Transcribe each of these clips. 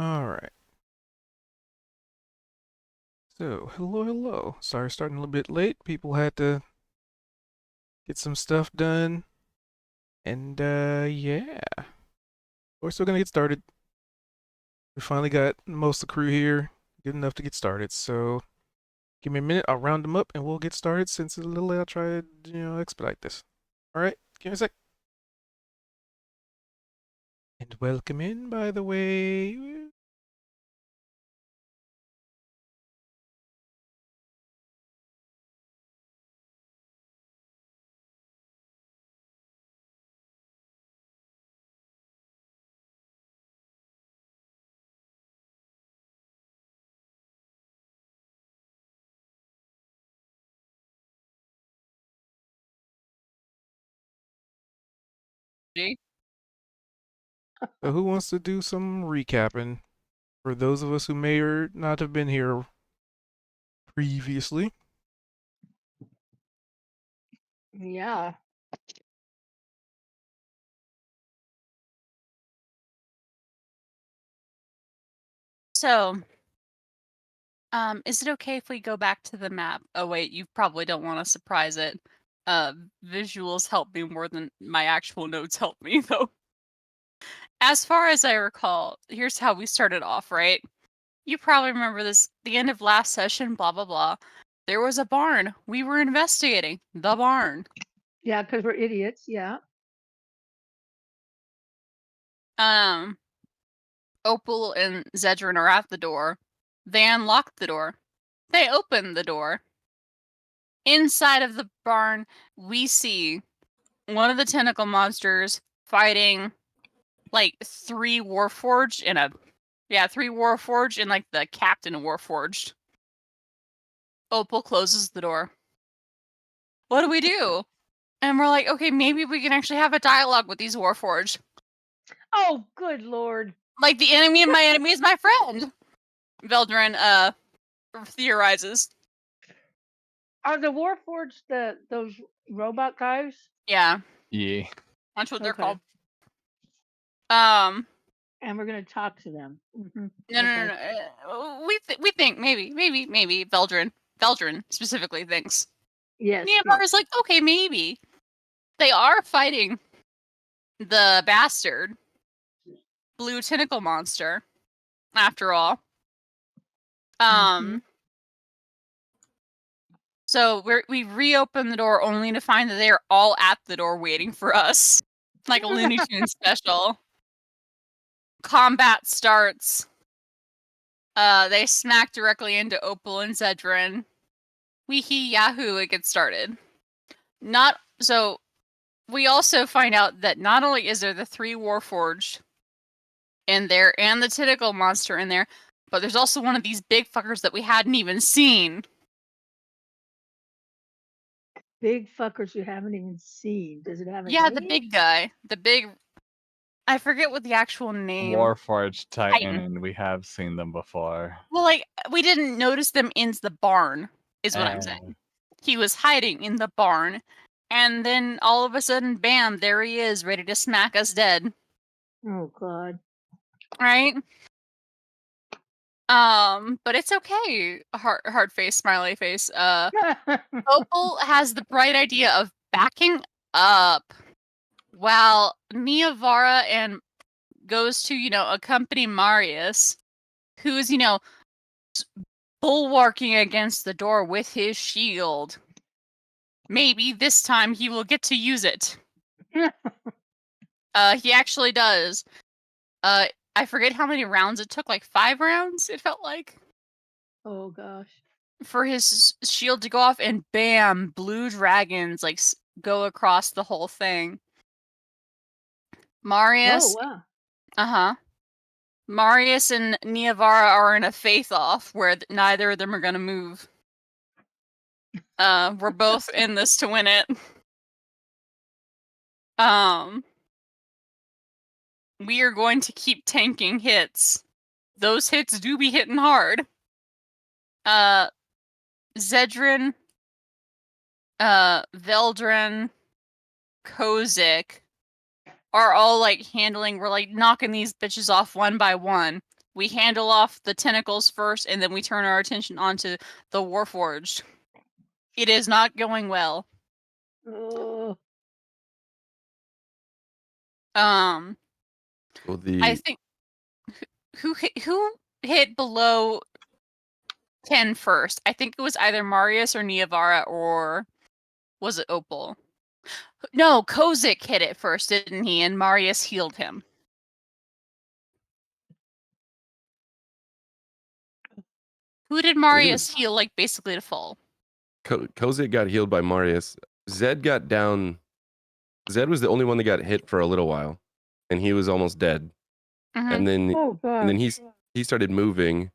All right. So, hello. Sorry, starting a little bit late. People had to get some stuff done. And, yeah. We're still gonna get started. We finally got most of the crew here. Good enough to get started. So, give me a minute. I'll round them up and we'll get started. Since it's a little late, I'll try to, expedite this. All right. Give me a sec. And welcome in, by the way. G. So, who wants to do some recapping for those of us who may or not have been here previously? Yeah. So, is it okay if we go back to the map? Oh wait, you probably don't want to surprise it. Visuals help me more than my actual notes help me, though. As far as I recall, here's how we started off, right? You probably remember this, the end of last session, blah blah blah. There was a barn. We were investigating the barn. Yeah, because we're idiots. Yeah. Um, Opal and Zedrin are at the door. They unlocked the door. They opened the door. Inside of the barn, we see one of the tentacle monsters fighting like three Warforged and three Warforged and like the captain Warforged. Opal closes the door. What do we do? And we're like, okay, maybe we can actually have a dialogue with these Warforged. Oh, good Lord. Like the enemy of my enemy is my friend. Veldrin theorizes. Are the Warforged those robot guys? Yeah, Yeah. that's what they're Okay. called. Um, And we're gonna talk to them. no. We think maybe Veldrin specifically thinks. Yes. Neomar is like, okay, maybe they are fighting the bastard blue tentacle monster. After all, Mhm. so we reopen the door only to find that they are all at the door waiting for us, like a Looney Tunes special. Combat starts. They smack directly into Opal and Zedrin. Weehee Yahoo! It gets started. Not so. We also find out that not only is there the three Warforged in there and the tentacle monster in there, but there's also one of these big fuckers that we hadn't even seen. Big fuckers you haven't even seen. Does it have a Yeah, name? the big guy. The big. I forget what the actual name. Warforged Titan, Titan. and we have seen them before. Well, like, we didn't notice them in the barn, is what I'm saying. And He was hiding in the barn, and then all of a sudden, bam, there he is, ready to smack us dead. Oh God. Right? But it's okay. Hard face, smiley face. Opal has the bright idea of backing up while Niavara and goes to, accompany Marius, who's, bulwarking against the door with his shield. Maybe this time he will get to use it. He actually does. I forget how many rounds it took, like 5 rounds, it felt like, Oh gosh. for his shield to go off, and bam, blue dragons, like, go across the whole thing. Oh Marius, wow. uh-huh. Marius and Niavara are in a face-off where neither of them are gonna move. We're both in this to win it. We are going to keep tanking hits. Those hits do be hitting hard. Zedrin, Veldrin, Kozik are all like handling, we're like knocking these bitches off one by one. We handle off the tentacles first, and then we turn our attention onto the Warforged. It is not going well. Oh, Well, I think who hit below 10 first? I think it was either Marius or Niavara, or was it Opal? No, Kozik hit it first, didn't he? And Marius healed him. Who did Marius heal, like, basically to full? Kozit got healed by Marius. Zed got down. Zed was the only one that got hit for a little while, and he was almost dead. Mhm. And then oh and then gosh. he started moving,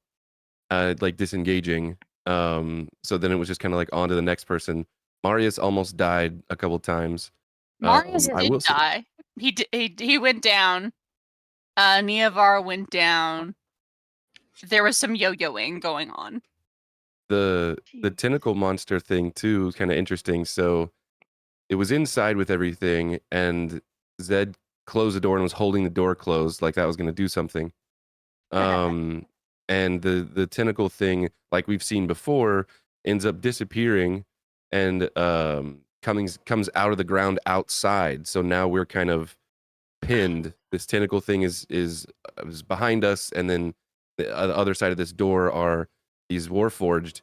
like disengaging. So then it was just kind of like on to the next person. Marius almost died a couple times. Marius I did will say, die. He went down. Niavara went down. There was some yo-yoing going on. the Jeez. tentacle monster thing too was kind of interesting. So it was inside with everything, and Zed closed the door and was holding the door closed like that was going to do something. And the tentacle thing, like we've seen before, ends up disappearing and comes out of the ground outside. So now we're kind of pinned. This tentacle thing is behind us, and then the other side of this door are these warforged.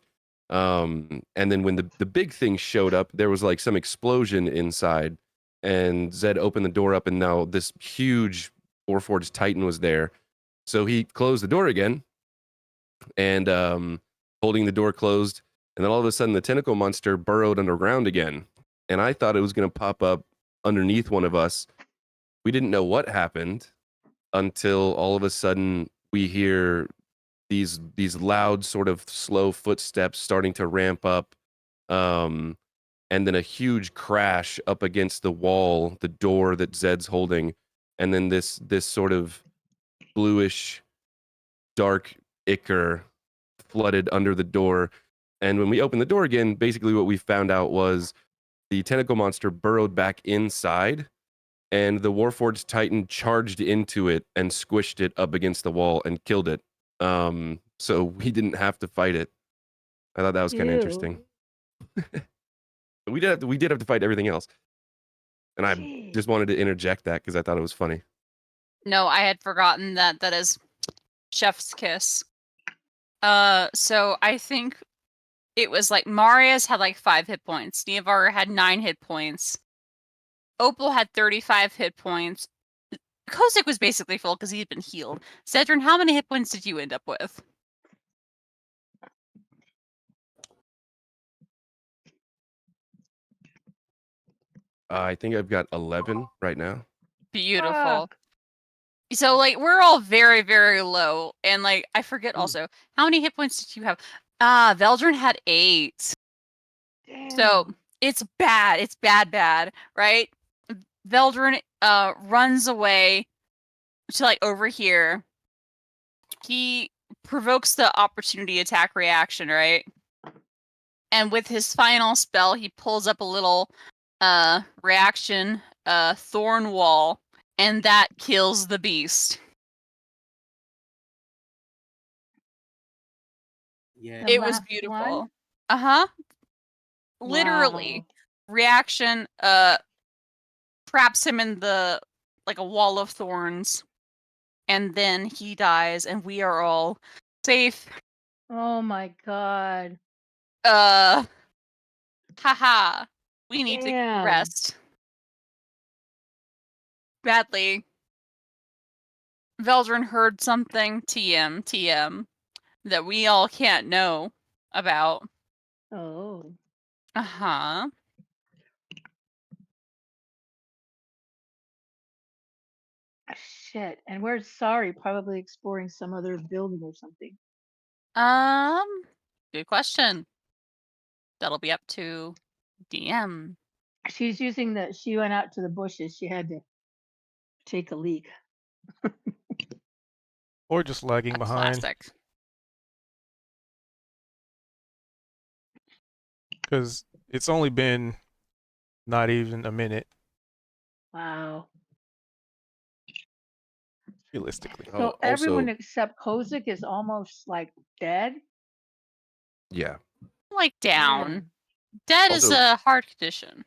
And then when the big thing showed up, there was like some explosion inside, and Zed opened the door up, and now this huge warforged titan was there. So he closed the door again, and holding the door closed, and then all of a sudden the tentacle monster burrowed underground again, and I thought it was going to pop up underneath one of us. We didn't know what happened until all of a sudden we hear these loud sort of slow footsteps starting to ramp up, and then a huge crash up against the wall, the door that Zed's holding, and then this sort of bluish dark ichor flooded under the door. And when we opened the door again, basically what we found out was the tentacle monster burrowed back inside, and the Warforged Titan charged into it and squished it up against the wall and killed it. So we didn't have to fight it. I thought that was kind of interesting. But we did have to fight everything else. And I Jeez. just wanted to interject that because I thought it was funny. No, I had forgotten that is Chef's Kiss. So I think it was like Marius had like 5 hit points. Niavara had 9 hit points. Opal had 35 hit points. Kozik was basically full because he'd been healed. Cedrin, how many hit points did you end up with? I think I've got 11 right now. Beautiful. Fuck. So, like, we're all very, very low. And, like, I forget also, how many hit points did you have? Veldrin had 8. Damn. So, it's bad. It's bad, right? Veldrin runs away to, like, over here. He provokes the opportunity attack reaction, right? And with his final spell, he pulls up a little reaction thorn wall, and that kills the beast. Yeah. The It was last beautiful. one? Uh-huh. Literally. Wow. Reaction traps him in the like a wall of thorns, and then he dies, and we are all safe. Oh my god. Haha. We need to Damn. rest badly. Veldrin heard something, TM, that we all can't know about. Oh. Uh-huh. Shit. And where's Sorry? Probably exploring some other building or something. Good question. That'll be up to DM. She's using she went out to the bushes. She had to take a leak. Or just lagging A behind. classic. Because it's only been not even a minute. Wow. realistically. Oh, So everyone also, except Kozik is almost like dead. yeah. Like down. Man. Dead is Also, a heart condition.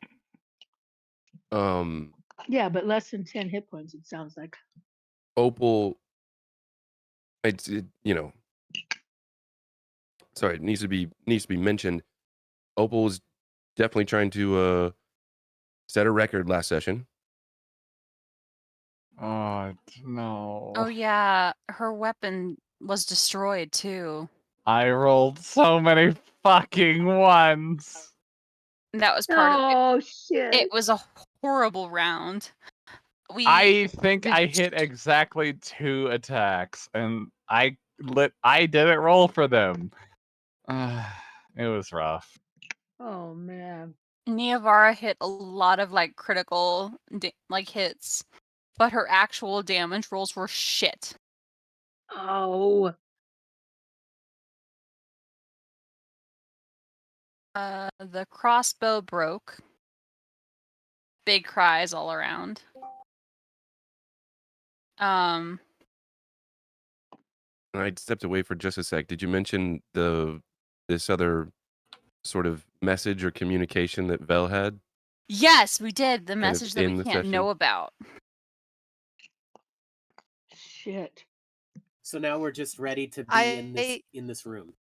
Yeah, but less than 10 hit points, it sounds like. Opal, sorry, it needs to be mentioned. Opal was definitely trying to set a record last session. Oh no. Oh yeah, her weapon was destroyed too. I rolled so many fucking ones. That was part of it. Oh, It shit. was a horrible round. I think the- I hit exactly 2 attacks, and I didn't roll for them. It was rough. Oh, man. Niavara hit a lot of like critical hits, but her actual damage rolls were shit. Oh. The crossbow broke. Big cries all around. And I stepped away for just a sec. Did you mention this other sort of message or communication that Vel had? Yes, we did. The Kind of message that we in the can't session? know about. Shit. So now we're just ready to be in this room.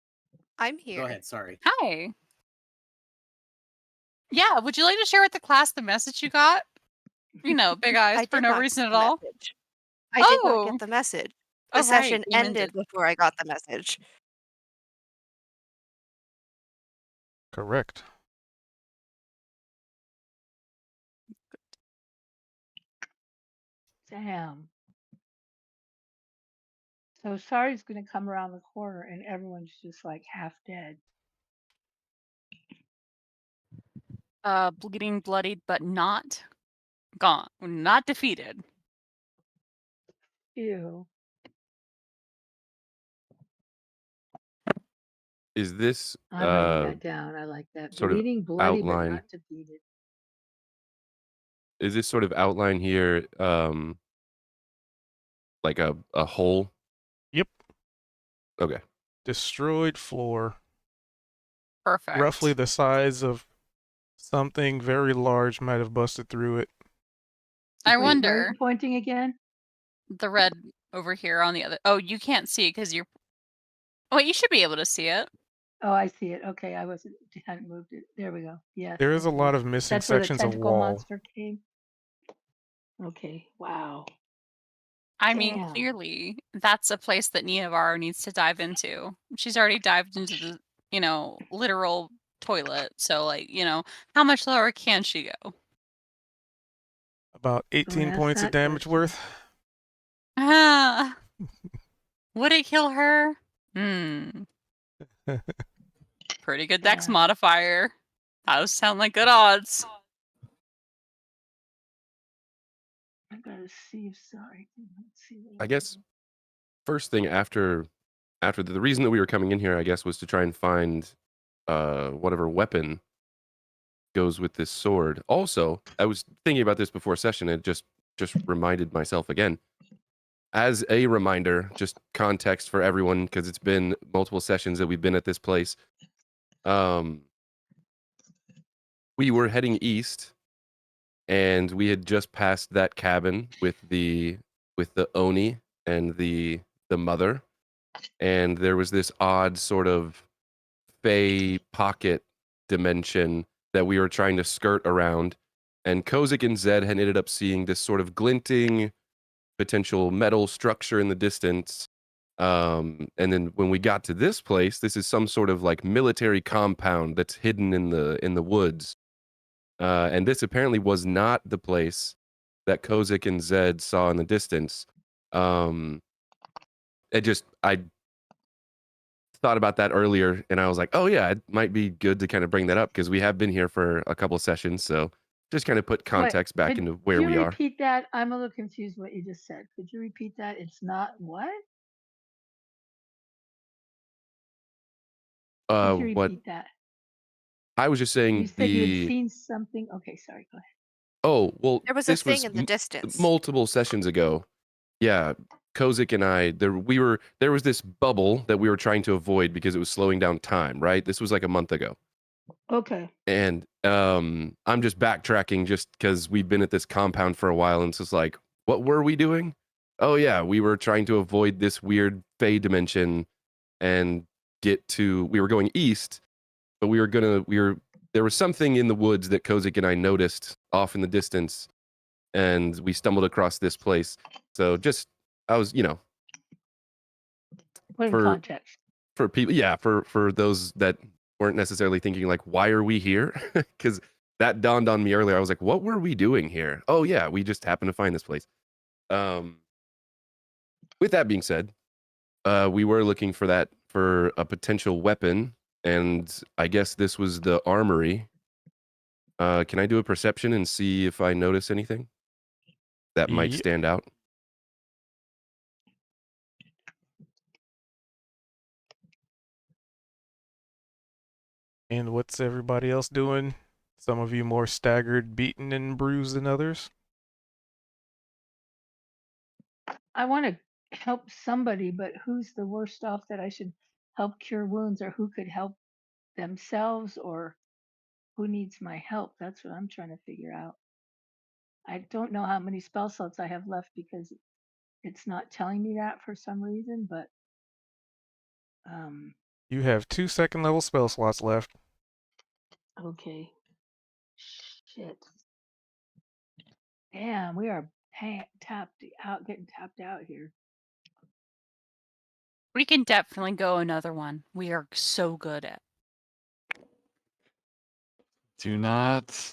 I'm here. Go ahead. Sorry. Hi. Yeah, would you like to share with the class the message you got? You know, big eyes I for did no not reason get at the all. message. I did not Oh. get the message. Oh, The right, session you ended ended. before I got the message. Correct. Damn. So Sari's going to come around the corner and everyone's just like half dead. Bleeding, bloodied, but not gone. Not defeated. Ew. Is this I'm writing that down. I like that. sort of Bleeding, bloody, but outline? not defeated. Is this sort of outline here like a hole? Yep. Okay. Destroyed floor. Perfect. Roughly the size of something very large might have busted through it. I Wait, where are wonder. you pointing again? The red over here on the other. Oh, you can't see because you're. Wait, you should be able to see it. Oh, I see it. Okay, hadn't moved it. There we go. Yes. There is a okay. lot of missing That's where the sections of tentacle wall. monster came. Okay. Wow. I mean, Damn. clearly, that's a place that Niavara needs to dive into. She's already dived into the, literal toilet. So, how much lower can she go? About 18 ask points of that damage question. worth. Ah, would it kill her? Pretty good dex Yeah. modifier. Those sound like good odds. I gotta see if sorry. Let's see what I guess first thing after the reason that we were coming in here, I guess, was to try and find whatever weapon goes with this sword. Also, I was thinking about this before session and just reminded myself again. As a reminder, just context for everyone, because it's been multiple sessions that we've been at this place. We were heading east, and we had just passed that cabin with the Oni and the mother, and there was this odd sort of fey pocket dimension that we were trying to skirt around, and Kozik and Zed had ended up seeing this sort of glinting potential metal structure in the distance. And then when we got to this place, this is some sort of like military compound that's hidden in the woods. And this apparently was not the place that Kozik and Zed saw in the distance. I thought about that earlier, and I was like, oh yeah, it might be good to kind of bring that up because we have been here for a couple sessions. So just kind of put context back into where we Could you are. repeat that? I'm a little confused what you just said. Could you repeat that? It's not what? Could you What repeat that? I was just You saying said you had seen something. Okay, sorry, go ahead. Oh, well, There was a this thing was in the distance. multiple sessions ago. Yeah, Kozik and I, there was this bubble that we were trying to avoid because it was slowing down time, right? This was like a month ago. Okay. And I'm just backtracking just because we've been at this compound for a while, and it's just like, what were we doing? Oh yeah, we were trying to avoid this weird Fey dimension and we were going east, but there was something in the woods that Kozik and I noticed off in the distance, and we stumbled across this place. So I was, Put in for context. people, yeah, for those that weren't necessarily thinking like, why are we here? Because that dawned on me earlier. I was like, what were we doing here? Oh yeah, we just happened to find this place. With that being said, we were looking for a potential weapon, and I guess this was the armory. Can I do a perception and see if I notice anything that might Ye- stand out? And what's everybody else doing? Some of you more staggered, beaten, and bruised than others. I want to help somebody, but who's the worst off that I should help cure wounds, or who could help themselves, or who needs my help? That's what I'm trying to figure out. I don't know how many spell slots I have left because it's not telling me that for some reason, but You have 2 second-level spell slots left. okay. Shit. Damn, we are getting tapped out here. We can definitely go another one. We are so good at. Do not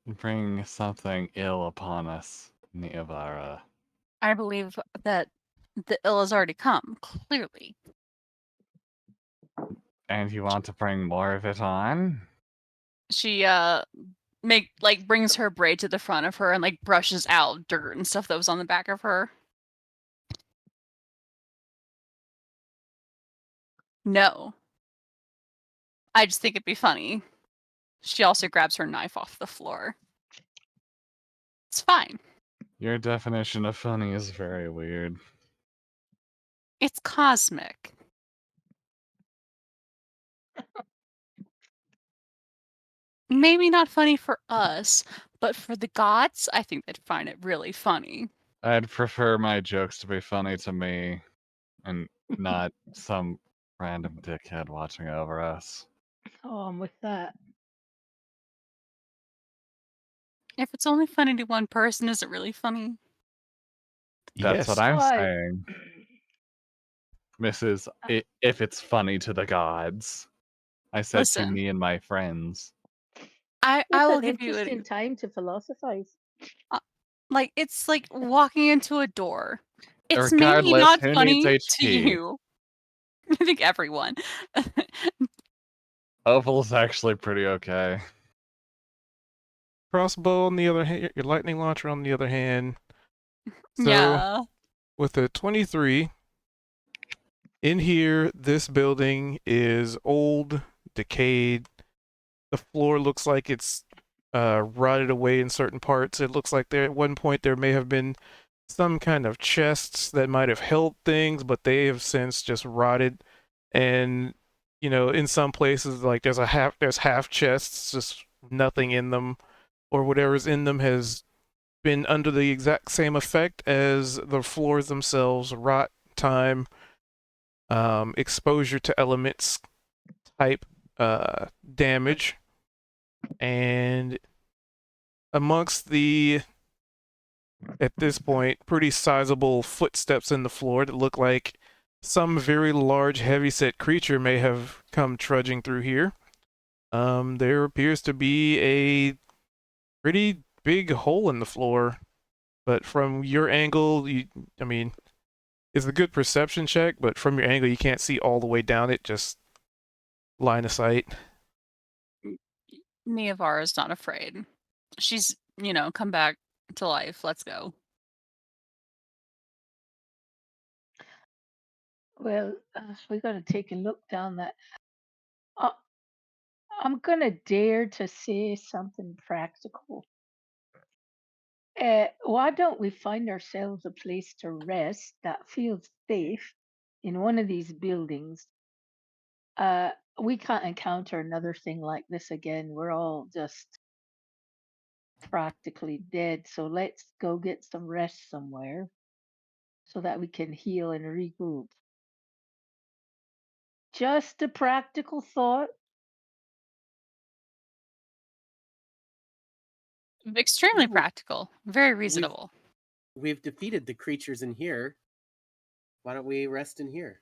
bring something ill upon us, Neovara. I believe that the ill has already come, clearly. And you want to bring more of it on? She brings her braid to the front of her and like brushes out dirt and stuff that was on the back of her. No. I just think it'd be funny. She also grabs her knife off the floor. It's fine. Your definition of funny is very weird. It's cosmic. Maybe not funny for us, but for the gods, I think they'd find it really funny. I'd prefer my jokes to be funny to me and not some random dickhead watching over us. Oh, I'm with that. If it's only funny to one person, is it really funny? That's what Yes. I'm Why? saying. If it's funny to the gods. I said to Listen, me and my friends. I What will an give you interesting time to philosophize. it's like walking into a door. It's maybe Regardless, not who needs funny to HP? you. I think everyone. Opal's actually pretty okay. Crossbow on the other hand, your lightning launcher on the other hand. So, Yeah. with a 23, in here, this building is old, decayed. The floor looks like it's rotted away in certain parts. It looks like at one point there may have been some kind of chests that might have held things, but they have since just rotted. And in some places, like there's half chests, just nothing in them, or whatever's in them has been under the exact same effect as the floors themselves: rot, time, exposure to elements type damage. And amongst the, at this point, pretty sizable footsteps in the floor that look like some very large, heavyset creature may have come trudging through here. There appears to be a pretty big hole in the floor, but from your angle, I mean, it's a good perception check, but from your angle, you can't see all the way down it, just line of sight. Neovara's not afraid. She's, come back to life. Let's go. Well, we got to take a look down that. Uh, I'm gonna dare to say something practical. Why don't we find ourselves a place to rest that feels safe in one of these buildings? Uh, we can't encounter another thing like this again. We're all just practically dead. So let's go get some rest somewhere so that we can heal and regroup. Just a practical thought. Extremely W- practical. Very We've reasonable. we've defeated the creatures in here. Why don't we rest in here?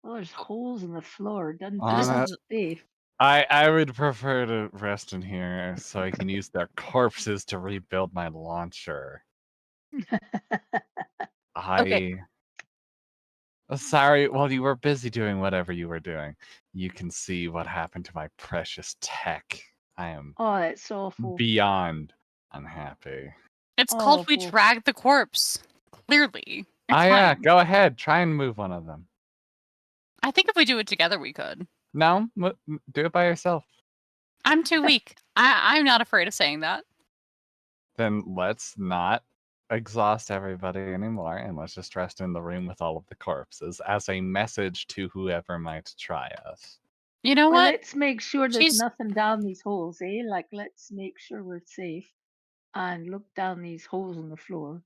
Well, there's holes in the floor. Doesn't This feel On it. is safe. I would prefer to rest in here so I can use their corpses to rebuild my launcher. okay. I sorry, while you were busy doing whatever you were doing, you can see what happened to my precious tech. I am Oh, that's awful. beyond unhappy. It's called We Awful. Dragged the Corpse. Clearly. It's Ah, yeah, fine. go ahead. Try and move one of them. I think if we do it together, we could. No, do it by yourself. I'm too weak. I'm not afraid of saying that. Then let's not exhaust everybody anymore and let's just rest in the room with all of the corpses as a message to whoever might try us. You know Well, what? let's make sure there's She's nothing down these holes, eh? Like, let's make sure we're safe and look down these holes in the floor.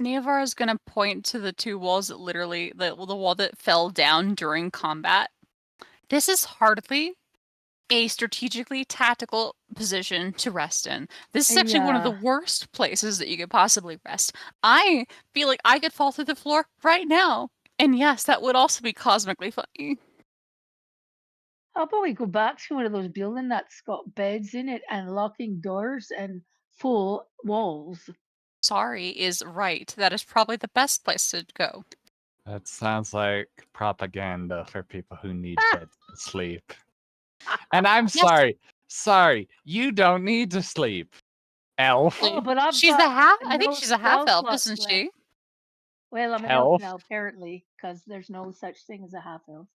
Neovar is gonna point to the two walls that literally the wall that fell down during combat. This is hardly a strategically tactical position to rest in. This is actually one of the Yeah. worst places that you could possibly rest. I feel like I could fall through the floor right now. And yes, that would also be cosmically funny. How about we go back to one of those buildings that's got beds in it and locking doors and full walls? Sorry is right. That is probably the best place to go. That sounds like propaganda for people who need beds to sleep. And I'm Yes, sorry, you don't need to sleep, elf. Oh, but I've she's got a half. I think no she's a half spell elf, slots isn't left. she? Well, I'm an elf Elf. now, apparently, because there's no such thing as a half elf.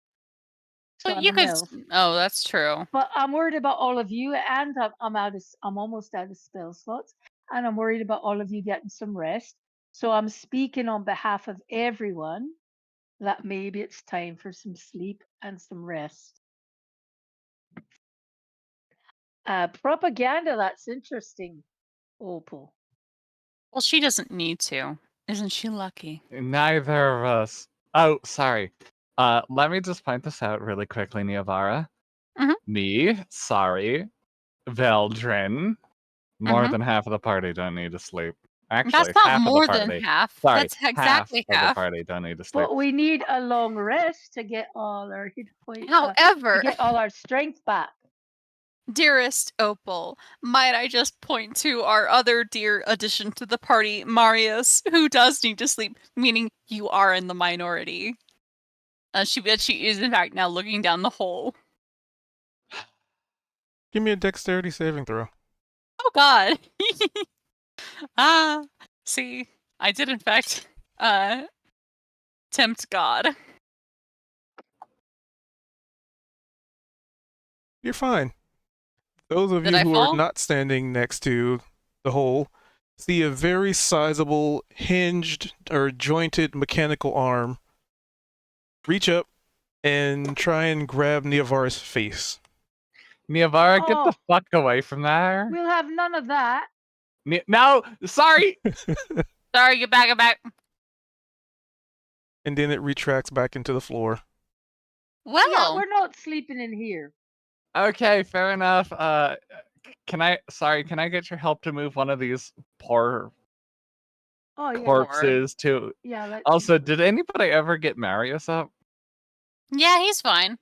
So But I'm you an could. elf. Oh, that's true. But I'm worried about all of you, and I'm almost out of spell slots, and I'm worried about all of you getting some rest. So I'm speaking on behalf of everyone that maybe it's time for some sleep and some rest. Propaganda, that's interesting, Opal. Well, she doesn't need to. Isn't she lucky? Neither of us. Oh, sorry. Let me just point this out really quickly, Niavara. Mhm. Me, sorry. Veldrin. More Mhm. than half of the party don't need to sleep. That's Actually, not half of the more than party. half. Sorry, That's half exactly of the half. party don't need to sleep. But we need a long rest to get all our hit point, to However, get all our strength back. dearest Opal, might I just point to our other dear addition to the party, Marius, who does need to sleep, meaning you are in the minority. She is in fact now looking down the hole. Give me a dexterity saving throw. Oh God. Ah, see, I did in fact tempt God. You're fine. Those of Did you I who are fall? not standing next to the hole see a very sizable hinged or jointed mechanical arm reach up and try and grab Niavara's face. Niavara, get the Oh, fuck away from there. we'll have none of that. No, sorry. Sorry, get back, get back. And then it retracts back into the floor. Yeah, Well, we're not sleeping in here. Okay, fair enough. Can I get your help to move one of these poor Oh yeah, corpses to yeah. Let's. Also, did anybody ever get Marius up? yeah, he's fine.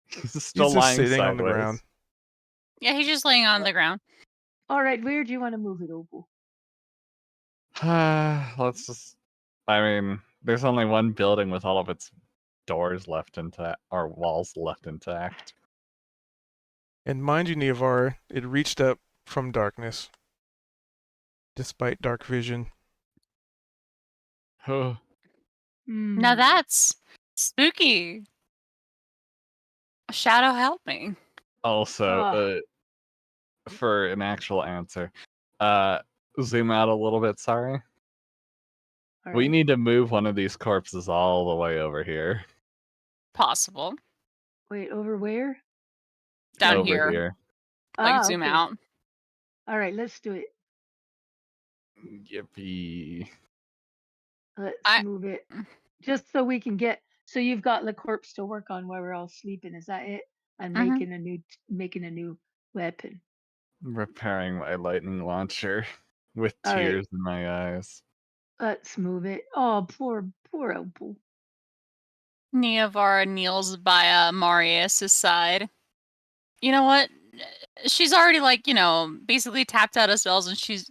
He's still He's just lying sitting on the ground. sideways. Yeah, he's just laying on the ground. All right, where do you want to move it, Opal? Let's just. I mean, there's only one building with all of its doors left intact, or walls left intact. And mind you, Niavara, it reached up from darkness, despite dark vision. Oh, Now Hmm. that's spooky. Shadow, help me. also, Ah. for an actual answer, Zoom out a little bit, sorry. All We right. need to move one of these corpses all the way over here. Possible. Wait, over where? Down Over here. here. Like Ah, zoom okay. out. All right, let's do it. Yippee. Let's I move it. Just so we can get. So you've got the corpse to work on while we're all sleeping. Is that it? I'm Mhm. making a new weapon. Repairing my lightning launcher with All right, tears in my eyes. let's move it. Oh, poor Opal. Neavara kneels by Marius' side. You know what? She's already like, basically tapped out of spells and she's,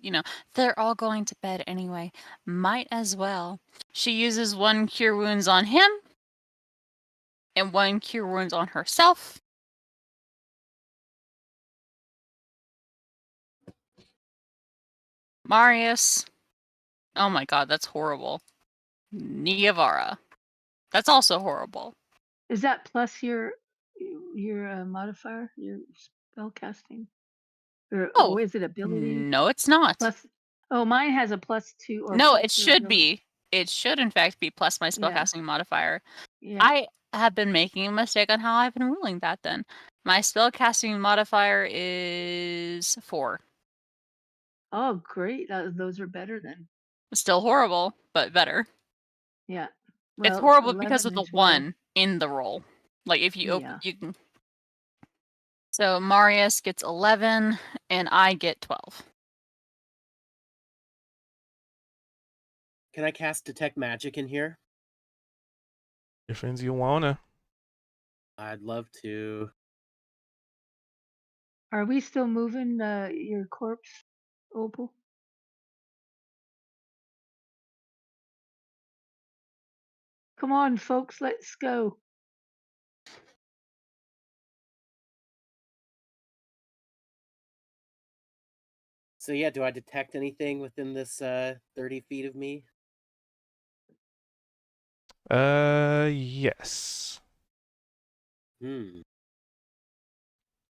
they're all going to bed anyway. Might as well. She uses 1 cure wounds on him and 1 cure wounds on herself. Marius. Oh my god, that's horrible. Neavara. That's also horrible. Is that plus your modifier, your spell casting, or Oh, is it ability no, it's not. plus? Oh, mine has a +2 or No, plus it your should ability. be. It should, in fact, be plus my Yeah, spellcasting modifier. yeah. I have been making a mistake on how I've been ruling that then. My spellcasting modifier is 4. Oh, great. Those are better then. Still horrible, but better. Yeah. It's Well, horrible because 11 of the and 12. 1 in the roll. Like if you open, Yeah. you can. So Marius gets 11, and I get 12. Can I cast Detect Magic in here? If you wanna. I'd love to. Are we still moving your corpse, Opal? Come on, folks, let's go. So yeah, do I detect anything within this 30 feet of me? Yes. Hmm.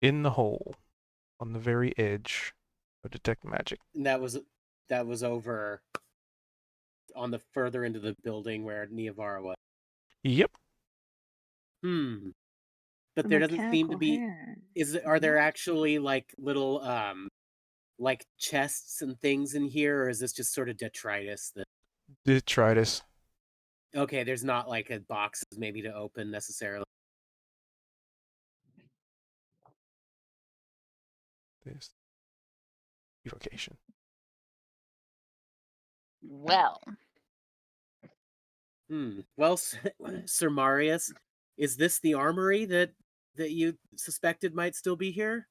In the hole, on the very edge of detect magic. And that was over on the further end of the building where Neavara was. Yep. Hmm. But The there doesn't seem to mechanical be. hand. Are there What? actually like little like chests and things in here, or is this just sort of detritus that Detritus. okay, there's not like a boxes maybe to open necessarily. This evocation. Well, Well, Sir Marius, is this the armory that you suspected might still be here?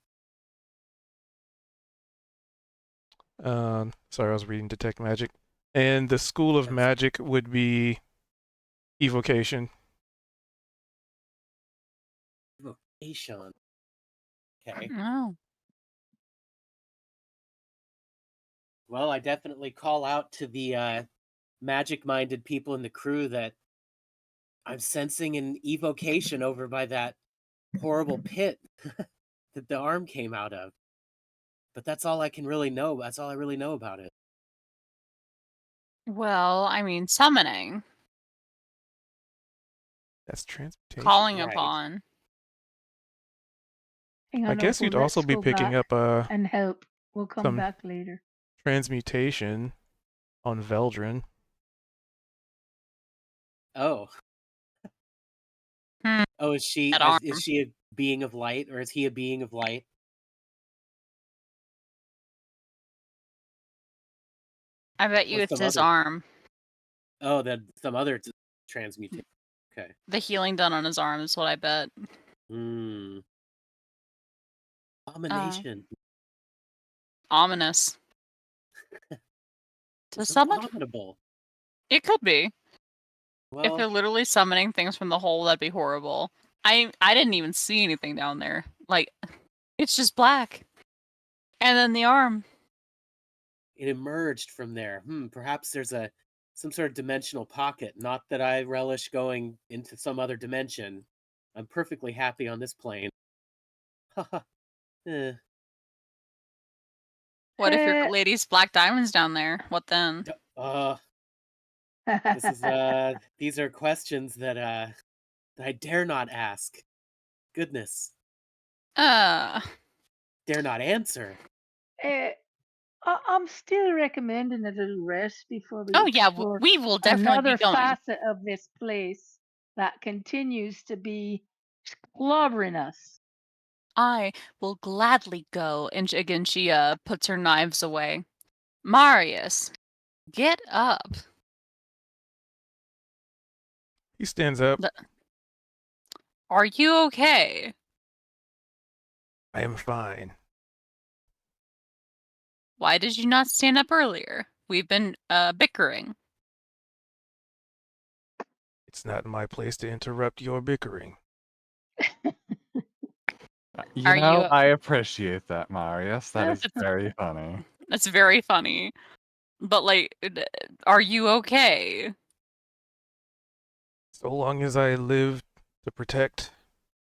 Sorry, I was reading detect magic. And the school of That's magic would be evocation. Vocation. Okay. oh. Well, I definitely call out to the magic-minded people in the crew that I'm sensing an evocation over by that horrible pit that the arm came out of. But that's all I can really know. That's all I really know about it. Well, I mean, summoning, That's transmutation. calling Right. upon. Hang I on, guess Opal, you'd also let's be go picking back up and help. We'll come some back later. transmutation on Veldrin. Oh. Hmm, Oh, is that arm. she a being of light, or is he a being of light? I bet Or you it's some his other arm. Oh, then some other transmutation. Okay. The healing done on his arm is what I bet. Hmm. Abomination. Ominous. To It's summon? abominable. It could be. If Well, they're literally summoning things from the hole, that'd be horrible. I didn't even see anything down there. Like, it's just black. And then the arm. it emerged from there. Perhaps there's some sort of dimensional pocket. Not that I relish going into some other dimension. I'm perfectly happy on this plane. Haha. Eh. What if your Eh, lady's black diamonds down there? What then? This is these are questions that I dare not ask. Goodness, Uh, dare not answer. eh, I'm still recommending a little rest before we oh yeah, explore we will definitely be another going. facet of this place that continues to be slobbering us. I will gladly go. And again, she puts her knives away. Marius, get up. He stands up. Are you okay? I am fine. Why did you not stand up earlier? We've been bickering. It's not my place to interrupt your bickering. You Are know, you? I appreciate that, Marius. That is It's, very funny. that's very funny. But like, are you okay? So long as I live to protect,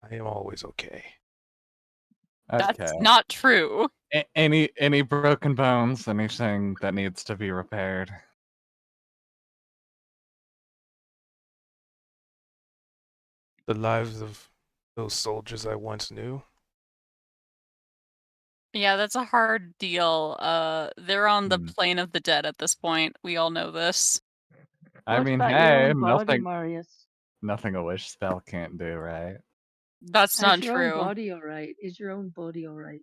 I am always okay. Okay. That's not true. Any broken bones? Anything that needs to be repaired? The lives of those soldiers I once knew. Yeah, that's a hard deal. They're on the Hmm. plane of the dead at this point. We all know this. I What mean, about your hey, own body, Marius? nothing a wish spell can't do, right? That's Is not your own true. body all right? Is your own body all right?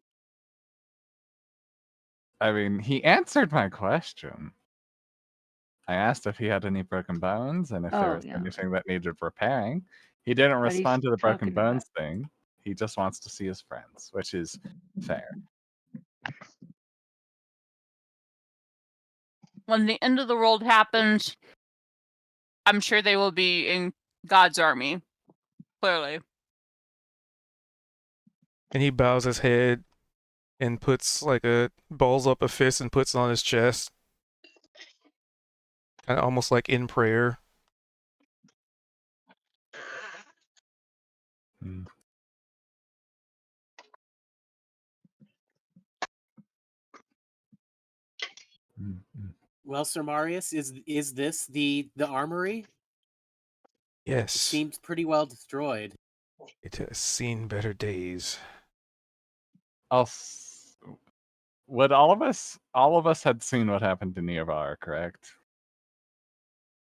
I mean, he answered my question. I asked if he had any broken bones and if there Oh, was yeah. anything that needed repairing. He didn't But he's respond to the broken talking about. bones thing. He just wants to see his friends, which is fair. When the end of the world happens, I'm sure they will be in God's army. Clearly. And he bows his head and puts like balls up a fist and puts it on his chest. Kind of almost like in prayer. Mm. Mm, mm. Well, Sir Marius, is this the armory? It Yes, seems pretty well destroyed. it has seen better days. I'll s- Would all of us had seen what happened to Neovar, correct?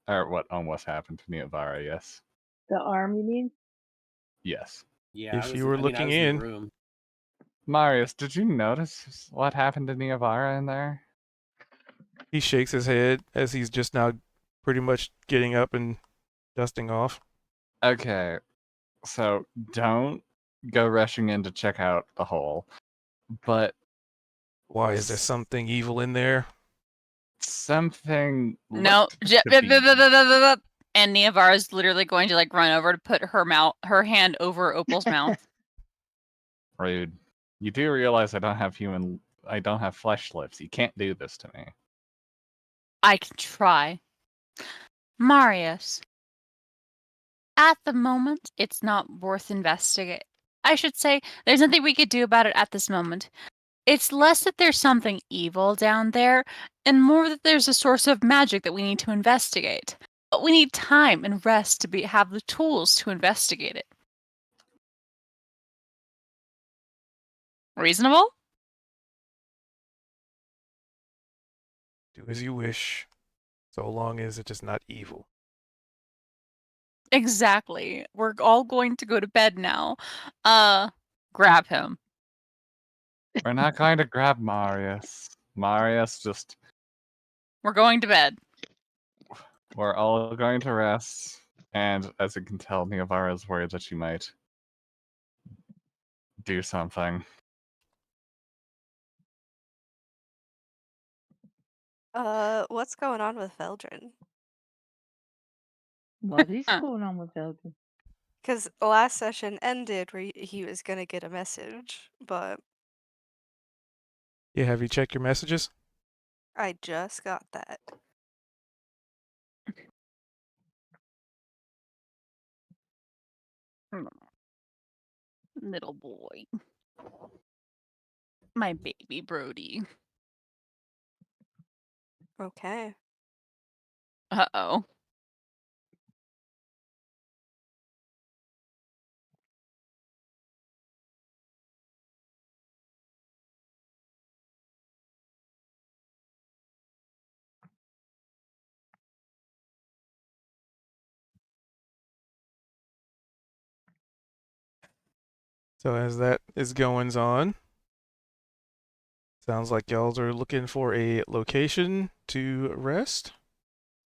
Or what almost happened to Neovar, yes. The arm, you mean? Yes. Yeah, If you were I looking was in the in, room. Marius, did you notice what happened to Neovara in there? he shakes his head as he's just now pretty much getting up and dusting off. Okay, so don't go rushing in to check out the hole. But Why is there something evil in there? something No. looked to be And Neavara is literally going to like run over to put her hand over Opal's mouth. rude. You do realize I don't have flesh lips. You can't do this to me. I can try. Marius, at the moment, it's not worth investigating. I should say, there's nothing we could do about it at this moment. It's less that there's something evil down there, and more that there's a source of magic that we need to investigate. But we need time and rest to have the tools to investigate it. Reasonable? Do as you wish, so long as it is not evil. Exactly. We're all going to go to bed now. Grab him. We're not going to grab Marius. Marius just We're going to bed. we're all going to rest. And as you can tell, Neovara is worried that she might do something. What's going on with Veldrin? What is Huh. going on with Elgin? Because last session ended where he was gonna get a message, but Yeah, have you checked your messages? I just got that. Little boy. My baby Brody. Okay. Uh-oh. So as that is goings on, sounds like y'all are looking for a location to rest.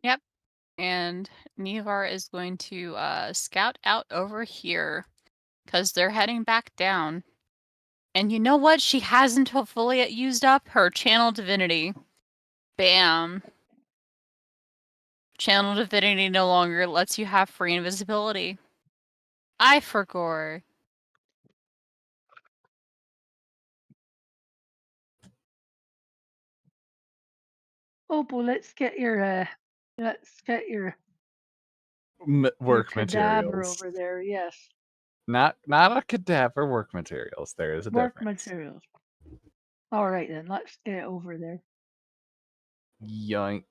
Yep. And Nevar is going to scout out over here because they're heading back down. And you know what? She hasn't fully used up her channel divinity. Bam. Channel divinity no longer lets you have free invisibility. I forgot. Opal, let's get your Work cadaver materials. over there. Yes, Not a cadaver, work materials. There is a work difference. materials. All right then, let's get it over there. Yoink.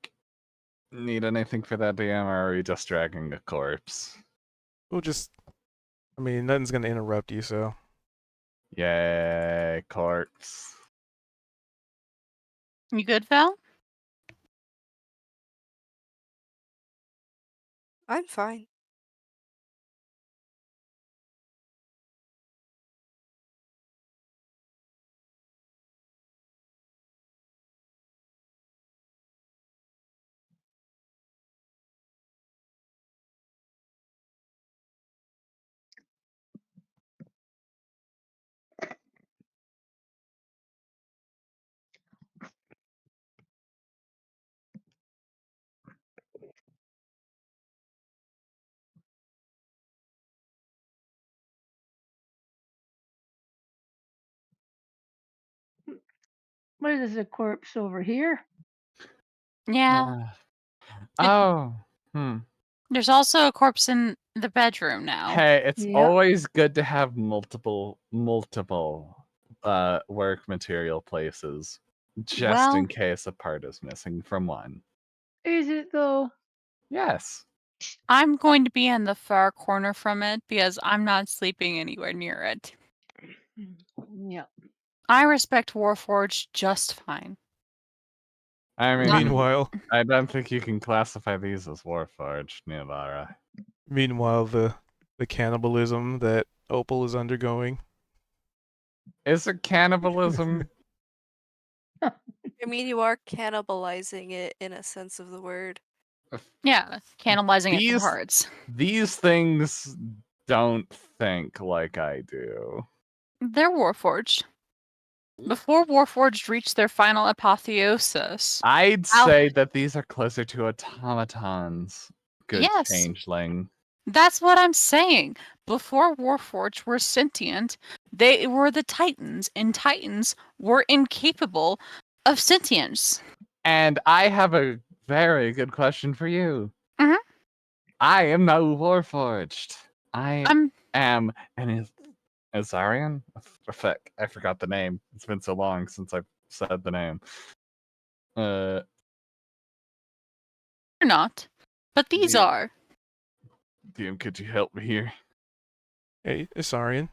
Need anything for that DM, or are we just dragging a corpse? We'll just, I mean, nothing's gonna interrupt you, so. Yay, corpse. You good, Val? I'm fine. What is a corpse over here? Yeah. Oh. Hmm. There's also a corpse in the bedroom now. Hey, it's Yep. always good to have multiple work material places, just Well, in case a part is missing from one. Is it though? Yes. I'm going to be in the far corner from it because I'm not sleeping anywhere near it. Yeah. I respect Warforged just fine. I mean, Not- Meanwhile, I don't think you can classify these as Warforged, Nivara. meanwhile, the cannibalism that Opal is undergoing. Is it cannibalism? I mean, you are cannibalizing it in a sense of the word. Yeah, cannibalizing it for These parts. these things don't think like I do. They're Warforged. Before Warforged reached their final apotheosis. I'd Al- say that these are closer to automatons. Good Yes. changeling. That's what I'm saying. Before Warforged were sentient, they were the Titans, and Titans were incapable of sentience. And I have a very good question for you. Mhm. I am no Warforged. I I'm am an Azarian? Fuck, I forgot the name. It's been so long since I've said the name. not, but these DM, are. DM, could you help me here? Hey, Isarian.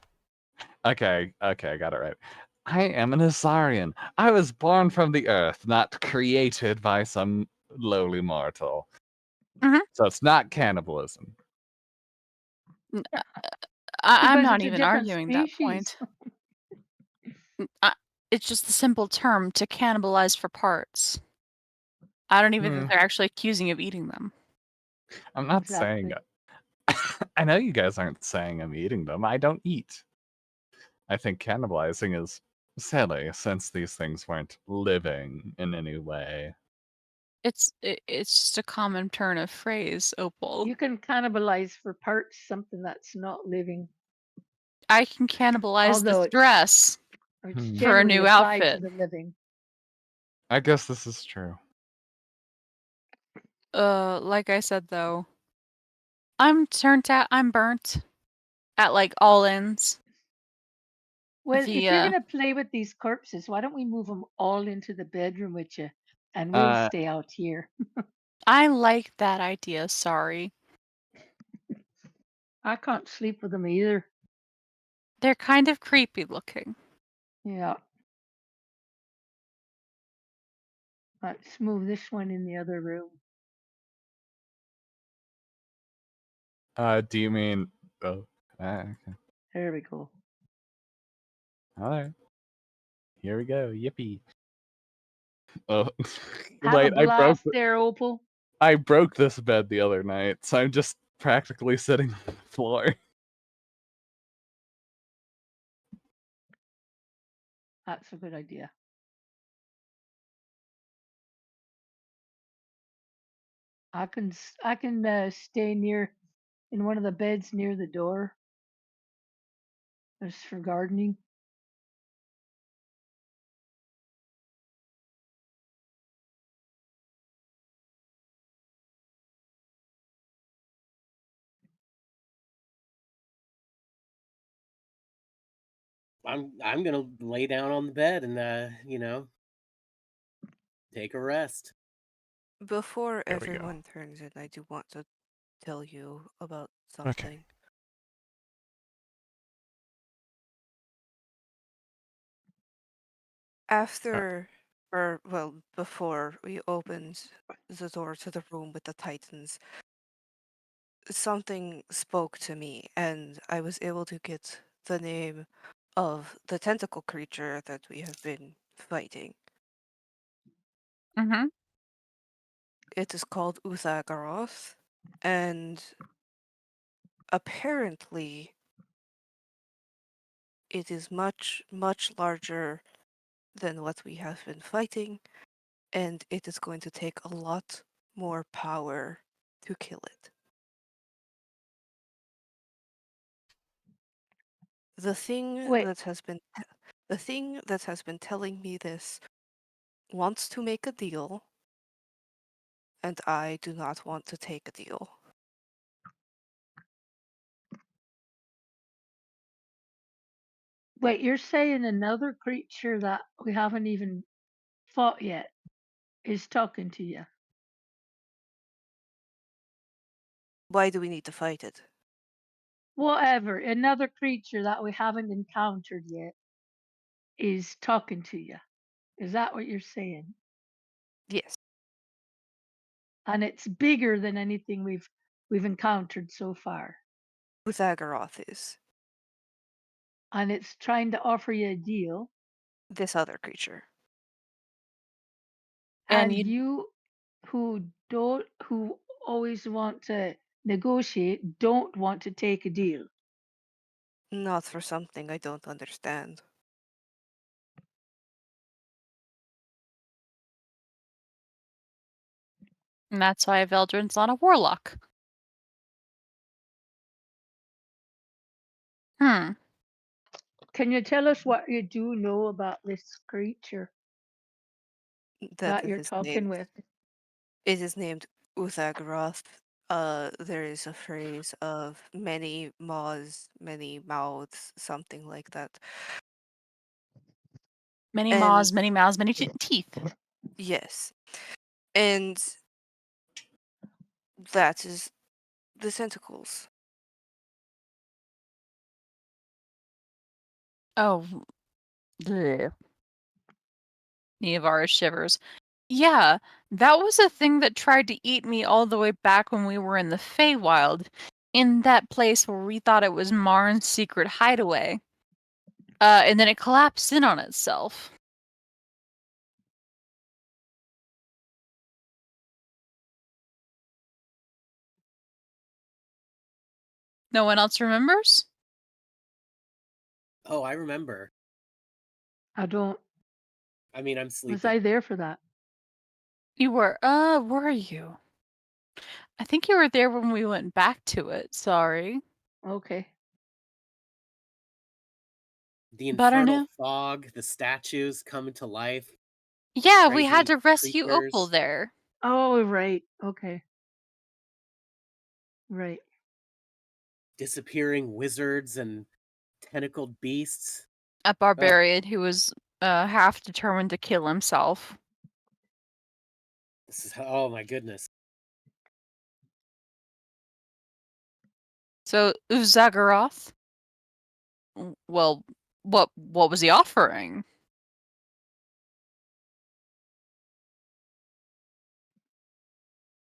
Okay, I got it right. I am an Azarian. I was born from the earth, not created by some lowly mortal. Mhm. So it's not cannibalism. I'm Because not it's a even different arguing that species. point. It's just the simple term to cannibalize for parts. I don't even think they're actually accusing of eating them. I'm not saying Exactly. I know you guys aren't saying I'm eating them. I don't eat. I think cannibalizing is silly since these things weren't living in any way. It's just a common turn of phrase, Opal. You can cannibalize for parts something that's not living, I can cannibalize although this dress it's Hmm. for a generally new applied to outfit. the living. I guess this is true. Like I said though, I'm burnt at like all ends. Well, if The you're gonna play with these corpses, why don't we move them all into the bedroom with you? and we'll Uh, stay out here. I like that idea, sorry. I can't sleep with them either. They're kind of creepy looking. Yeah. Let's move this one in the other room. do you mean? Oh, okay. There we go. All right. Here we go. Yippee! Oh, Have a wait. blast there, Opal. I broke this bed the other night, so I'm just practically sitting on the floor. That's a good idea. I can stay near in one of the beds near the door. Just for gardening. I'm gonna lay down on the bed and take a rest. Before There we go. everyone turns in, I do want to tell you about Okay. something. After, or well, before we opened the door to the room with the Titans, something spoke to me, and I was able to get the name of the tentacle creature that we have been fighting. Mm-hmm. It is called Uthagaroth, and apparently it is much, much larger than what we have been fighting, and it is going to take a lot more power to kill it. The thing Wait, that has been the thing that has been telling me this wants to make a deal, and I do not want to take a deal. wait, you're saying another creature that we haven't even fought yet is talking to you? Why do we need to fight it? Whatever, another creature that we haven't encountered yet is talking to you. Is that what you're saying? Yes, And it's bigger than anything we've encountered so far. Uthagaroth is And it's trying to offer you a deal. this other creature. And And you you who always want to negotiate don't want to take a deal. Not for something I don't understand. and that's why Veldrin's not a warlock. Hmm. Can you tell us what you do know about this creature That that it you're is talking named. with? It is named Uthagaroth. There is a phrase of many maws, many mouths, something like that. Many And maws, many mouths, many teeth. yes, and that is the tentacles. Oh, bleh. Neavara shivers. Yeah, that was a thing that tried to eat me all the way back when we were in the Feywild, in that place where we thought it was Marn's secret hideaway. And then it collapsed in on itself. No one else remembers? Oh, I remember. I don't. I mean, I'm Was sleeping. I there for that? You were you? I think you were there when we went back to it, sorry. Okay. The But I infernal know. fog, the statues coming to life, Yeah, we had crazy to rescue Opal creatures, there. Oh, right. Okay. Right. disappearing wizards and tentacled beasts. A Ugh. barbarian who was half determined to kill himself. This is oh my goodness. So Uzagaroth. Well, what was he offering?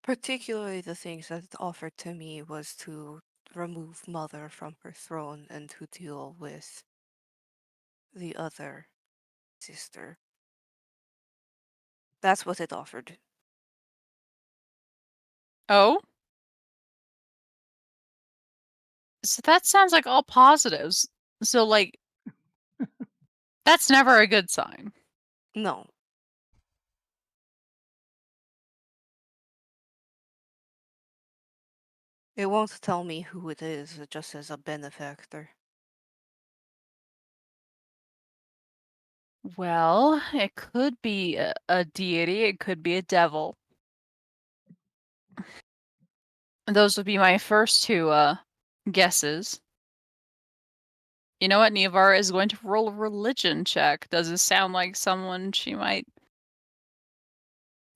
Particularly the things that it offered to me was to remove Mother from her throne and to deal with the other sister. That's what it offered. Oh? So that sounds like all positives. So, like, that's never a good sign. No. It won't tell me who it is, it just says a benefactor. Well, it could be a deity, it could be a devil. Those would be my first two guesses. You know what? Nevar is going to roll a religion check. Does this sound like someone she might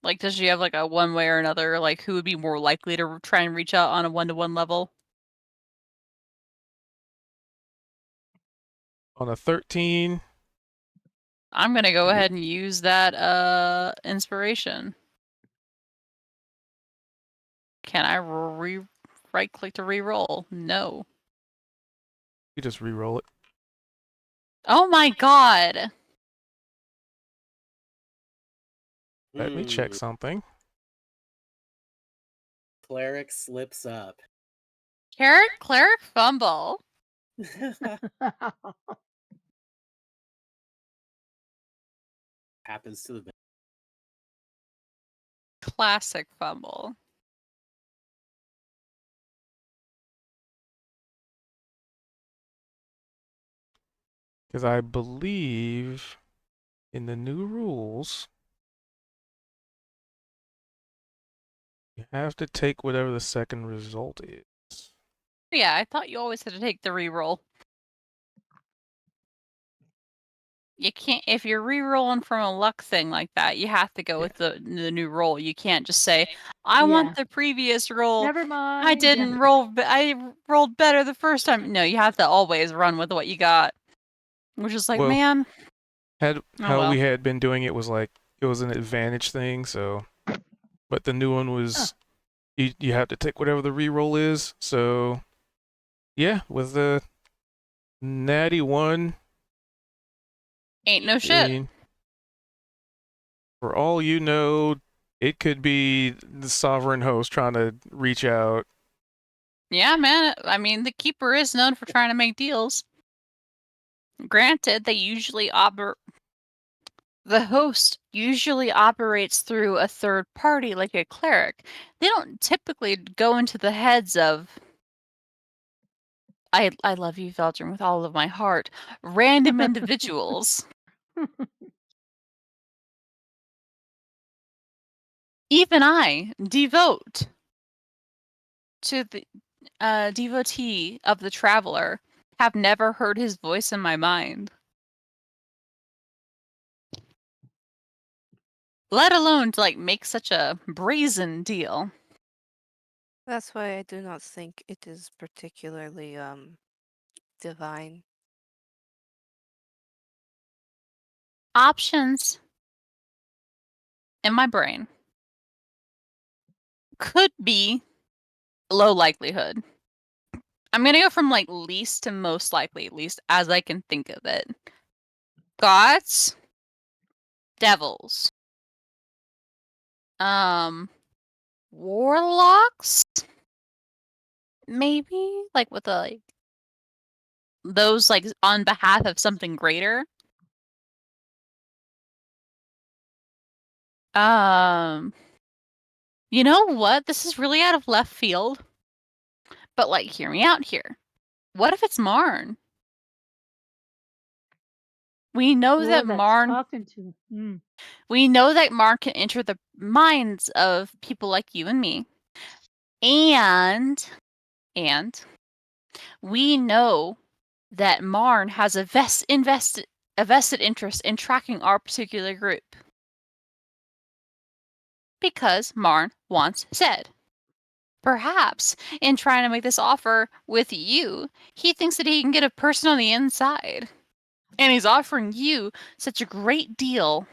like? Does she have like a one way or another? Like, who would be more likely to try and reach out on a 1-to-1 level? On a 13, I'm gonna go ahead and use that inspiration. Can I right click to re-roll? No. you just re-roll it. Oh my god! Let me check something. Cleric slips up. Cleric fumble. Happens to the best. Classic fumble. Because I believe in the new rules, you have to take whatever the second result is. Yeah, I thought you always had to take the re-roll. You can't if you're re-rolling from a luck thing like that. You have to go with the new roll. You can't just say, "I want Yeah. the previous roll. Never I mind. didn't roll. I rolled better the first time." No, you have to always run with what you got. Which is like, Well, man. How well. we had been doing it was like it was an advantage thing, so but the new one was you have to take whatever the reroll is. So yeah, with the natty one, Ain't no I shit. mean, for all you know, it could be the sovereign host trying to reach out. Yeah, man. I mean, the keeper is known for trying to make deals. Granted, the host usually operates through a third party like a cleric. They don't typically go into the heads of I love you, Veldrin, with all of my heart. Random individuals. Even I, devote to the devotee of the traveler, have never heard his voice in my mind. Let alone to like make such a brazen deal. That's why I do not think it is particularly divine. Options in my brain could be low likelihood. I'm gonna go from like least to most likely, at least as I can think of it. Gods, devils, warlocks, maybe like with a like those like on behalf of something greater. You know what? This is really out of left field. But like, hear me out here. What if it's Marn? We know that that's Marn. talking to. We know that Marn can enter the minds of people like you and me, and we know that Marn has a vested interest in tracking our particular group. because Marn wants Zed. Perhaps in trying to make this offer with you, he thinks that he can get a person on the inside. And he's offering you such a great deal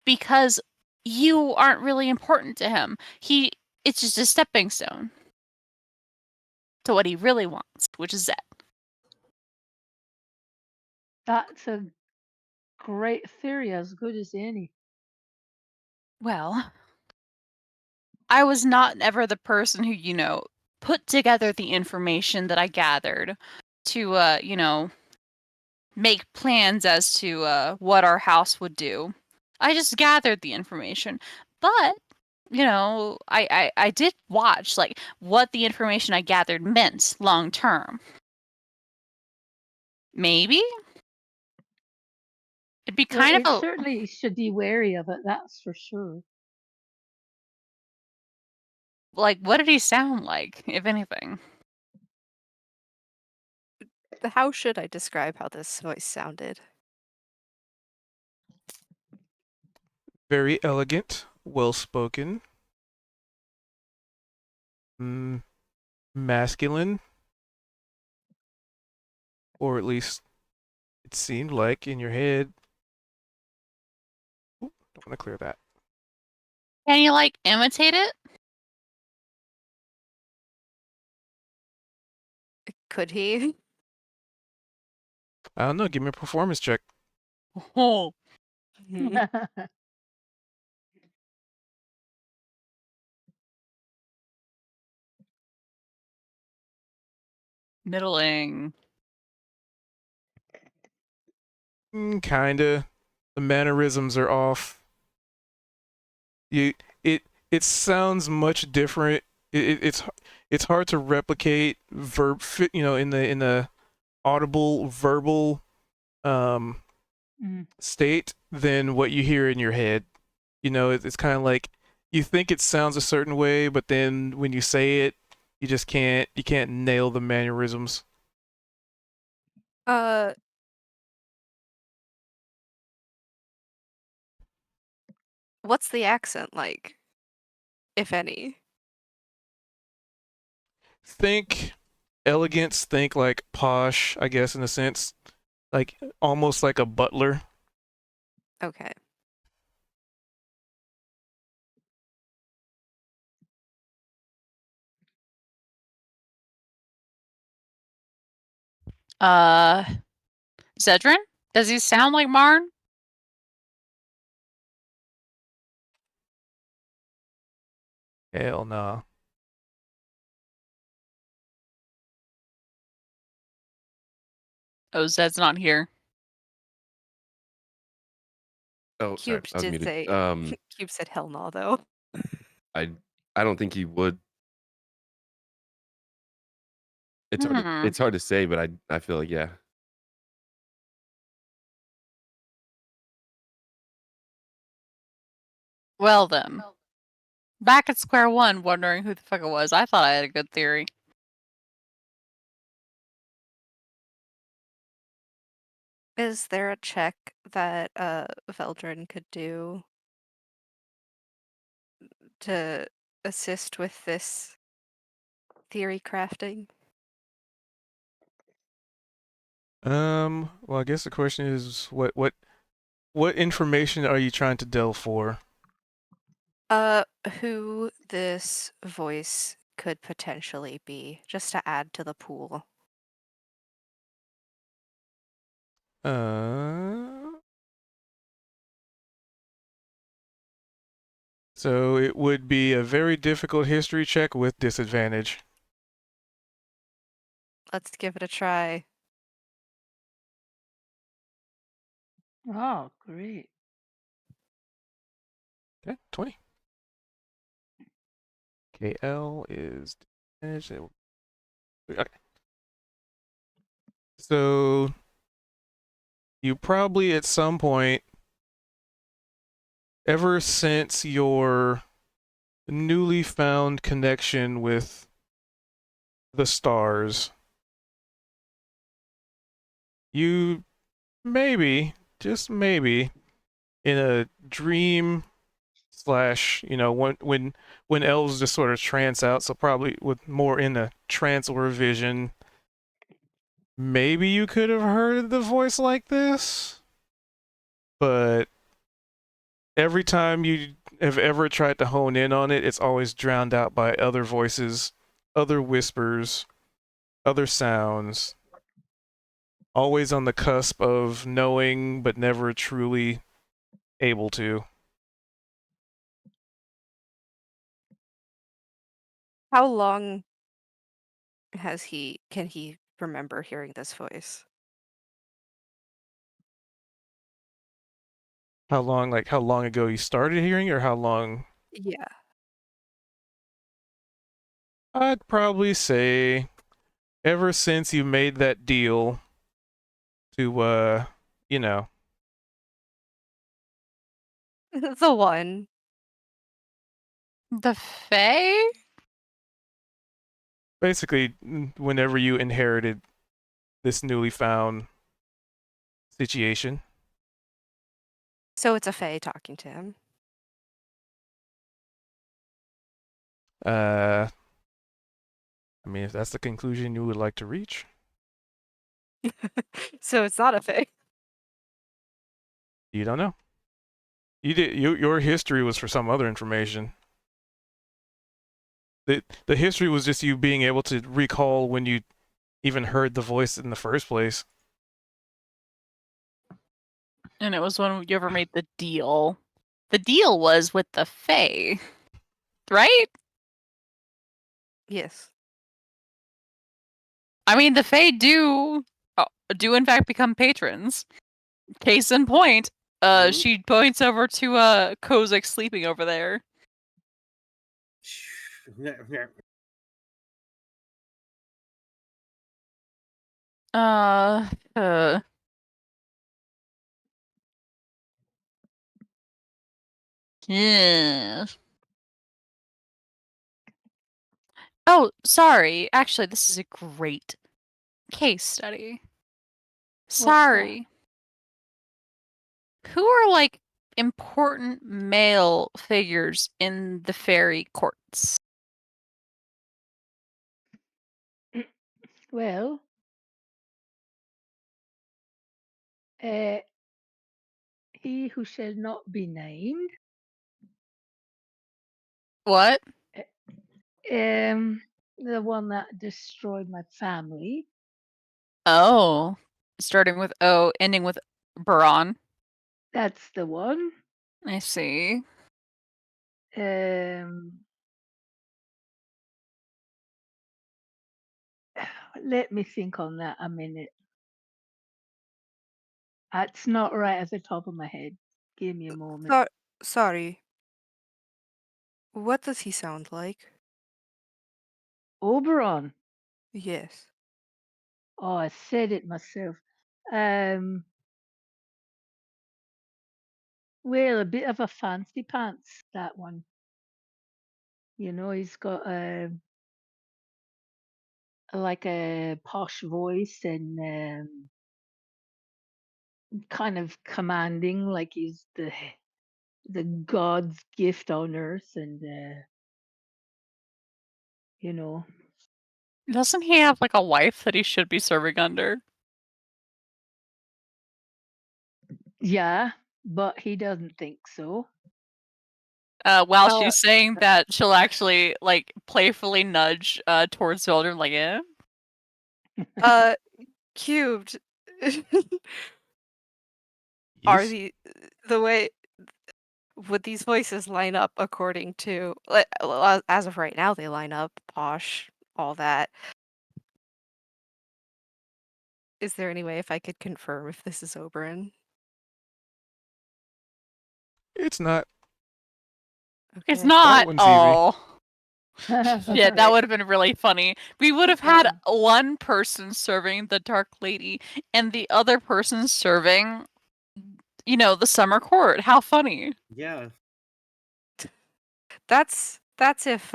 because you aren't really important to him. It's just a stepping stone to what he really wants, which is Zed. That's a great theory, as good as any. Well, I was not ever the person who, put together the information that I gathered to, make plans as to what our house would do. I just gathered the information. But, I did watch like what the information I gathered meant long term. Maybe it'd be Well, kind of it a certainly should be wary of it, that's for sure. like what did he sound like, if anything? How should I describe how this voice sounded? Very elegant, well spoken, masculine, or at least it seemed like in your head. Oop, don't want to clear that. Can you like imitate it? Could he? I don't know. Give me a performance check. Oh, middling. Kinda. The mannerisms are off. You it sounds much different. It's hard to replicate in the audible verbal um Mm. state than what you hear in your head. It's kind of like you think it sounds a certain way, but then when you say it, you can't nail the mannerisms. Uh, what's the accent like, if any? Think elegance, think like posh, I guess in a sense, like almost like a butler. Okay. Uh, Zedrin? Does he sound like Marn? Hell no. Oh, Zed's not here. Oh, sorry, Cube I was did muted. say Cube said hell no though. I I don't think he would. Hmm. It's hard to say, but I feel like yeah. Well then, back at square one, wondering who the fuck it was. I thought I had a good theory. Is there a check that Veldrin could do to assist with this theory crafting? Well, I guess the question is what information are you trying to delve for? Who this voice could potentially be, just to add to the pool. Uh So it would be a very difficult history check with disadvantage. Let's give it a try. Oh, great. Okay, 20. KL is disadvantage. Okay. So you probably at some point, ever since your newly found connection with the stars, you maybe, just maybe, in a dream slash, when elves just sort of trance out, so probably with more in a trance or a vision, maybe you could have heard the voice like this, but every time you have ever tried to hone in on it, it's always drowned out by other voices, other whispers, other sounds, always on the cusp of knowing but never truly able to. How long can he remember hearing this voice? How long ago you started hearing, or how long? Yeah. I'd probably say ever since you made that deal to, you know, The one. The Fae? basically whenever you inherited this newly found situation. So it's a Fae talking to him. Uh, I mean, if that's the conclusion you would like to reach, So it's not a Fae. you don't know. Your history was for some other information. The history was just you being able to recall when you even heard the voice in the first place. And it was when you ever made the deal. The deal was with the Fae, right? Yes. I mean, the Fae do in fact become patrons. Case in point, Mhm. she points over to Kozak sleeping over there. Uh, uh. Yeah. Oh, sorry. Actually, this is a great case study. What's that? Sorry. Who are like important male figures in the fairy courts? Well, uh, he who shall not be named, What? the one that destroyed my family. Oh, starting with O, ending with Baron. That's the one. I see. Um, let me think on that a minute. That's not right at the top of my head. Give me a moment. Sorry. What does he sound like? Oberon. Yes. Oh, I said it myself. Um, well, a bit of a fancy pants, that one. You know, he's got like a posh voice and kind of commanding, like he's the god's gift on earth, and you know, Doesn't he have like a wife that he should be serving under? yeah, but he doesn't think so. While Uh, she's saying that she'll actually like playfully nudge towards Children, like, yeah. uh, Cubed. Are Yes. the way would these voices line up according to as of right now they line up posh, all that. Is there any way if I could confirm if this is Oberon? It's not. It's Okay. That not. one's easy. Oh. Yeah, that Right. would have been really funny. We would have had one person serving the Dark Lady and the other person serving, the Summer Court. How funny. Yeah. That's if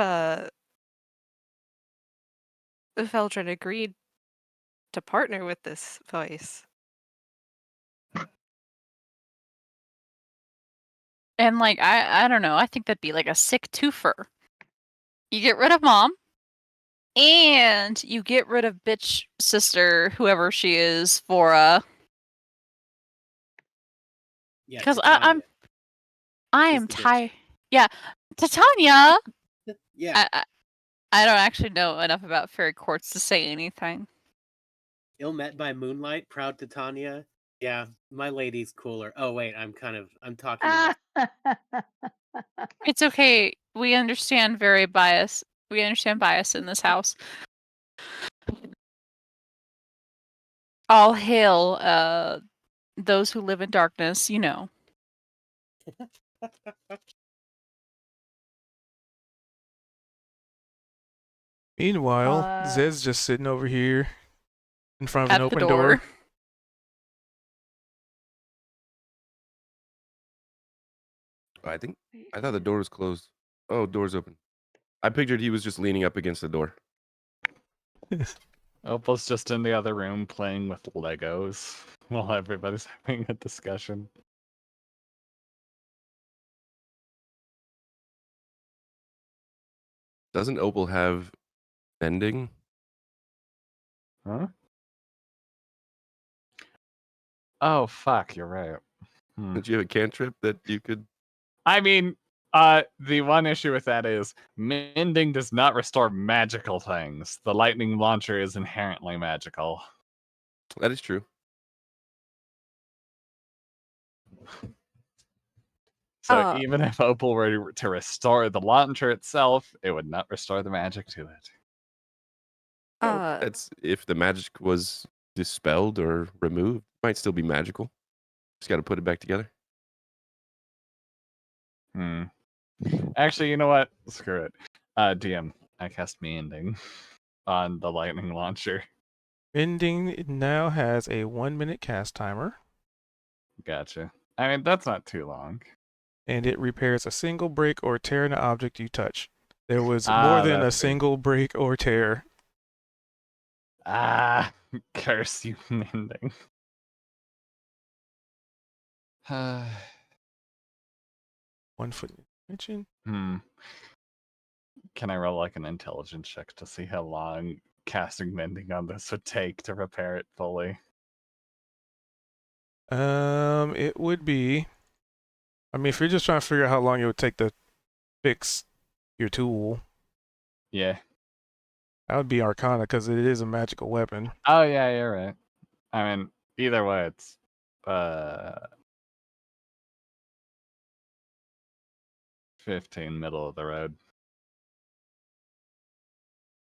Eldrin agreed to partner with this voice. And like I don't know, I think that'd be like a sick twofer. You get rid of mom, and you get rid of bitch sister, whoever she is, for Yeah, because Titania. I She's am the bitch. tired. Yeah, Titania. Yeah, I don't actually know enough about fairy courts to say anything. ill met by moonlight, proud Titania. Yeah, my lady's cooler. Oh wait, I'm talking to myself. It's okay. We understand very bias. We understand bias in this house. All hail those who live in darkness, you know. Meanwhile, Uh, Zed's just sitting over here in front of an At the open door. door. I thought the door was closed. Oh, door's open. I pictured he was just leaning up against the door. Opal's just in the other room playing with Legos while everybody's having a discussion. Doesn't Opal have mending? Huh? Oh, fuck, you're right. Don't you have a cantrip that you could? I mean, the one issue with that is mending does not restore magical things. The lightning launcher is inherently magical. That is true. So Uh, even if Opal were to restore the launcher itself, it would not restore the magic to it. Well, uh, that's if the magic was dispelled or removed. Might still be magical. Just got to put it back together. Actually, you know what? Screw it. DM, I cast Mending on the lightning launcher. Mending now has a 1-minute cast timer, Gotcha. I mean, that's not too long. and it repairs a single break or tear in an object you touch. There was more Ah, than a that's good. single break or tear. Ah, curse you, Mending. 1 foot dimension. Can I roll like an intelligence check to see how long casting Mending on this would take to repair it fully? It would be. I mean, if you're just trying to figure out how long it would take to fix your tool, Yeah. that would be Arcana because it is a magical weapon. Oh, yeah, you're right. I mean, either way, it's 15, middle of the road.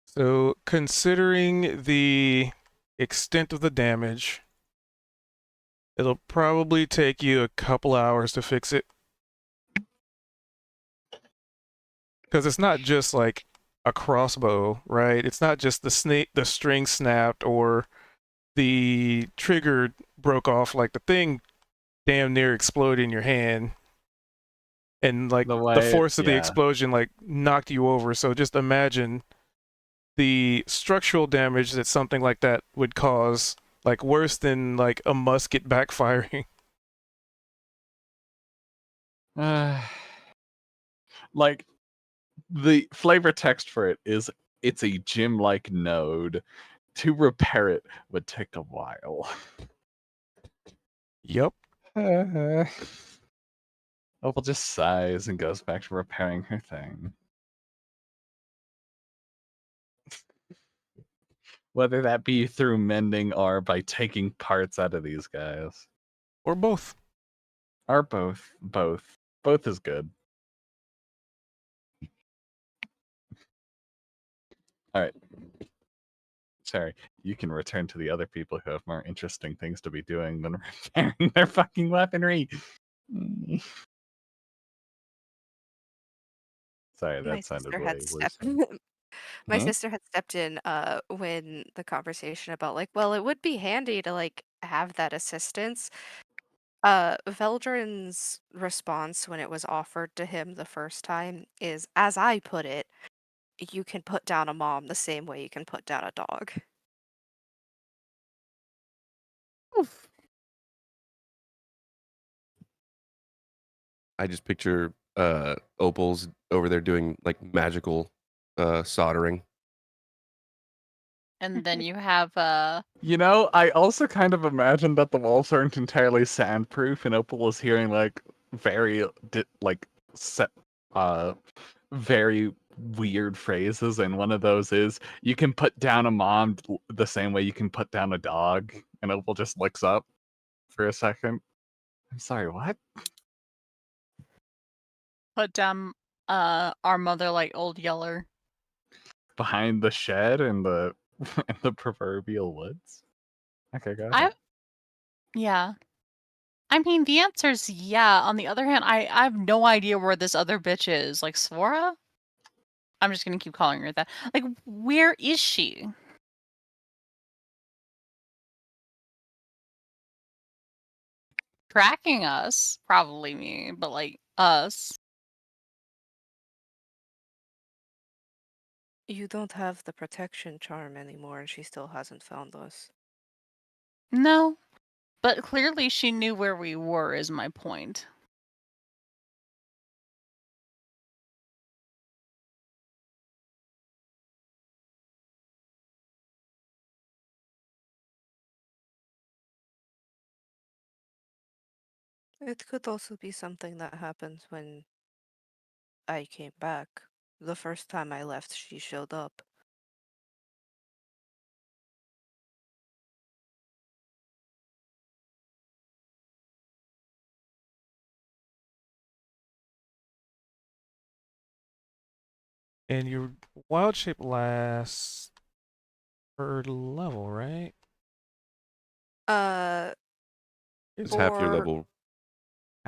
So, considering the extent of the damage, it'll probably take you a couple hours to fix it. Because it's not just like a crossbow, right? It's not just the string snapped or the trigger broke off. Like the thing damn near exploded in your hand, and like The the way, force of the yeah. explosion like knocked you over. So just imagine the structural damage that something like that would cause, like worse than like a musket backfiring. Like, the flavor text for it is it's a gym-like node. To repair it would take a while. Yep. Opal just sighs and goes back to repairing her thing. Whether that be through mending or by taking parts out of these guys. Or both. Or both. Both. Both is good. Alright. Sorry, you can return to the other people who have more interesting things to be doing than repairing their fucking weaponry. Sorry, my that sounded sister had way worse. stepped. My sister had stepped in when the conversation about like, well, it would be handy to like have that assistance. Veldrin's response when it was offered to him the first time is, as I put it, you can put down a mom the same way you can put down a dog. I just picture Opal's over there doing like magical soldering. And then you have You know, I also kind of imagine that the walls aren't entirely sandproof, and Opal is hearing like very set, uh, very weird phrases, and one of those is you can put down a mom the same way you can put down a dog, and Opal just looks up for a second. I'm sorry, what? put down our mother like Old Yeller. Behind the shed in the in the proverbial woods? Okay, go I ahead. yeah. I mean, the answer is yeah. On the other hand, I have no idea where this other bitch is. Like Svora? I'm just gonna keep calling her that. Like, where is she? Tracking us? Probably me, but like us. You don't have the protection charm anymore, and she still hasn't found us. No. But clearly she knew where we were, is my point. It could also be something that happens when I came back. The first time I left, she showed up. And your wild shape lasts per level, right? Uh, It's half your for level.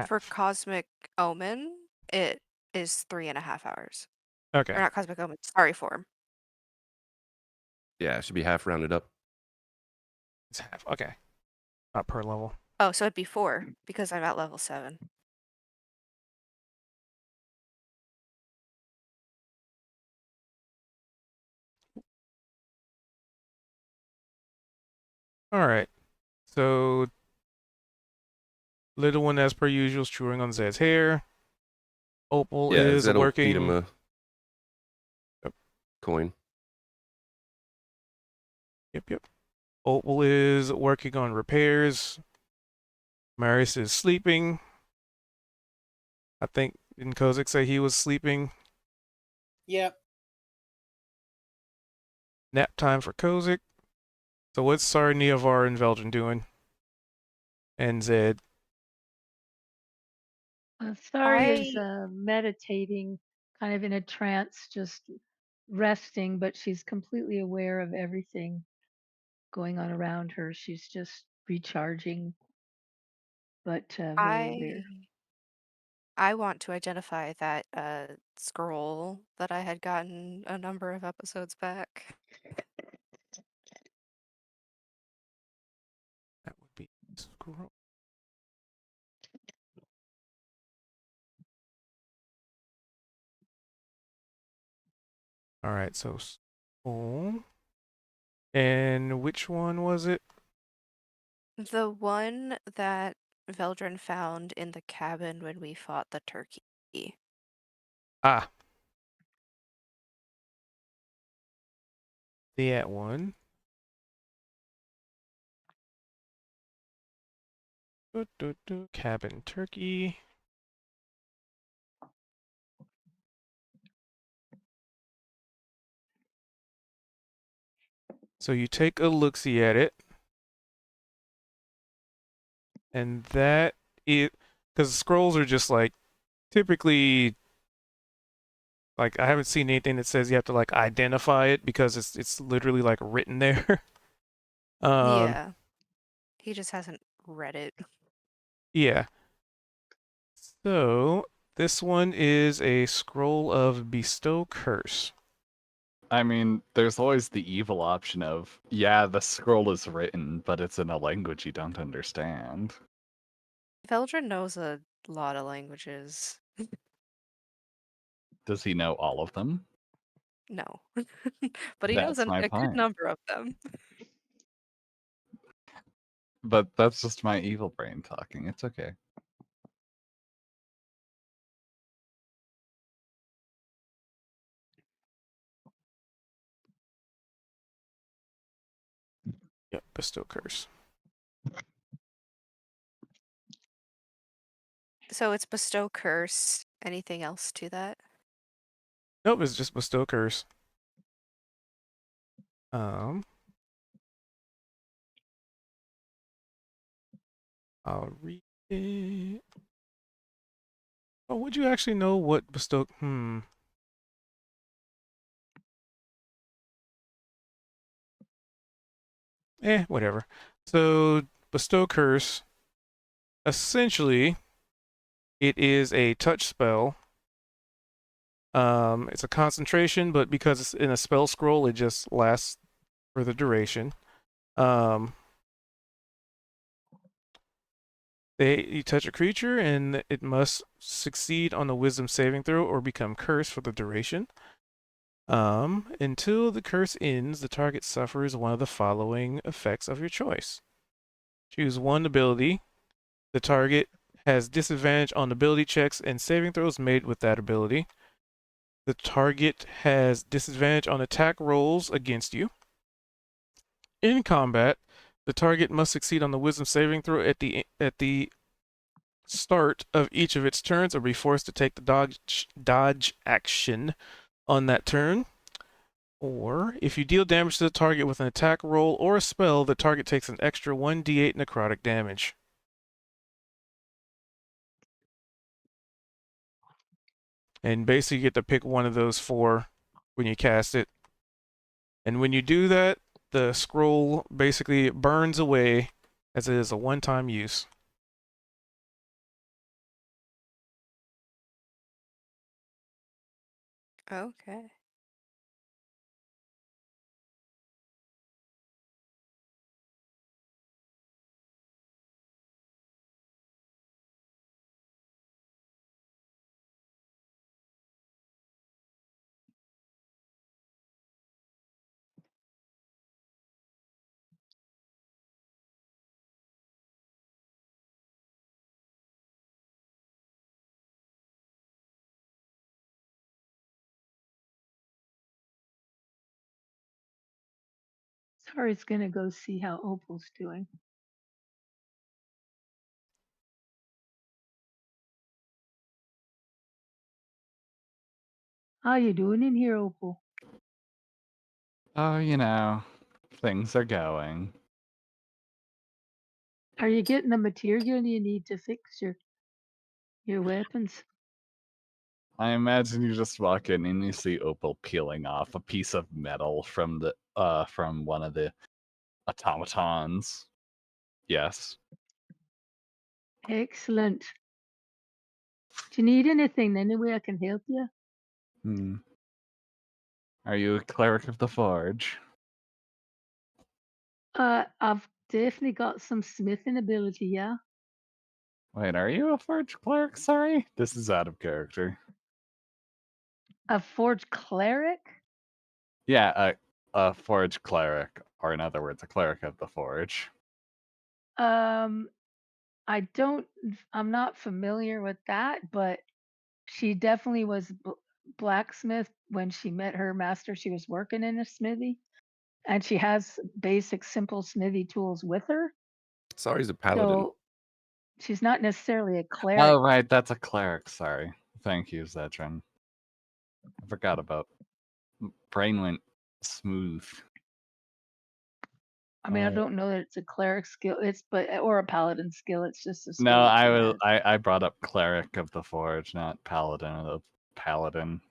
for Half. Cosmic Omen, it is 3.5 hours. Or Okay. not Cosmic Omen, sorry form. Yeah, it should be half rounded up. It's half. Okay. Not per level. Oh, so it'd be 4 because I'm at level 7. All right. So, little one, as per usual, is chewing on Zed's hair. Opal Yeah, is Zed'll feed him working. a Yep, coin. yep. Opal is working on repairs. Marius is sleeping. I think, didn't Kozik say he was sleeping? Yep. Nap time for Kozik. So, what's Sarniavar and Velgen doing? And Zed. Sari is I meditating, kind of in a trance, just resting, but she's completely aware of everything going on around her. She's just recharging, but very aware. I I want to identify that scroll that I had gotten a number of episodes back. That would be scroll. All right, so scroll. And which one was it? The one that Veldrin found in the cabin when we fought the turkey. Ah, that one. Cabin turkey. So you take a look-see at it, and that it, because scrolls are just like typically like I haven't seen anything that says you have to like identify it because it's literally like written there. Yeah, he just hasn't read it. Yeah. So this one is a scroll of bestow curse. I mean, there's always the evil option of, yeah, the scroll is written, but it's in a language you don't understand. Veldrin knows a lot of languages. Does he know all of them? No. But he knows That's my a good point. number of them. But that's just my evil brain talking. It's okay. Yep, bestow curse. So it's bestow curse. Anything else to that? Nope, it's just bestow curse. Um, I'll read it. Oh, would you actually know what bestow? Whatever. So bestow curse. Essentially, it is a touch spell. It's a concentration, but because it's in a spell scroll, it just lasts for the duration. Um, you touch a creature, and it must succeed on a Wisdom saving throw or become cursed for the duration. Until the curse ends, the target suffers one of the following effects of your choice. Choose one ability. The target has disadvantage on ability checks and saving throws made with that ability. The target has disadvantage on attack rolls against you. In combat, the target must succeed on the Wisdom saving throw at the start of each of its turns or be forced to take the dodge action on that turn. Or, if you deal damage to the target with an attack roll or a spell, the target takes an extra 1d8 necrotic damage. And basically, you get to pick one of those four when you cast it. And when you do that, the scroll basically burns away as it is a one-time use. Okay. Sorry's gonna go see how Opal's doing. How you doing in here, Opal? Oh, things are going. Are you getting the material you need to fix your weapons? I imagine you just walk in and you see Opal peeling off a piece of metal from one of the automatons. Yes. Excellent. Do you need anything? Any way I can help you? Hmm. Are you a cleric of the forge? I've definitely got some smithing ability, yeah. Wait, are you a forge cleric? Sorry, this is out of character. A forge cleric? Yeah, a forge cleric, or in other words, a cleric of the forge. Um, I don't, I'm not familiar with that, but she definitely was blacksmith when she met her master. She was working in a smithy, and she has basic, simple smithy tools with her. Sorry, he's a paladin. So she's not necessarily a cleric. Oh, right, that's a cleric. Sorry. Thank you, Zetrin. I forgot about. Brain went smooth. I mean, I don't know that it's a cleric skill. Or a paladin skill. It's just a No, skill that she has. I brought up cleric of the forge, not paladin of the paladin.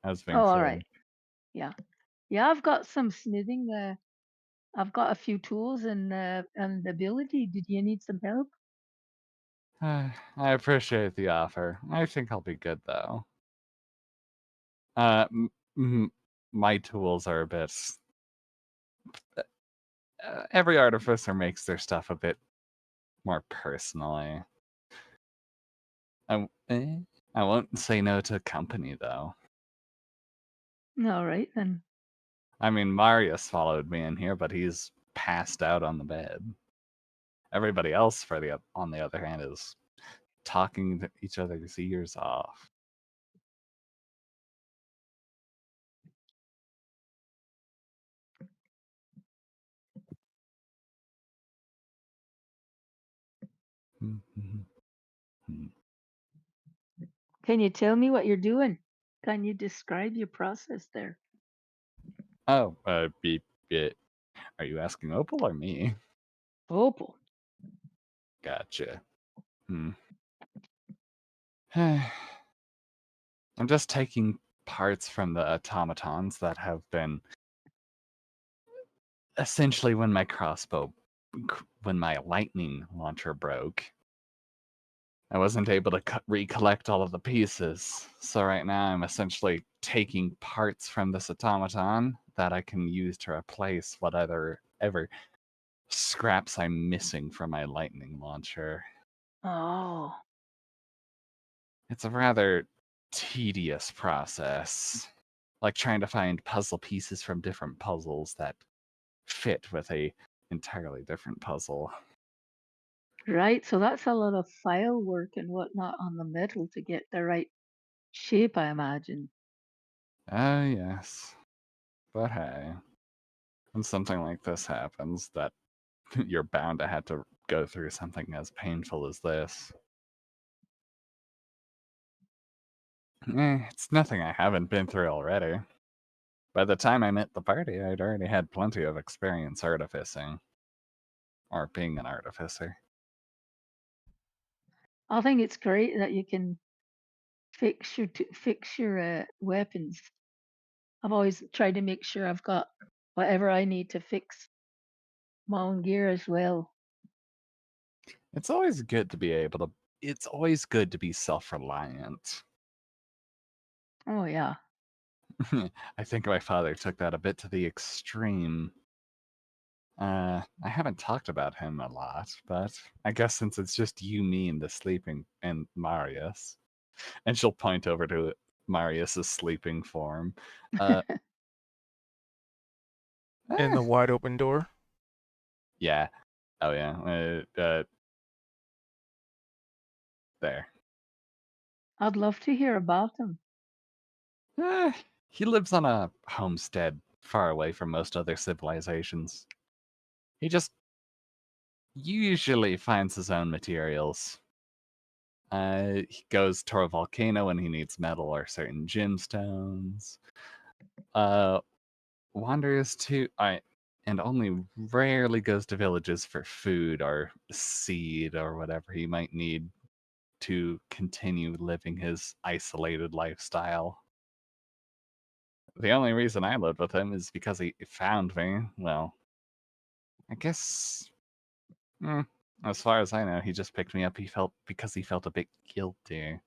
As Oh, being all silly. right. Yeah. Yeah, I've got some smithing. I've got a few tools and ability. Did you need some help? I appreciate the offer. I think I'll be good though. Uh, my tools are a bit. Every artificer makes their stuff a bit more personally. I, eh, I won't say no to company though. All right then. I mean, Marius followed me in here, but he's passed out on the bed. Everybody else, on the other hand, is talking each other's ears off. Can you tell me what you're doing? Can you describe your process there? Oh, beep, beep. Are you asking Opal or me? Opal. Gotcha. I'm just taking parts from the automatons that have been essentially when my lightning launcher broke. I wasn't able to recollect all of the pieces, so right now I'm essentially taking parts from this automaton that I can use to replace whatever ever scraps I'm missing from my lightning launcher. Oh, It's a rather tedious process, like trying to find puzzle pieces from different puzzles that fit with a entirely different puzzle. right. So that's a lot of file work and whatnot on the metal to get the right shape, I imagine. Ah, yes. But hey, when something like this happens, that you're bound to have to go through something as painful as this. It's nothing I haven't been through already. By the time I met the party, I'd already had plenty of experience artificing. Or being an artificer. I think it's great that you can fix your weapons. I've always tried to make sure I've got whatever I need to fix my own gear as well. It's always good to be able to. It's always good to be self reliant. Oh yeah. I think my father took that a bit to the extreme. I haven't talked about him a lot, but I guess since it's just you, me, and the sleeping and Marius, and she'll point over to Marius's sleeping form. Uh, In eh, the wide open door. yeah. Oh yeah. There. I'd love to hear about them. Eh, he lives on a homestead far away from most other civilizations. He just usually finds his own materials. He goes to a volcano when he needs metal or certain gemstones. Uh, wanders to and only rarely goes to villages for food or seed or whatever he might need to continue living his isolated lifestyle. The only reason I lived with him is because he found me. Well, I guess. mm, as far as I know, he just picked me up. He felt a bit guilty.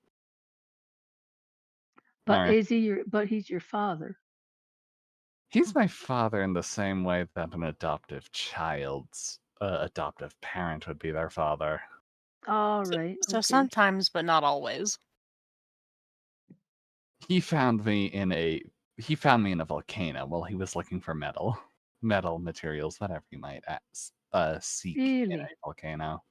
But Or is he your? But he's your father. he's my father in the same way that an adoptive child's adoptive parent would be their father. All So, right. so Okay. sometimes, but not always. He found me in a he found me in a volcano while he was looking for metal materials, whatever you might seek in a Really? volcano.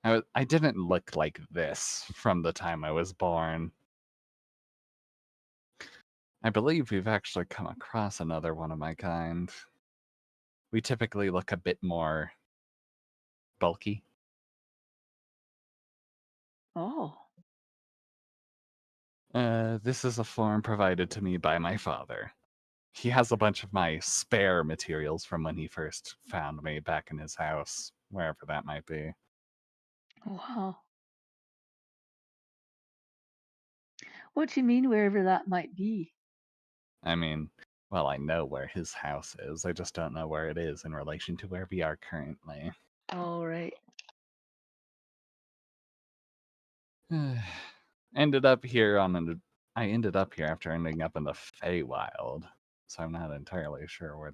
I didn't look like this from the time I was born. I believe we've actually come across another one of my kind. We typically look a bit more bulky. Oh. This is a form provided to me by my father. He has a bunch of my spare materials from when he first found me back in his house, wherever that might be. Wow. What do you mean wherever that might be? I mean, well, I know where his house is. I just don't know where it is in relation to where we are currently. All right. ended up here on an I ended up here after ending up in the Feywild, so I'm not entirely sure where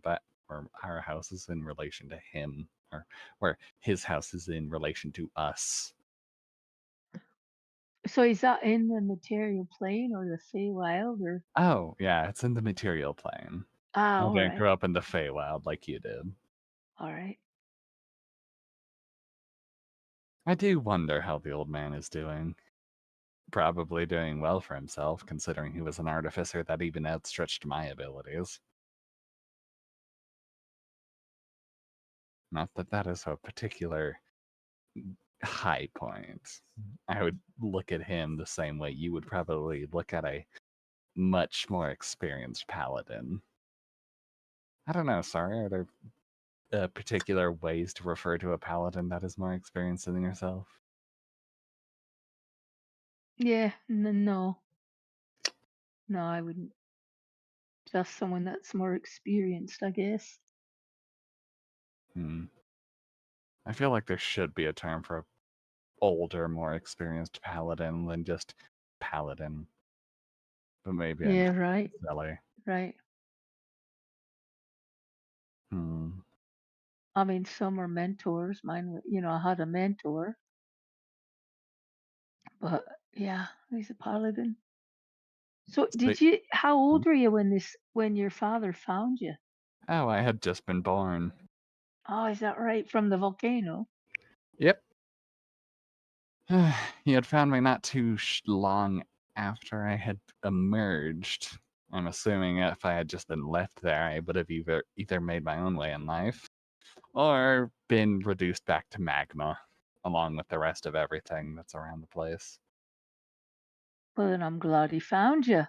our house is in relation to him, or where his house is in relation to us. So is that in the material plane or the Feywild or? Oh, yeah, it's in the material plane. Ah, I all didn't right. grow up in the Feywild like you did. All right. I do wonder how the old man is doing. Probably doing well for himself, considering he was an artificer that even outstretched my abilities. Not that that is a particular high point. I would look at him the same way you would probably look at a much more experienced paladin. I don't know, sorry, are there particular ways to refer to a paladin that is more experienced than yourself? Yeah, no. No, I wouldn't. Just someone that's more experienced, I guess. Hmm. I feel like there should be a term for older, more experienced paladin than just paladin. But maybe I'm Yeah, just right, silly. right. Hmm. I mean, some are mentors. Mine, I had a mentor, but yeah, he's a paladin. So, But, how old were you when your father found you? oh, I had just been born. Oh, is that right? From the volcano? Yep. He had found me not too long after I had emerged. I'm assuming if I had just been left there, I would have either made my own way in life or been reduced back to magma along with the rest of everything that's around the place. Well, then I'm glad he found you.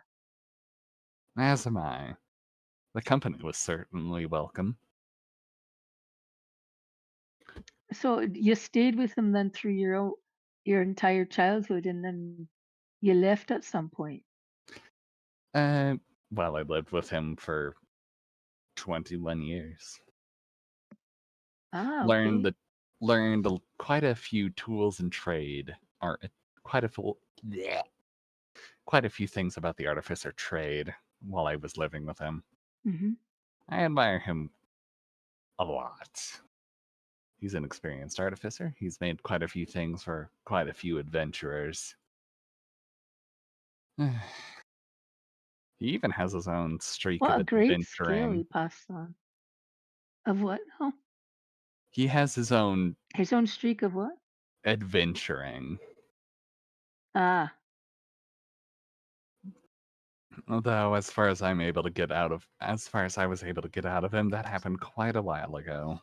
As am I. The company was certainly welcome. So you stayed with him then through your entire childhood, and then you left at some point. Uh, well, I lived with him for 21 years. Ah, Learned okay. the quite a few tools and trade, or quite a full, yeah, quite a few things about the artificer trade while I was living with him. Hmm. I admire him a lot. He's an experienced artificer. He's made quite a few things for quite a few adventurers. He even has his own streak What of a great skill he adventuring. passed on. Of what? Oh, He has his own his own streak of what? adventuring. Ah, Although, as far as I was able to get out of him, that happened quite a while ago.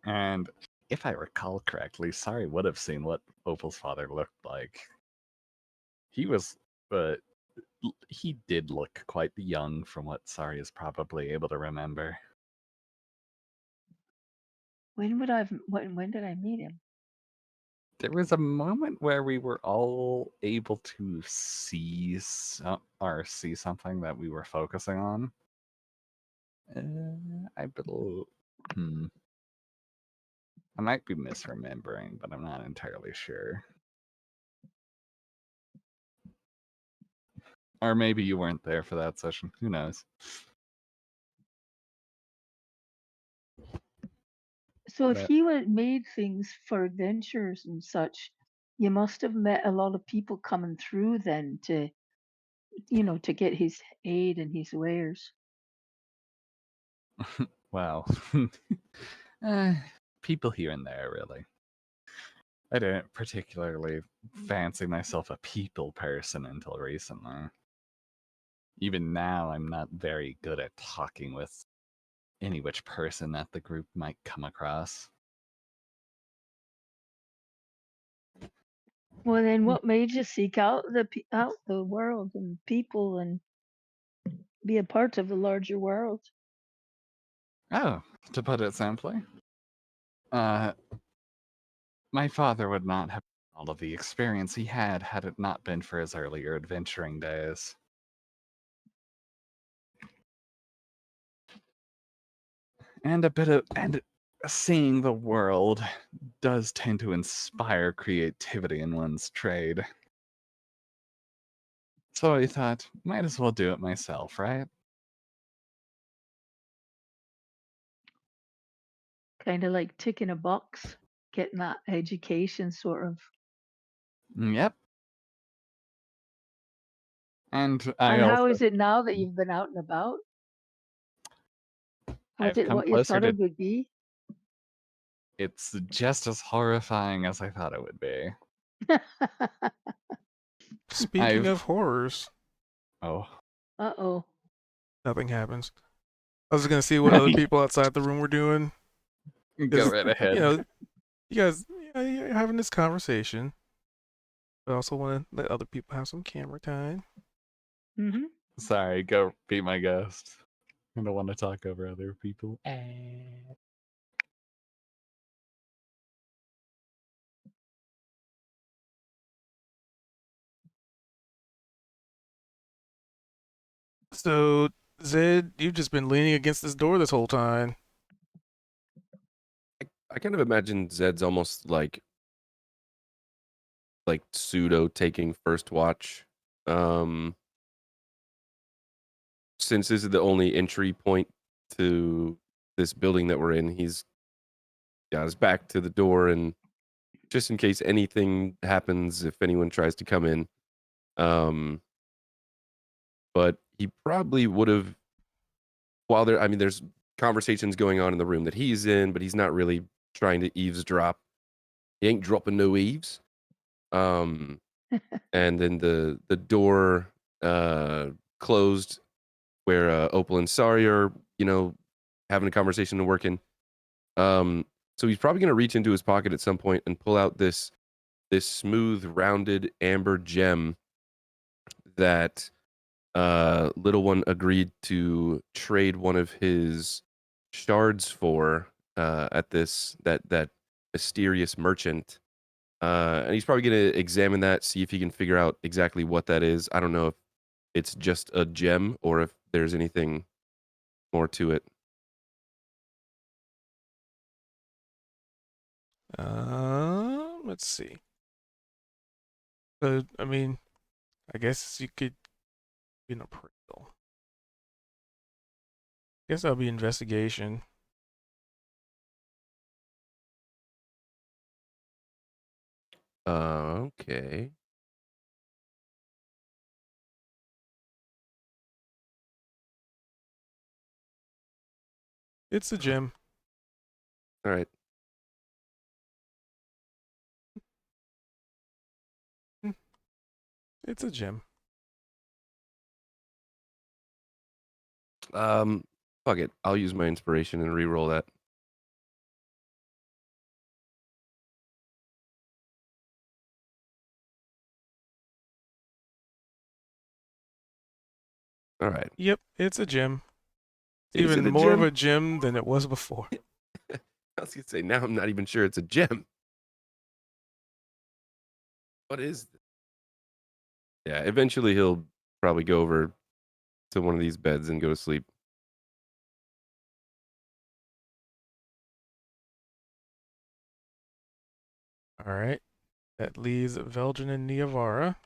And if I recall correctly, Sari would have seen what Opal's father looked like. He was, uh, he did look quite young from what Sari is probably able to remember. when did I meet him? There was a moment where we were all able to see something that we were focusing on. I believe. Hmm. I might be misremembering, but I'm not entirely sure. Or maybe you weren't there for that session. Who knows? So if But he made things for adventures and such, you must have met a lot of people coming through then to get his aid and his wares. well, eh, people here and there, really. I didn't particularly fancy myself a people person until recently. Even now, I'm not very good at talking with any which person that the group might come across. Well, then what made you seek out out the world and people and be a part of the larger world? Oh, to put it simply, uh, my father would not have all of the experience he had it not been for his earlier adventuring days. And seeing the world does tend to inspire creativity in one's trade. So I thought, might as well do it myself, right? Kind of like ticking a box, getting that education sort of. Yep. And I And how also, is it now that you've been out and about? Was I've it come what you closer thought to. it would be? It's just as horrifying as I thought it would be. Speaking I've of horrors, oh, Uh-oh. nothing happens. I was gonna see what other people outside the room were doing. Go 'Cause, right ahead. you know, you guys, you're having this conversation, but I also want to let other people have some camera time. Mm-hmm. Sorry, go be my guest. I don't want to talk over other people. So, Zed, you've just been leaning against this door this whole time. I kind of imagine Zed's almost like pseudo taking first watch. Um, since this is the only entry point to this building that we're in, he's got his back to the door, and just in case anything happens, if anyone tries to come in. Um, but he probably would have, while there, I mean, there's conversations going on in the room that he's in, but he's not really trying to eavesdrop. He ain't dropping no eaves. Um, and then the door closed where Opal and Sari are, having a conversation and working. So he's probably gonna reach into his pocket at some point and pull out this smooth, rounded amber gem that Little One agreed to trade one of his shards for at that mysterious merchant. And he's probably gonna examine that, see if he can figure out exactly what that is. I don't know if it's just a gem or if there's anything more to it. Let's see. So, I mean, I guess you could be an appraisal. Guess that'll be investigation. Okay. It's a gem. All right. Hmm, It's a gem. Um, fuck it. I'll use my inspiration and re-roll that. All right. Yep, it's a gem. Is it Even a more of gem? a gem than it was before. I was gonna say now I'm not even sure it's a gem. What is? Yeah. Eventually he'll probably go over to one of these beds and go to sleep. All right. That leaves Velgen and Niavara.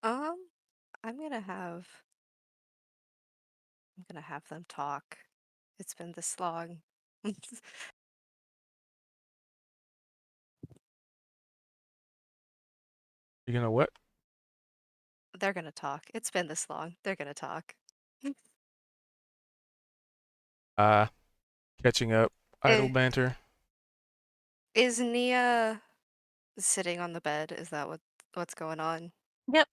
Um, I'm gonna have them talk. It's been this long. You gonna what? They're gonna talk. It's been this long. They're gonna talk. Uh, Catching up. Idle Eh, banter. is Nia sitting on the bed? Is that what's going on? Yep,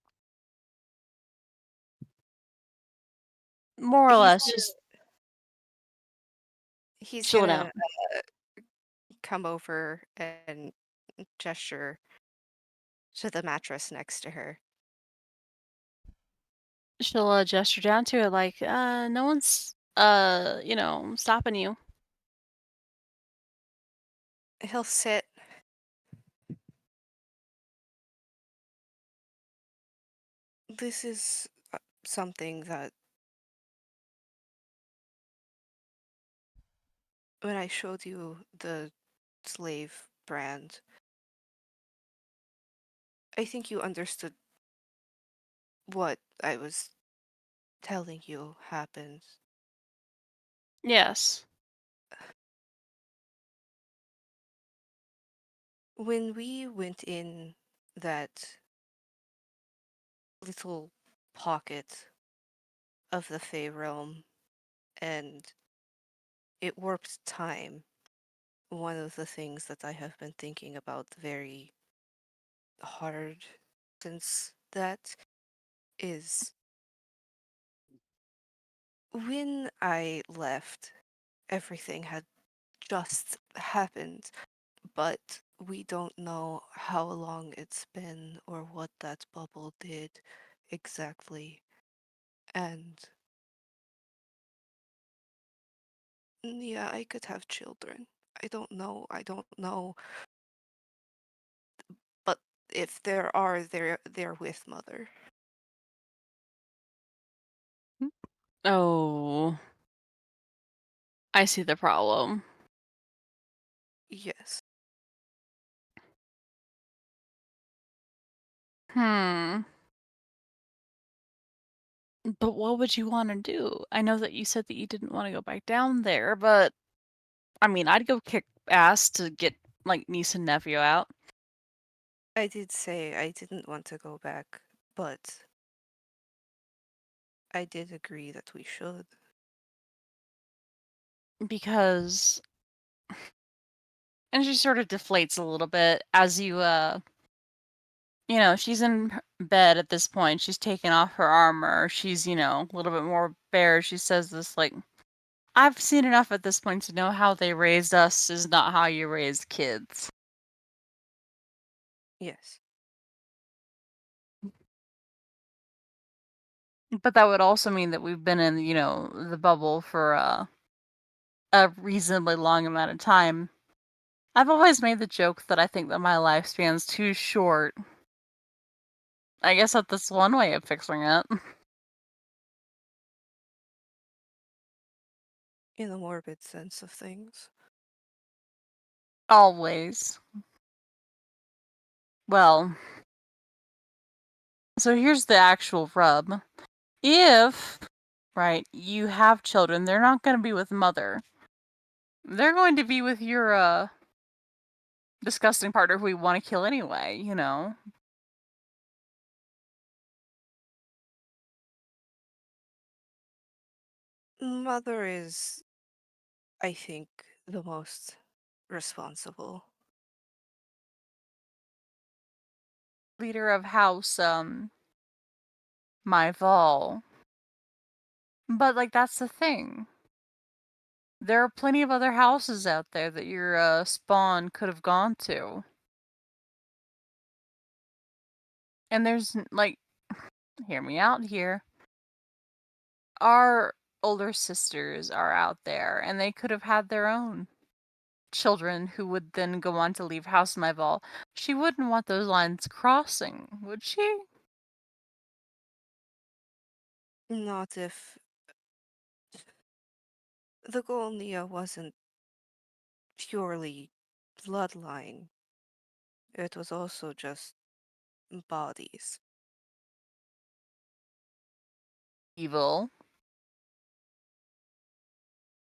more or He's less, gonna just he's chilling gonna out. come over and gesture to the mattress next to her. She'll gesture down to it like, no one's, stopping you. He'll sit. This is something that when I showed you the slave brand, I think you understood what I was telling you happened. Yes. When we went in that little pocket of the Fey realm and it warped time, one of the things that I have been thinking about very hard since that is when I left, everything had just happened, but we don't know how long it's been or what that bubble did exactly. And yeah, I could have children. I don't know. But if there are, they're with mother. Oh, I see the problem. Yes. Hmm. But what would you want to do? I know that you said that you didn't want to go back down there, but I mean, I'd go kick ass to get like niece and nephew out I did say I didn't want to go back, but I did agree that we should. because and she sort of deflates a little bit as you know, she's in bed at this point. She's taken off her armor. She's, you know, a little bit more bare. She says this like, I've seen enough at this point to know how they raised us is not how you raise kids. Yes. But that would also mean that we've been in, you know, the bubble for a reasonably long amount of time. I've always made the joke that I think that my lifespan's too short. I guess that's one way of fixing it. In a morbid sense of things. Always. Well, so here's the actual rub. If, right, you have children, they're not going to be with mother. They're going to be with your disgusting partner who we want to kill anyway, you know. Mother is, I think, the most responsible. Leader of house, my Vol. But like that's the thing. There are plenty of other houses out there that your spawn could have gone to. And there's like hear me out here. Our older sisters are out there and they could have had their own children who would then go on to leave House Myval. She wouldn't want those lines crossing, would she? Not if the Golnia wasn't purely bloodline. It was also just bodies. Evil,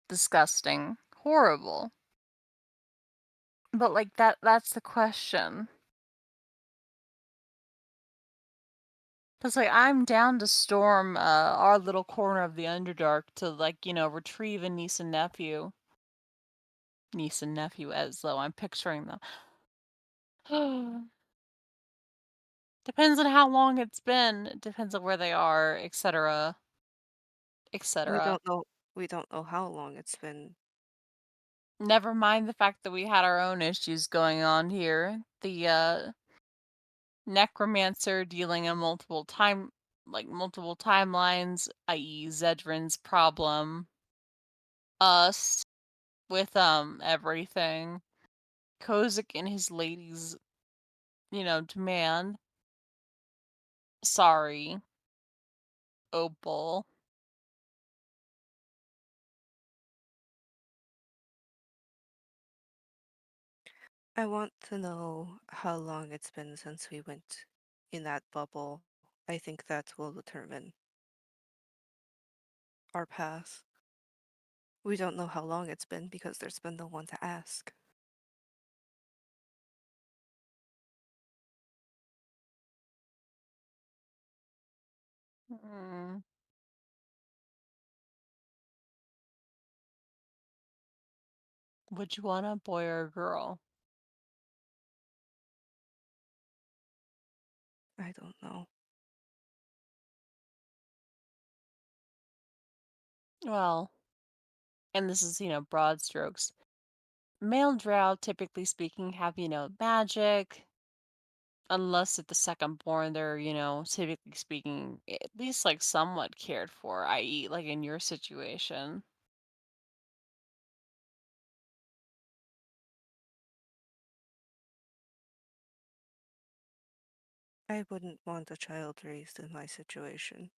disgusting, horrible. But like that's the question. Cause like I'm down to storm our little corner of the Underdark to like, you know, retrieve a niece and nephew. Niece and nephew as though I'm picturing them. Depends on how long it's been, it depends on where they are, etc. We etc. don't know we don't know how long it's been. Never mind the fact that we had our own issues going on here. The necromancer dealing in multiple timelines, i.e. Zedrin's problem. Us with everything. Kozik and his lady's, you know, demand. Sorry, Opal. I want to know how long it's been since we went in that bubble. I think that will determine our path. We don't know how long it's been because there's been no one to ask. Mm. Would you want a boy or a girl? I don't know. Well, and this is, broad strokes. Male drow, typically speaking, have, magic. Unless at the second born, they're, typically speaking, at least like somewhat cared for, i.e., like in your situation. I wouldn't want a child raised in my situation.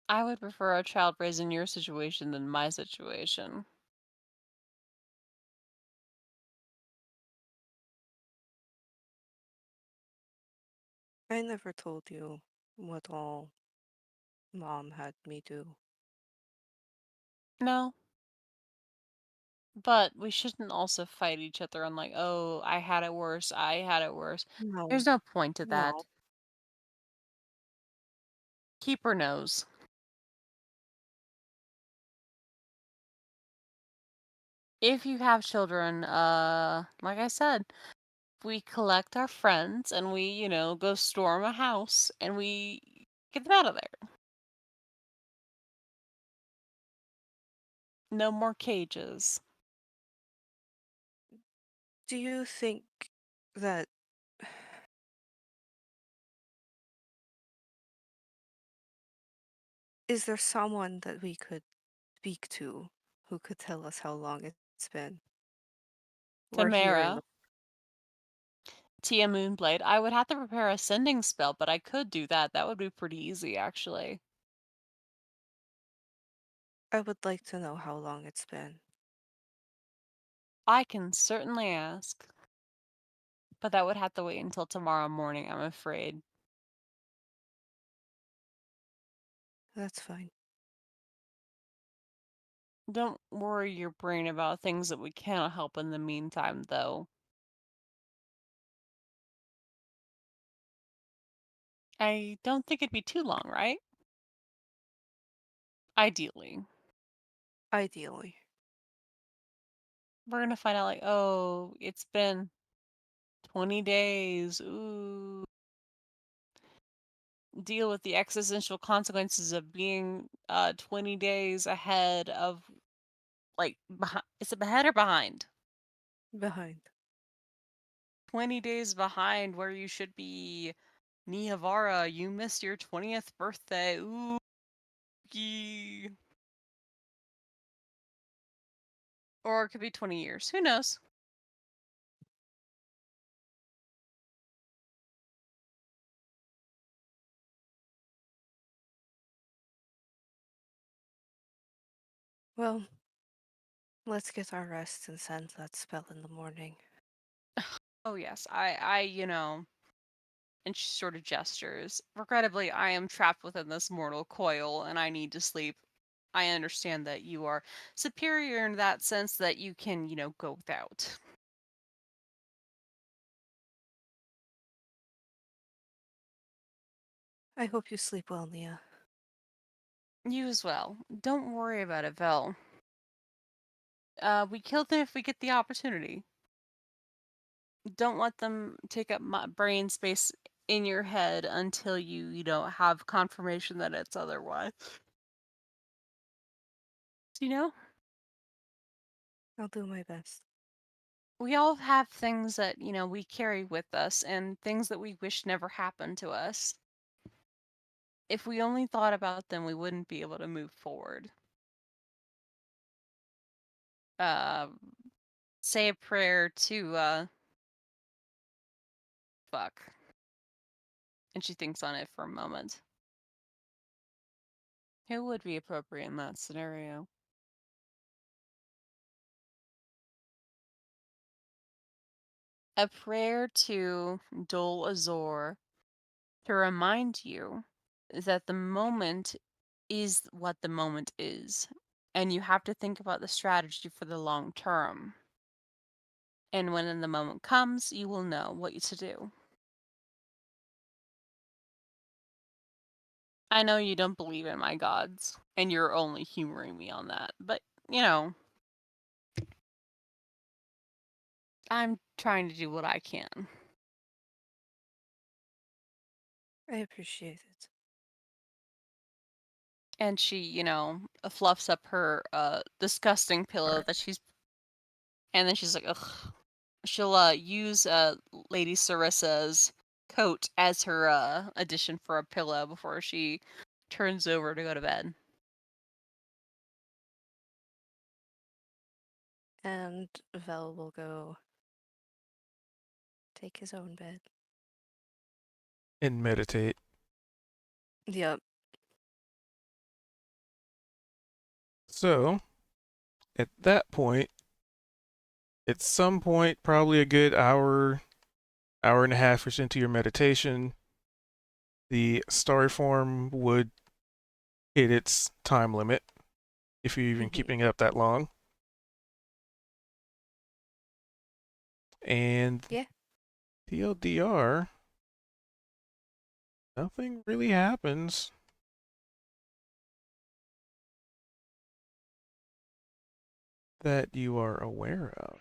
I would prefer a child raised in your situation than my situation. I never told you what all Mom had me do. No, but we shouldn't also fight each other on like, oh, I had it worse, I had it worse. No, There's no point to that. no. Keeper knows. If you have children, like I said, we collect our friends and we, go storm a house and we get them out of there. No more cages. Do you think that is there someone that we could speak to who could tell us how long it's been? We're here in Tamara, the Tia Moonblade. I would have to prepare a sending spell, but I could do that. That would be pretty easy, actually. I would like to know how long it's been. I can certainly ask. But that would have to wait until tomorrow morning, I'm afraid. That's fine. Don't worry your brain about things that we cannot help in the meantime, though. I don't think it'd be too long, right? Ideally. Ideally. We're gonna find out, like, oh, it's been 20 days. Ooh. Deal with the existential consequences of being 20 days ahead of, like, is it ahead or behind? Behind. 20 days behind where you should be. Nihavara, you missed your 20th birthday. Ooh. Or it could be 20 years. Who knows? Well, let's get our rest and send that spell in the morning. Oh, yes. And she sort of gestures. Regrettably, I am trapped within this mortal coil and I need to sleep. I understand that you are superior in that sense that you can, go without. I hope you sleep well, Nia. You as well. Don't worry about it, Vel. We kill them if we get the opportunity. Don't let them take up my brain space in your head until you don't have confirmation that it's otherwise. You know? I'll do my best. We all have things that, we carry with us and things that we wish never happened to us. If we only thought about them, we wouldn't be able to move forward. Uh, say a prayer to, fuck. And she thinks on it for a moment. Who would be appropriate in that scenario? A prayer to Dol Azor to remind you that the moment is what the moment is. And you have to think about the strategy for the long term. And when the moment comes, you will know what to do. I know you don't believe in my gods, and you're only humoring me on that, but, I'm trying to do what I can. I appreciate it. And she, fluffs up her disgusting pillow that she's, and then she's like, ugh. She'll use Lady Sarissa's coat as her addition for a pillow before she turns over to go to bed. And Vel will go take his own bed. And meditate. Yep. So, at that point, at some point, probably a good hour, hour and a half ish into your meditation, the story form would hit its time limit if you're even Mhm. keeping it up that long. And Yeah. TLDR, nothing really happens. That you are aware of.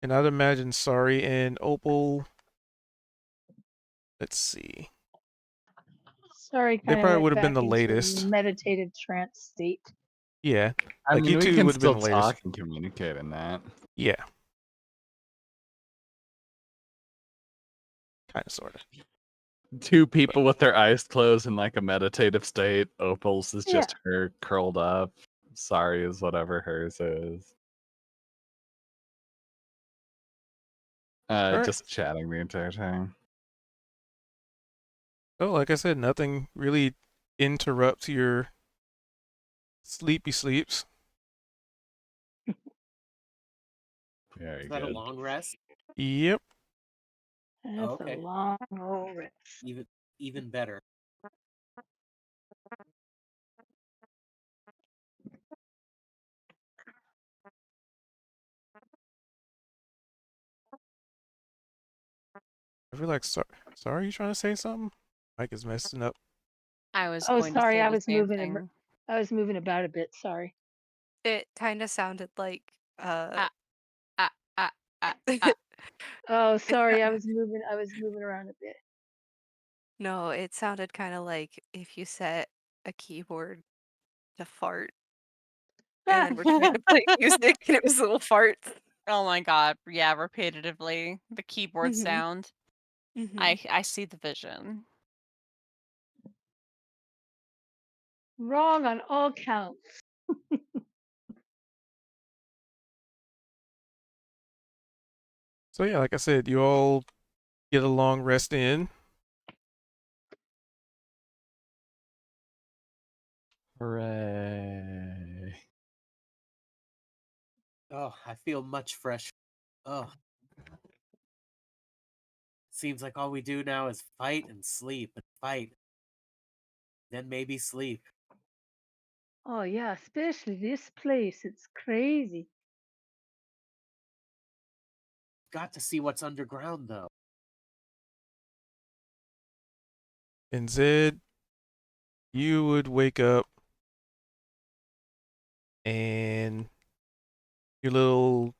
And I'd imagine Sorry and Opal. Let's see. Sorry, They kind of probably went would have been back the into a latest. meditative trance state. Yeah. I Like you mean, we two can would have been still the latest. talk and communicate in that. Yeah. Kind of, sort of. Two people with their eyes closed in like a meditative state. Opal's is just her curled up. Sorry is whatever hers is. Alright. Just chatting the entire time. So, like I said, nothing really interrupts your sleepy sleeps. Very Is that a good. long rest? Yep. That's a Okay. long old rest. Even better. I feel like Sorry, you trying to say something? Mike is messing up. I was Oh, going to sorry, say I the was same moving. thing. I was moving about a bit. Sorry. It kind of sounded like Ah, ah, ah, ah. Oh, It's sorry, I was moving. I was moving around a bit. no, it sounded kind of like if you set a keyboard to fart and then we're trying to play music and it was little farts. Oh my god, yeah, repetitively. The keyboard Mhm. sound. Mhm. I see the vision. Wrong on all counts. So yeah, like I said, you all get a long rest in. Hooray. Oh, I feel much fresher. Oh, seems like all we do now is fight and sleep and fight, then maybe sleep. Oh yeah, especially this place. It's crazy. Got to see what's underground though. And Zed, you would wake up and your little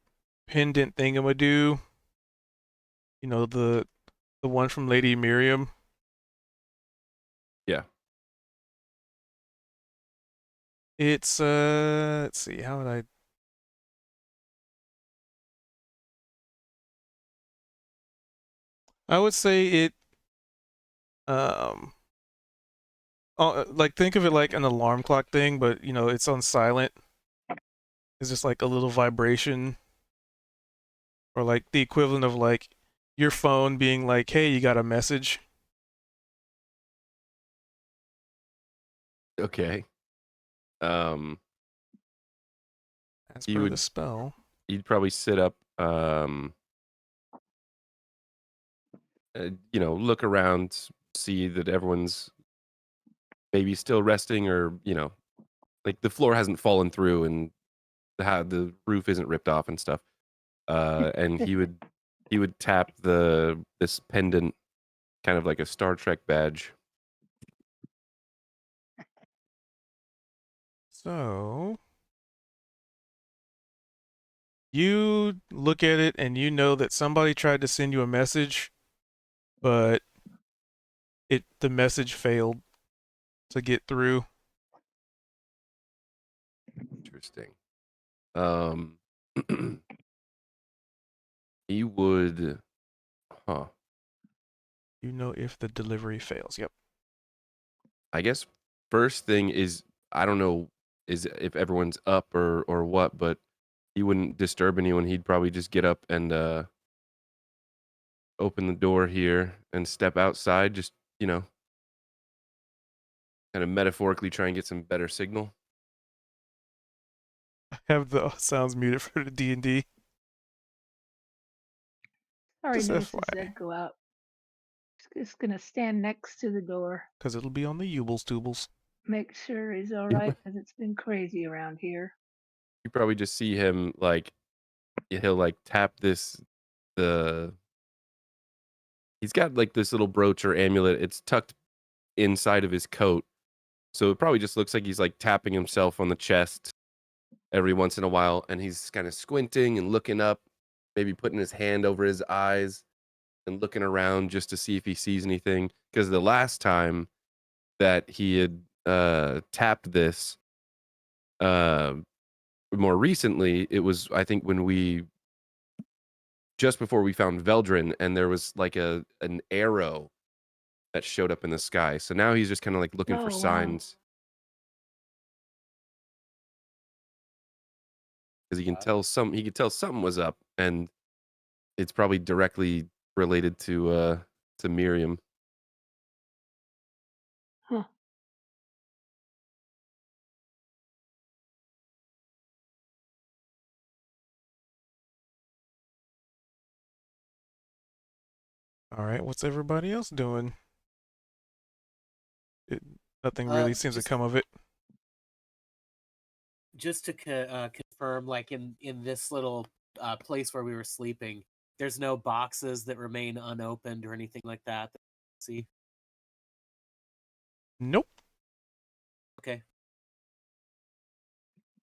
pendant thingamadoo, the one from Lady Miriam. Yeah. It's let's see, how would I would say it um like think of it like an alarm clock thing, but it's on silent. It's just like a little vibration, or like the equivalent of like your phone being like, "Hey, you got a message." Okay. Um, As you per the would spell. you'd probably sit up, look around, see that everyone's maybe still resting, or like the floor hasn't fallen through and the roof isn't ripped off and stuff. And he would tap this pendant, kind of like a Star Trek badge, So you look at it and you know that somebody tried to send you a message, but the message failed to get through. Interesting. Um, he would, huh? You know if the delivery fails. Yep. I guess first thing is I don't know is if everyone's up or what, but he wouldn't disturb anyone. He'd probably just get up and open the door here and step outside. Just kind of metaphorically try and get some better signal. Have the sounds muted for the D&D. Sorry, Just Mrs. FYI. Zed, go out. Just gonna stand next to the door, Because it'll be on the Ubles Toobles. make sure he's all right, because it's been crazy around here. You probably just see him like he'll like tap the he's got like this little brooch or amulet. It's tucked inside of his coat. So it probably just looks like he's like tapping himself on the chest every once in a while, and he's kind of squinting and looking up, maybe putting his hand over his eyes and looking around just to see if he sees anything. Because the last time that he had tapped this, uh, more recently, it was I think when we just before we found Veldrin, and there was like an arrow that showed up in the sky. So now he's just kind of like looking for Oh, wow. signs because he could tell something was up, and it's probably directly related to Miriam. Huh. All right, what's everybody else doing? Nothing really seems to come of it. Just to confirm, like in this little place where we were sleeping, there's no boxes that remain unopened or anything like that. See? Nope. Okay.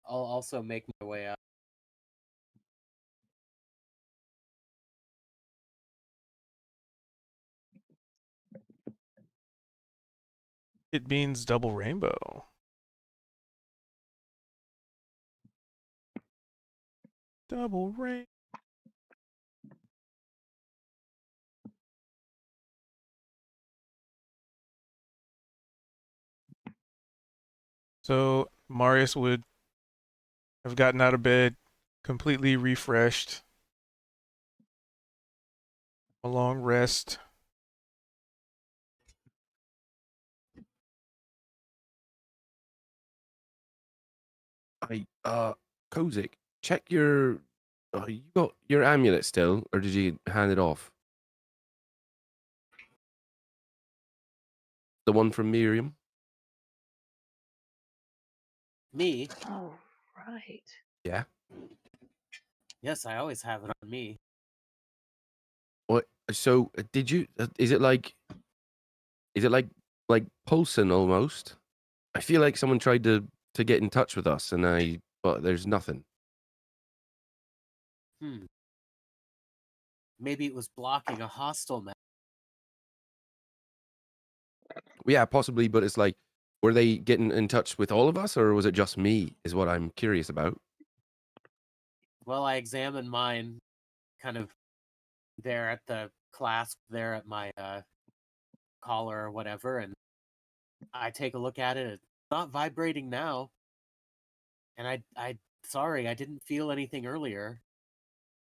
I'll also make my way out. It means double rainbow. Double rain. So Marius would have gotten out of bed completely refreshed. A long rest. Kozik, check your you got your amulet still, or did you hand it off? The one from Miriam? Me? Oh, right. Yeah. Yes, I always have it on me. What? So did you? Is it like like Pulson almost? I feel like someone tried to get in touch with us, but there's nothing. Maybe it was blocking a hostile map. Yeah, possibly, but it's like, were they getting in touch with all of us, or was it just me? Is what I'm curious about. Well, I examined mine kind of there at the clasp there at my collar or whatever, and I take a look at it. It's not vibrating now. And I sorry, I didn't feel anything earlier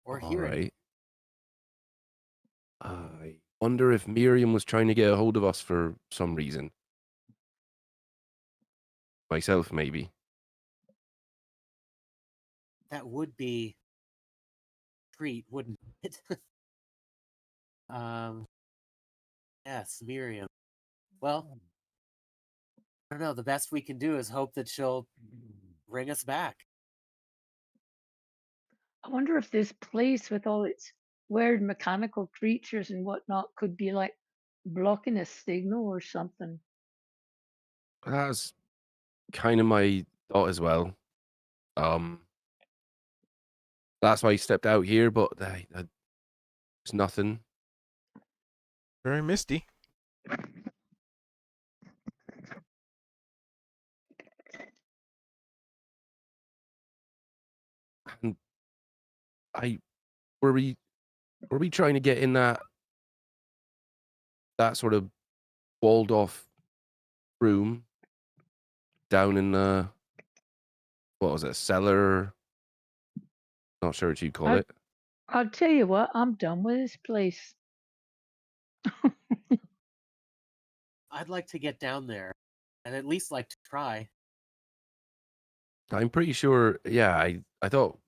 or All hear anything. right. I wonder if Miriam was trying to get a hold of us for some reason. Myself, maybe. That would be a treat, wouldn't it? Yes, Miriam. Well, I don't know. The best we can do is hope that she'll bring us back. I wonder if this place with all its weird mechanical creatures and whatnot could be like blocking a signal or something. That's kind of thought as well. That's why he stepped out here, but there's nothing. Very misty. And I were we trying to get in that sort of walled off room down in the what was it, cellar? Not sure what you'd call I, it. I'll tell you what, I'm done with this place. I'd like to get down there, and at least like to try. I'm pretty sure. Yeah, I thought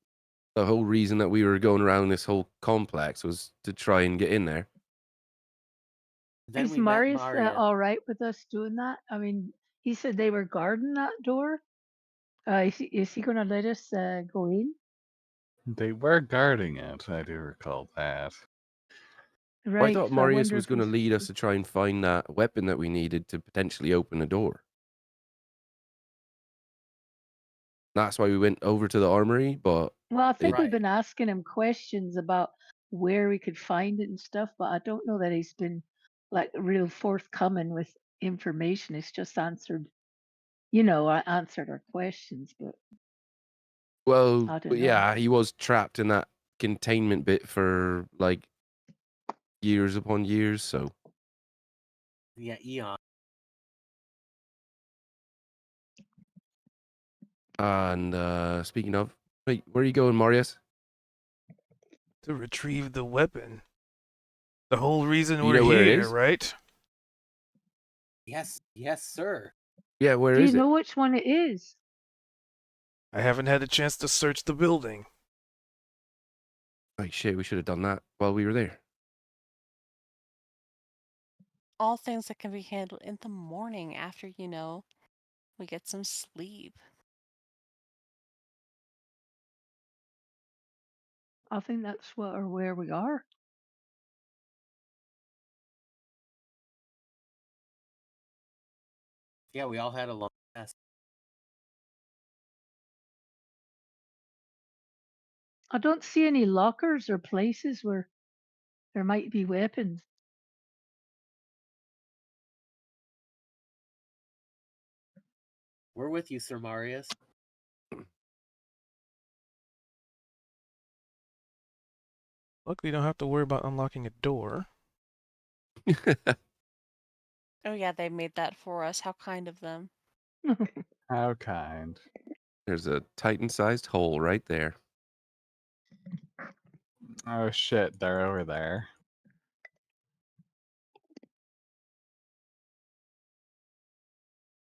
the whole reason that we were going around this whole complex was to try and get in there. Then Is we met Marius Maria. all right with us doing that? I mean, he said they were guarding that door. Is he going to let us go in? They were guarding it, I do recall that. Well, I Right. thought So I Marius wonder was if going to he's. lead us to try and find that weapon that we needed to potentially open a door. That's why we went over to the armory, but Well, I think it, we've Right. been asking him questions about where we could find it and stuff, but I don't know that he's been like real forthcoming with information. He's just answered, answered our questions, but well, I don't but know. yeah, he was trapped in that containment bit for like years upon years. So, Yeah, Eon. and speaking of, wait, where are you going, Marius? To retrieve the weapon. The whole reason You we're know where it here, is? right? Yes, sir. Yeah, where Do you is it? know which one it is? I haven't had a chance to search the building. Oh shit, we should have done that while we were there. All things that can be handled in the morning after, we get some sleep. I think that's what or where we are. Yeah, we all had a long rest. I don't see any lockers or places where there might be weapons. We're with you, Sir Marius. Luckily, you don't have to worry about unlocking a door. Oh, yeah, they made that for us. How kind of them. How kind. There's a Titan-sized hole right there. Oh shit, they're over there.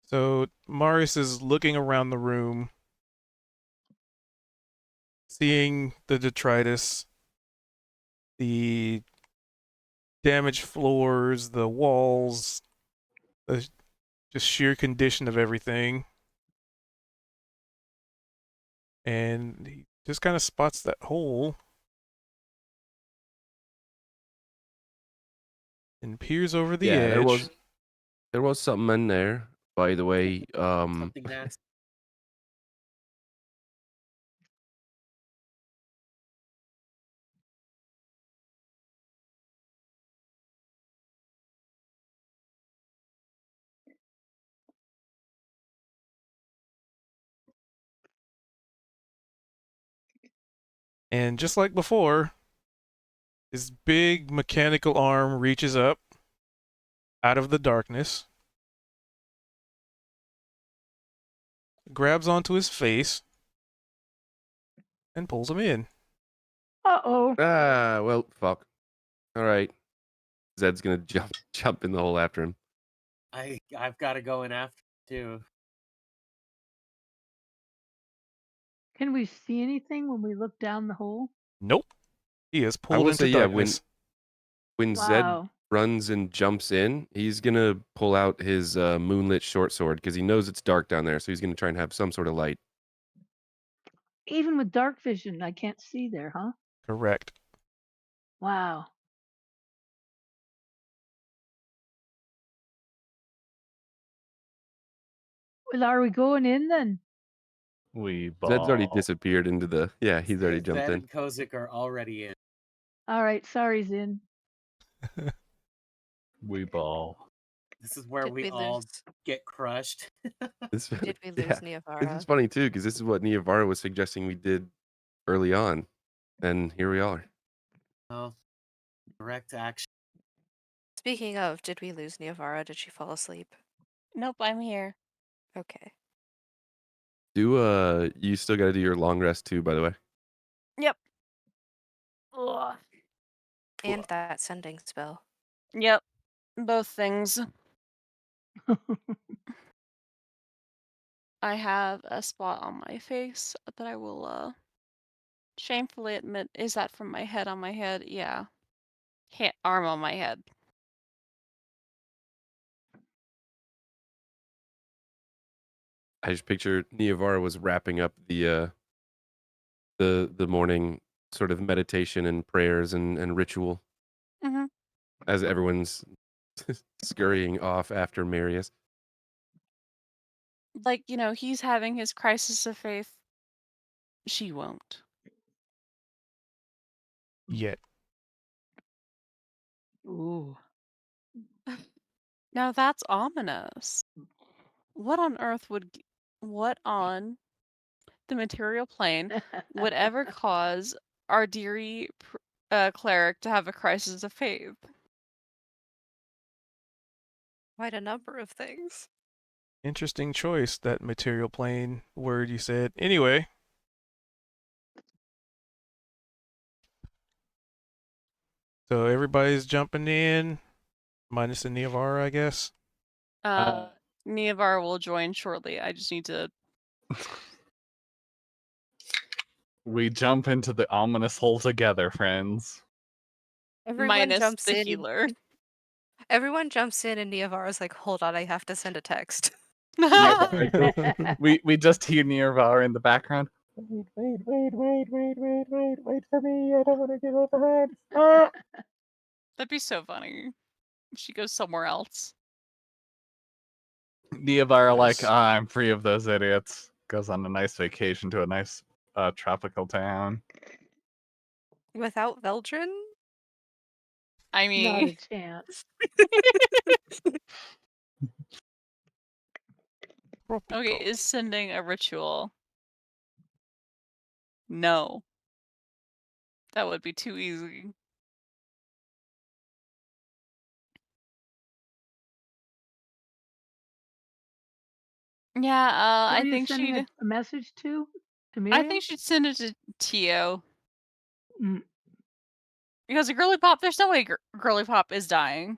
So Marius is looking around the room, seeing the detritus, the damaged floors, the walls, the just sheer condition of everything. And he just kind of spots that hole and peers over the Yeah, edge. there was something in there, by the way. Something nasty. And just like before, his big mechanical arm reaches up out of the darkness, grabs onto his face, and pulls him in. Uh-oh. Well, fuck. All right. Zed's gonna jump in the hole after him. I've got to go in after too. Can we see anything when we look down the hole? Nope. He is I pulled will into say, yeah, when darkness. Zed Wow. runs and jumps in, he's gonna pull out his moonlit short sword because he knows it's dark down there, so he's gonna try and have some sort of light. Even with dark vision, I can't see there, huh? Correct. Wow. Well, are we going in then? We Zed's already ball. disappeared into the. Yeah, he's already jumped Zed in. and Kozik are already in. All right, sorry, Zin. We ball. This is where Did we we all lose? get crushed. This, Did we yeah, lose this is Niavara? funny too because this is what Niavara was suggesting we did early on, and here we are. Oh, direct action. Speaking of, did we lose Niavara? Did she fall asleep? Nope, I'm here. Okay. You still got to do your long rest too, by the way. Yep. Ugh. And that sending spell. Yep. Both things. I have a spot on my face that I will shamefully admit is that from my head on my head. Yeah. Arm on my head. I just picture Niavara was wrapping up the morning sort of meditation and prayers and ritual Mm-hmm. as everyone's scurrying off after Marius. Like, he's having his crisis of faith. She won't. Yet. Ooh. Now that's ominous. What on earth what on the material plane would ever cause our dearie cleric to have a crisis of faith? Quite a number of things. Interesting choice, that material plane word you said. Anyway. So everybody's jumping in, minus the Niavara, I guess. Niavar will join shortly. I just need to. We jump into the ominous hole together, friends. Everyone Minus jumps the in. healer. Everyone jumps in, and Niavara's like, "Hold on, I have to send a text." We just hear Niavara in the background. Wait for me. I don't want to get left behind. Ah! That'd be so funny. She goes somewhere else. Niavara, like, Yes. I'm free of those idiots. Goes on a nice vacation to a nice tropical town. Without Veldrin? I Not a mean, chance. okay, is sending a ritual? No. That would be too easy. Yeah, Who are I you think sending she'd. a message to? To I Miriam? think she'd send it to Tio. Mm. Because a girly pop, there's no way girly pop is dying.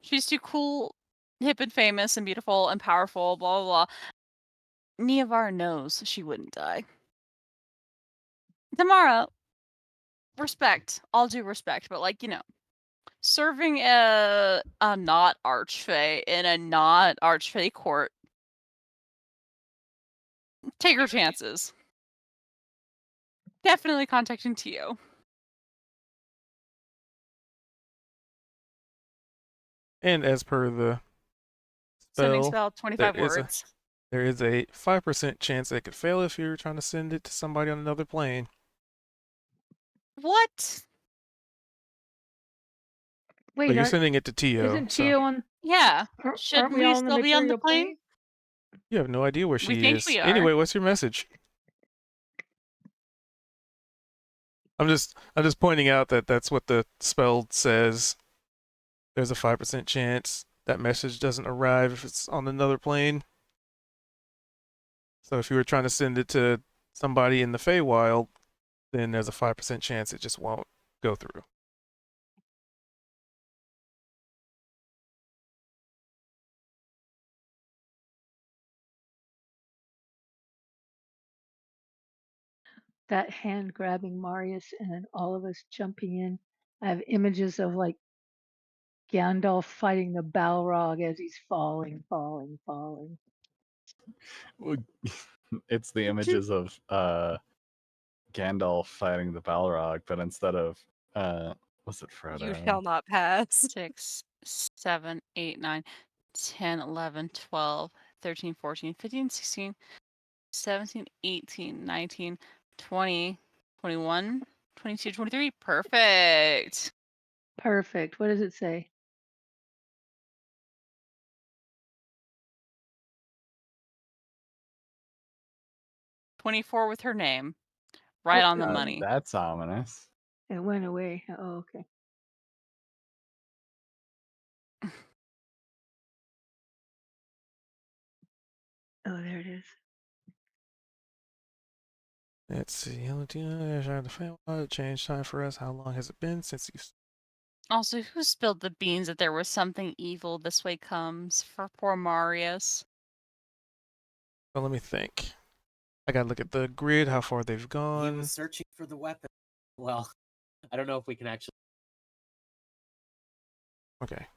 She's too cool, hip and famous and beautiful and powerful, blah blah blah. Niavar knows she wouldn't die. Tamara, respect. All due respect, but serving a not archfey in a not archfey court. Take her chances. Definitely contacting Tio. And as per the Sending spell, spell 25 words. there is a 5% chance it could fail if you're trying to send it to somebody on another plane. What? But Wait, you're sending it to Tio, isn't so Tio on? Yeah. Aren't Shouldn't we we all on the still be on the material plane? you have no idea where We she think is. we are. Anyway, what's your message? I'm just pointing out that that's what the spell says. There's a 5% chance that message doesn't arrive if it's on another plane. So if you were trying to send it to somebody in the Feywild, then there's a 5% chance it just won't go through. That hand grabbing Marius and then all of us jumping in. I have images of like Gandalf fighting the Balrog as he's falling. It's the images of Gandalf fighting the Balrog, but instead of was it Frodo? You shall not pass. 6, 7, 8, 9, 10, 11, 12, 13, 14, 15, 16, 17, 18, 19, 20, 21, 22, 23. Perfect. Perfect. What does it say? "24" with her name. Right on the money. That's ominous. It went away. Oh, okay. Oh, there it is. Let's see. Change time for us. How long has it been since you? Also, who spilled the beans that there was something evil this way comes for poor Marius? Well, let me think. I gotta look at the grid, how far they've He gone. was searching for the weapon. Well, I don't know if we can actually. Okay.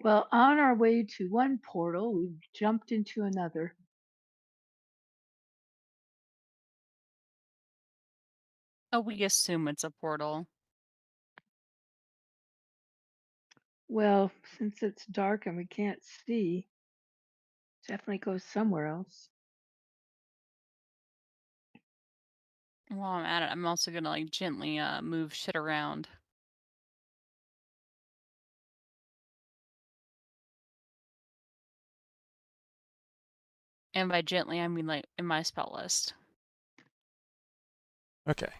Well, on our way to one portal, we jumped into another. Oh, we assume it's a portal. Well, since it's dark and we can't see, definitely goes somewhere else. While I'm at it, I'm also gonna like gently move shit around. And by gently, I mean like in my spell list. Okay. At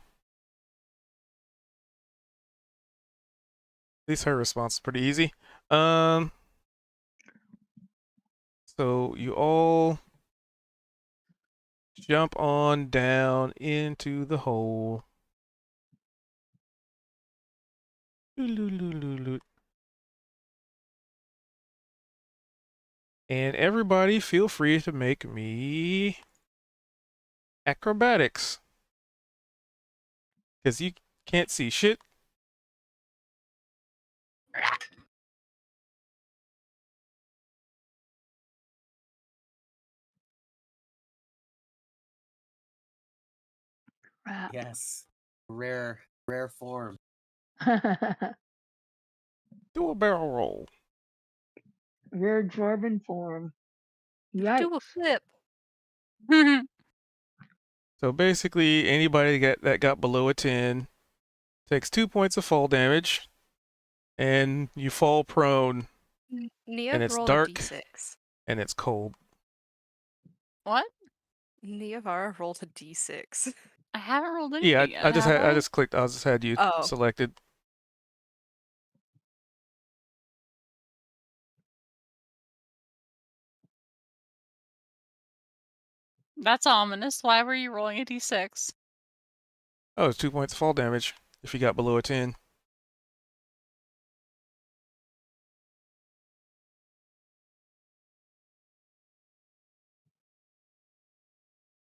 least her response is pretty easy. So you all jump on down into the hole. And everybody feel free to make me acrobatics. Because you can't see shit. Crap. Yes, rare form. Do a barrel roll. Rare dwarven form. Yikes. Do a flip. So basically, anybody that got below a 10 takes 2 points of fall damage, and you fall prone, Nia and it's rolled a dark, d6. and it's cold. What? Niavara rolled a d6. I haven't rolled Yeah, anything yet, I just have had I I? just clicked. I just had you Oh. selected. That's ominous. Why were you rolling a d6? Oh, it's 2 points of fall damage if you got below a 10.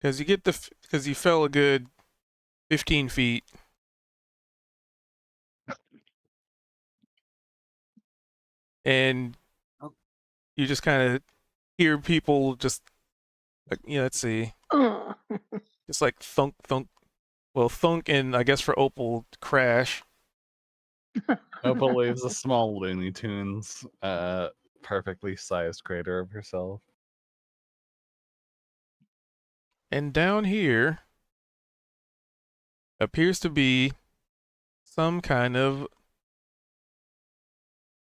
Because you fell a good 15 feet. And Oh. you just kind of hear people just, let's see, Ugh. just like thunk, thunk. Well, thunk and I guess for Opal, crash. Opal leaves a small Looney Tunes, perfectly sized crater of herself. And down here appears to be some kind of,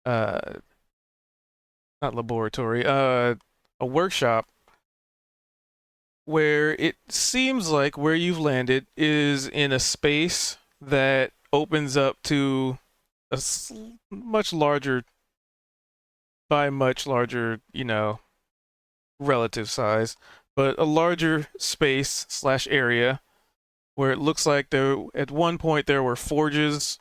uh, not laboratory, a workshop where it seems like where you've landed is in a space that opens up to a much larger, by much larger, relative size, but a larger space slash area where it looks like there at one point there were forges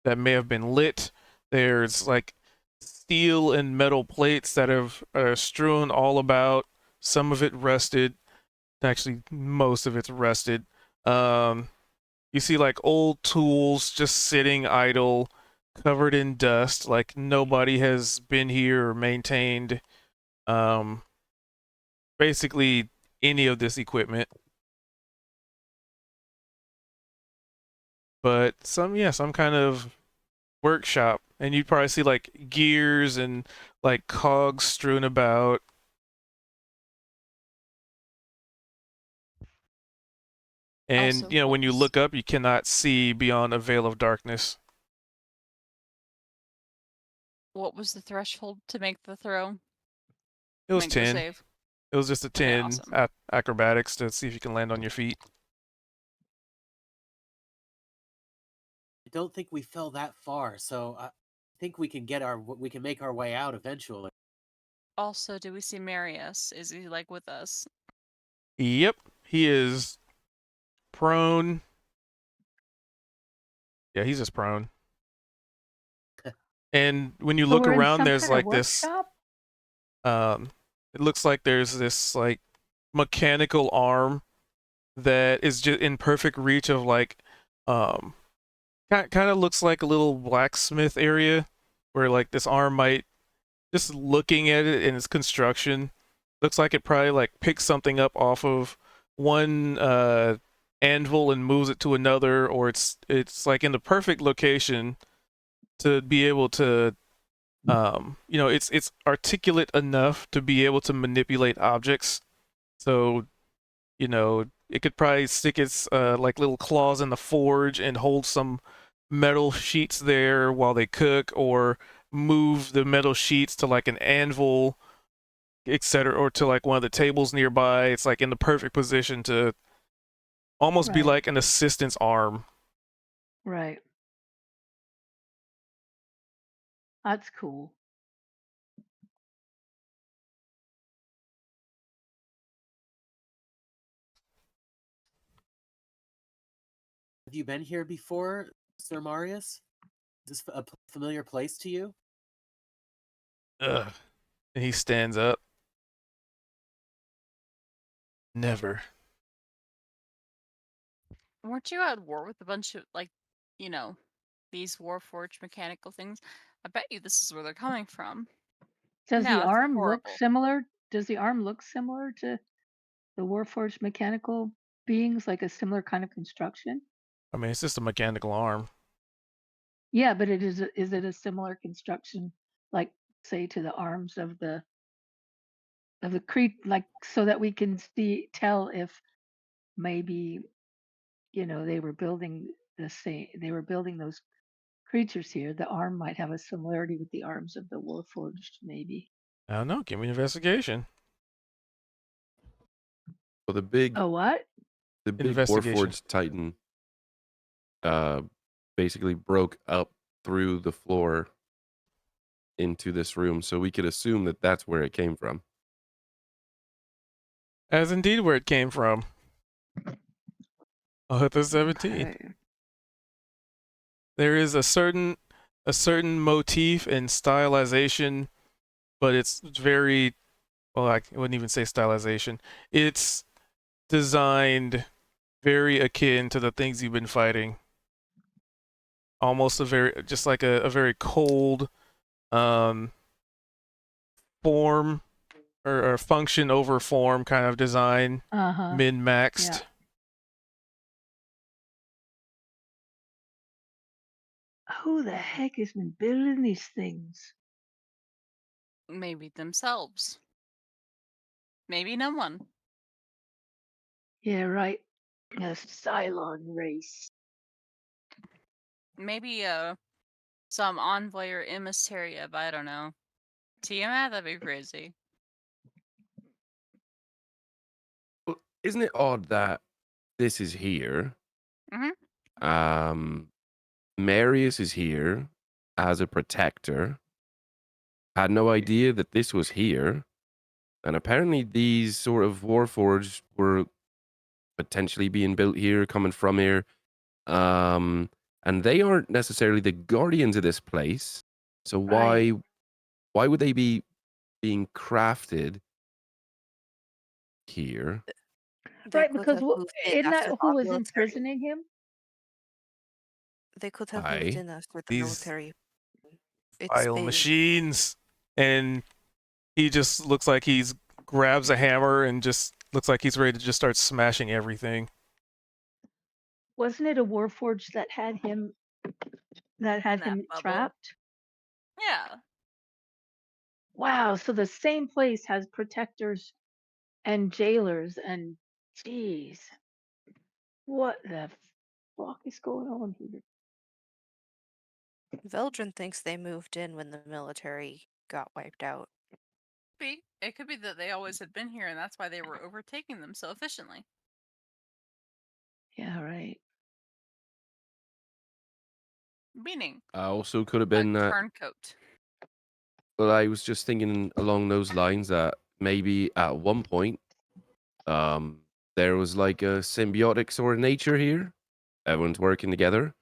that may have been lit. There's like steel and metal plates that are strewn all about. Some of it rusted. Actually, most of it's rusted. You see like old tools just sitting idle, covered in dust, like nobody has been here or maintained Um, basically any of this equipment. But some kind of workshop, and you'd probably see like gears and like cogs strewn about. And Also, when you look up, you cannot see beyond a veil of darkness. what was the threshold to make the throw? It was Make the 10. save. It was just a Okay, 10 awesome. acrobatics to see if you can land on your feet. I don't think we fell that far, so I think we can make our way out eventually. Also, do we see Marius? Is he like with us? Yep, he is prone. Yeah, he's just prone. And when you So look we're in around, some there's kind of like this. workshop. It looks like there's this like mechanical arm that is just in perfect reach of like, um, kind of looks like a little blacksmith area where like this arm might, just looking at it in its construction, looks like it probably like picks something up off of one anvil and moves it to another, or it's like in the perfect location to be able to it's articulate enough to be able to manipulate objects. So it could probably stick its like little claws in the forge and hold some metal sheets there while they cook, or move the metal sheets to like an anvil, etc., or to like one of the tables nearby. It's like in the perfect position to almost be Right. like an assistant's arm. Right. That's cool. Have you been here before, Sir Marius? Is this a familiar place to you? Ugh. And he stands up. Never. Weren't you at war with a bunch of like, these Warforged mechanical things? I bet you this is where they're coming from. Does the No, it's arm look horrible. similar? Does the arm look similar to the Warforged mechanical beings, like a similar kind of construction? I mean, it's just a mechanical arm. Yeah, but is it a similar construction, like say to the arms of the like so that we can tell if maybe they were building they were building those creatures here. The arm might have a similarity with the arms of the Warforged, maybe. I don't know. Give me an investigation. Well, Oh, what? the big Investigation. Warforged Titan uh, basically broke up through the floor into this room, so we could assume that that's where it came from. As indeed where it came from. I'll hit the 17. Okay. There is a certain motif and stylization, but it's very, well, I wouldn't even say stylization. It's designed very akin to the things you've been fighting. Almost just like a very cold form, or function over form kind of design, Uh-huh. min-maxed. Yeah. Who the heck has been building these things? Maybe themselves. Maybe no one. Yeah, right. A Cylon race. Maybe some envoy or emissary of, I don't know, Tiamat. That'd be crazy. Well, isn't it odd that this is here? Mm-hmm. Marius is here as a protector. Had no idea that this was here. And apparently these sort of Warforged were potentially being built here, coming from here. And they aren't necessarily the guardians of this place. So Right. why would they be being crafted here? They Right, could because have moved in isn't after that who the was military. imprisoning him? They could have moved I. in after the These military. It's vile been machines. And He just looks like he's grabs a hammer and just looks like he's ready to just start smashing everything. Wasn't it a Warforged that had In that him bubble. trapped? Yeah. Wow, so the same place has protectors and jailers and jeez, what the fuck is going on here? Veldrin thinks they moved in when the military got wiped out. It could be that they always had been here and that's why they were overtaking them so efficiently. Yeah, right. Meaning Also could have a been that. turncoat. Well, I was just thinking along those lines that maybe at one point, um, there was like a symbiotic sort of nature here. Everyone's working together,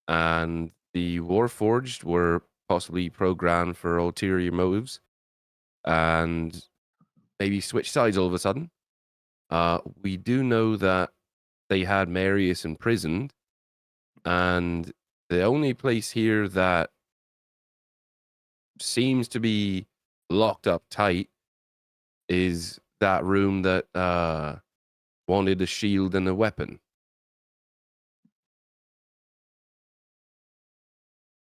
and the Warforged were possibly programmed for ulterior motives, and maybe switch sides all of a sudden. We do know that they had Marius imprisoned, and the only place here that seems to be locked up tight is that room that wanted a shield and a weapon.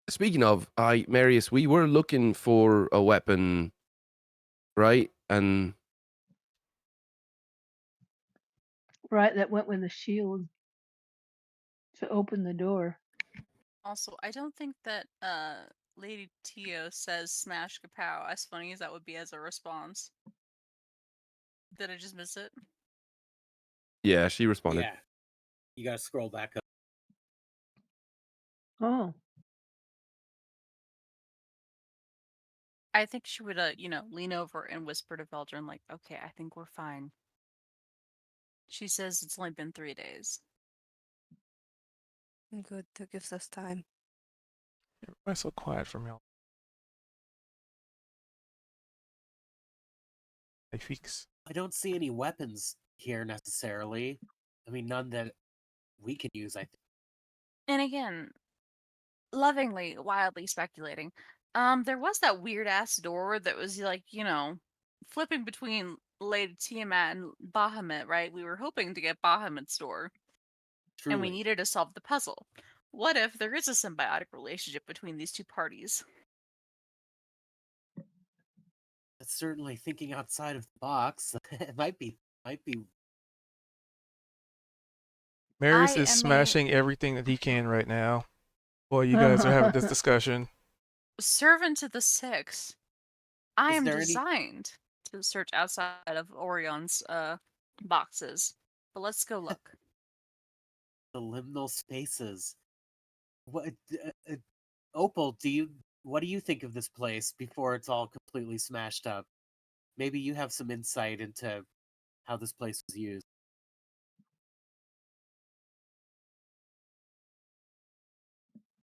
Speaking of, Marius, we were looking for a weapon, right? And Right, that went with the shield to open the door. Also, I don't think that Lady Tio says smash kapow, as funny as that would be as a response. Did I just miss it? yeah, she responded. Yeah. You gotta scroll back up. Oh, I think she would, lean over and whisper to Veldrin, like, okay, I think we're fine. She says it's only been 3 days. Good, that gives us time. Everybody's so quiet from y'all. Hey, Feeks. I don't see any weapons here necessarily. I mean, none that we can use, I think. And again, lovingly, wildly speculating, there was that weird ass door that was like, flipping between Lady Tiamat and Bahamut, right? We were hoping to get Bahamut's door, and we Truly. needed to solve the puzzle. What if there is a symbiotic relationship between these two parties? That's certainly thinking outside of the box. It might be Marius I is am a smashing everything that he can right now while you guys are having this discussion. servant of the Six. I Is am there any designed to search outside of Orion's boxes. But let's go look. the liminal spaces? What Opal, what do you think of this place before it's all completely smashed up? Maybe you have some insight into how this place was used.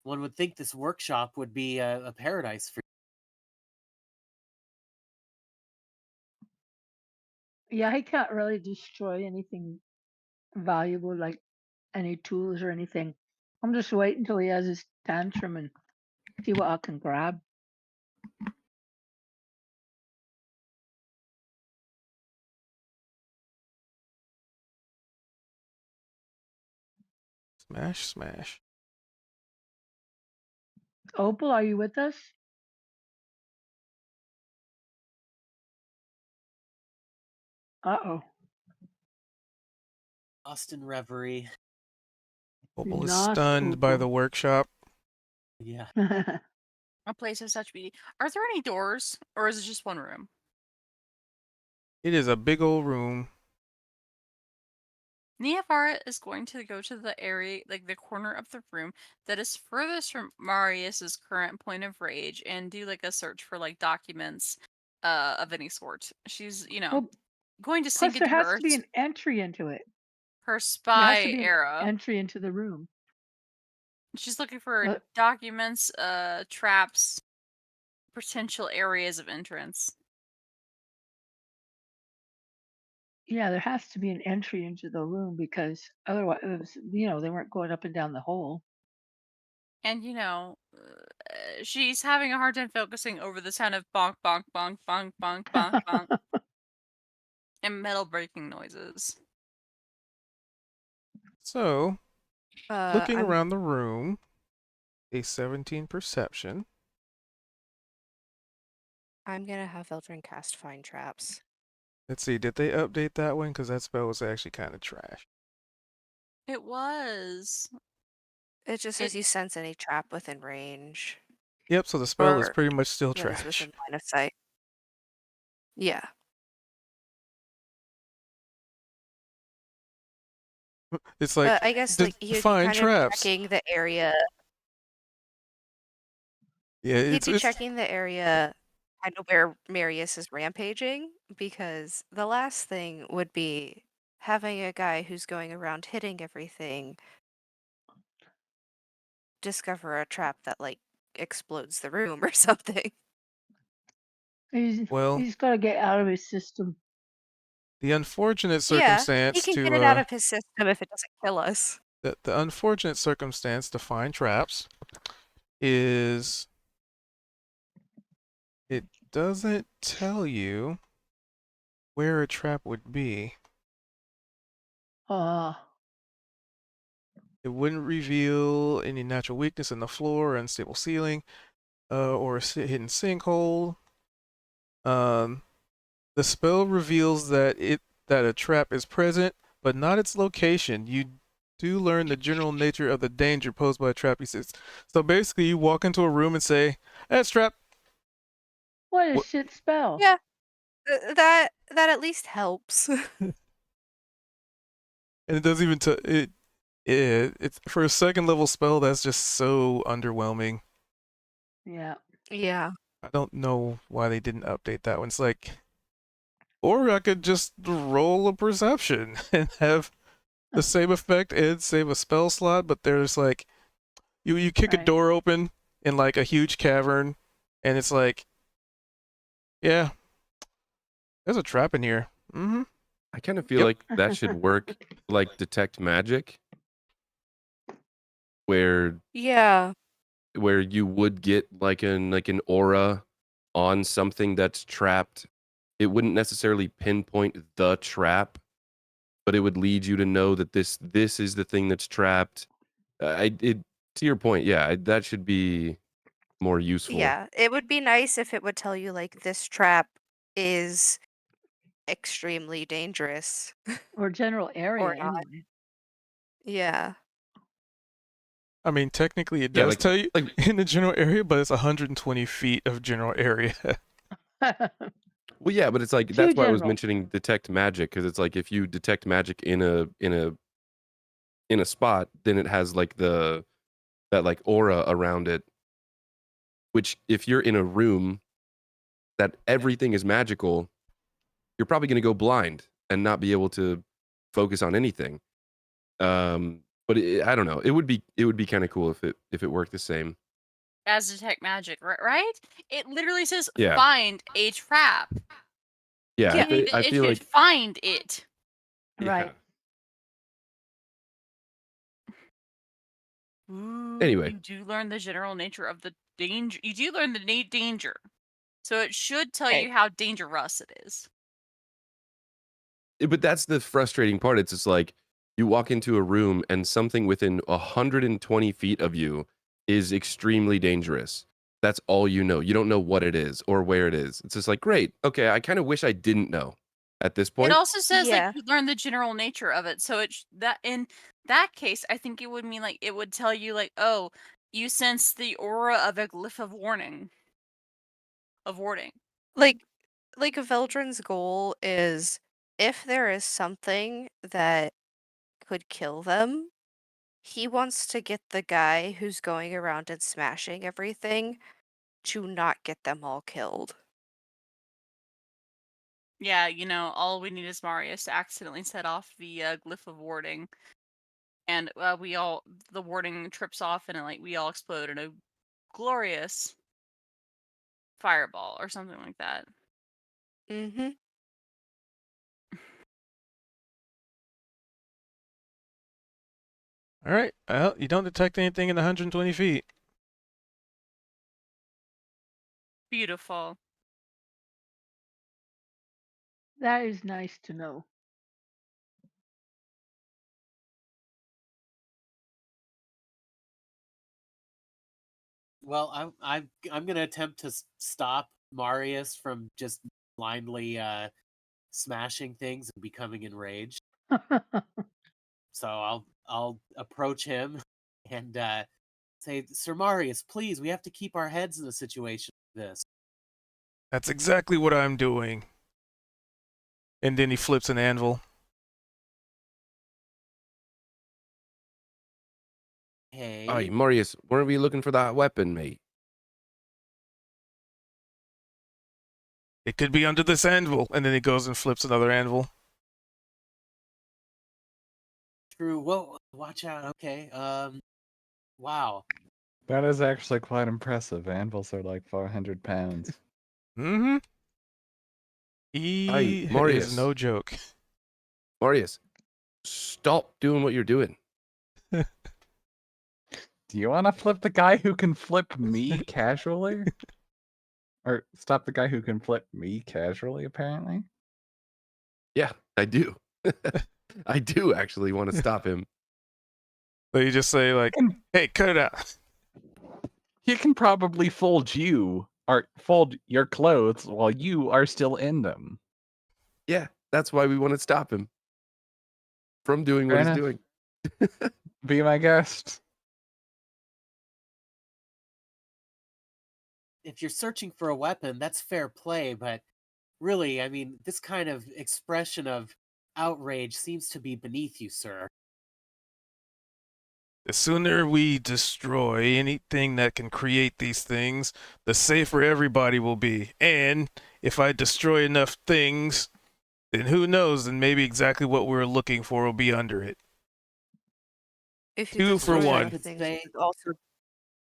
One would think this workshop would be a paradise for yeah, he can't really destroy anything valuable like any tools or anything. I'm just waiting until he has his tantrum and see what I can grab. Smash, smash. Opal, are you with us? Uh-oh. Austin Reverie. We Opal is lost stunned by the Opal. workshop. Yeah. A place of such beauty. Are there any doors, or is it just one room? It is a big old room. Neavara is going to go to the area, like the corner of the room that is furthest from Marius's current point of rage, and do like a search for like documents, of any sort. She's, well, going to plus sink there into has to be an entry into it. her There has to spy be an era. entry into the room. She's looking for Uh, documents, traps, potential areas of entrance. yeah, there has to be an entry into the room because otherwise, they weren't going up and down the hole. And she's having a hard time focusing over the sound of bonk, bonk, bonk, bonk, bonk, bonk, bonk, and metal breaking noises. So, looking I'm around the room, a 17 perception. gonna have Eldrin cast Find Traps. Let's see, did they update that one? Because that spell was actually kind of trash. It was. It just says you sense any trap within range Yep, so the spell is or pretty much still that is trash. within line of sight. Yeah. It's But like, I guess like he'd be find kind of traps. checking the area. Yeah, He'd be it's checking the area kind of where Marius is rampaging, because the last thing would be having a guy who's going around hitting everything discover a trap that like explodes the room or something. well, He's got to get out of his system. the unfortunate Yeah, he circumstance can get it out to of his system if it doesn't kill us. the unfortunate circumstance to find traps is it doesn't tell you where a trap would be. Uh, It wouldn't reveal any natural weakness in the floor, unstable ceiling, or a hidden sinkhole. Um, the spell reveals that a trap is present, but not its location. You do learn the general nature of the danger posed by a trap. He says. So basically, you walk into a room and say, "That's trap." what a What? shit spell. Yeah, that at least helps. And it doesn't even it's for a second level spell. That's just so underwhelming. Yeah. Yeah. I don't know why they didn't update that one. It's like, or I could just roll a perception and have the same effect and save a spell slot, but there's like you kick a Right. door open in like a huge cavern, and it's like, yeah, there's a trap in here. Mm-hmm. I kind of feel Yep. like that should work like detect magic, where Yeah. you would get like an aura on something that's trapped. It wouldn't necessarily pinpoint the trap, but it would lead you to know that this is the thing that's trapped. To your point, yeah, that should be more useful. Yeah. It would be nice if it would tell you like this trap is extremely dangerous Or general or area not. anyway. Yeah. I mean, technically, it Yeah, does tell you in the general area, but it's 120 feet of general area. well, yeah, but it's like Too that's why I was general. mentioning detect magic, because it's like if you detect magic in a spot, then it has like that like aura around it. Which, if you're in a room that everything is magical, you're probably going to go blind and not be able to focus on anything. But I don't know. It would be kind of cool if it worked the same. As detect magic, right? It literally says Yeah, find a trap. yeah. Yeah. I It feel should like find it. yeah. Right. Ooh, Anyway, you do learn the general nature of the danger. You do learn the danger. So it should tell Right. you how dangerous it is. but that's the frustrating part. It's just like you walk into a room and something within 120 feet of you is extremely dangerous. That's all you know. You don't know what it is or where it is. It's just like, great. Okay, I kind of wish I didn't know at this It point. also says like Yeah. you learn the general nature of it. So that in that case, I think it would mean like it would tell you like, oh, you sense the aura of a glyph of warning. Of warding. Like Veldrin's goal is if there is something that could kill them, he wants to get the guy who's going around and smashing everything to not get them all killed. Yeah, all we need is Marius to accidentally set off the glyph of warding, and the warding trips off, and like we all explode in a glorious fireball or something like that. Mm-hmm. All right. Well, you don't detect anything in 120 feet. Beautiful. That is nice to know. Well, I'm gonna attempt to stop Marius from just blindly smashing things and becoming enraged. So I'll approach him and say, Sir Marius, please, we have to keep our heads in a situation like this. That's exactly what I'm doing. And then he flips an anvil. Hey, Hey, Marius, weren't we looking for that weapon, mate? It could be under this anvil. And then he goes and flips another anvil. true. Whoa, watch out. Okay. Wow. That is actually quite impressive. Anvils are like 400 pounds. Mm-hmm. Hey, He is Marius. no joke. Marius, stop doing what you're doing. Do you want to flip the guy who can flip me casually? Or stop the guy who can flip me casually, apparently? Yeah, I do. I do actually want to stop him. So you just say like, hey, cut it out. He can probably fold you, or fold your clothes while you are still in them. Yeah, that's why we want to stop him from doing Fair what he's enough. doing. Be my guest. If you're searching for a weapon, that's fair play, but really, I mean, this kind of expression of outrage seems to be beneath you, sir. The sooner we destroy anything that can create these things, the safer everybody will be. And if I destroy enough things, then who knows? Then maybe exactly what we're looking for will be under it. If you Two for Wish destroy I enough one. could things, you say could also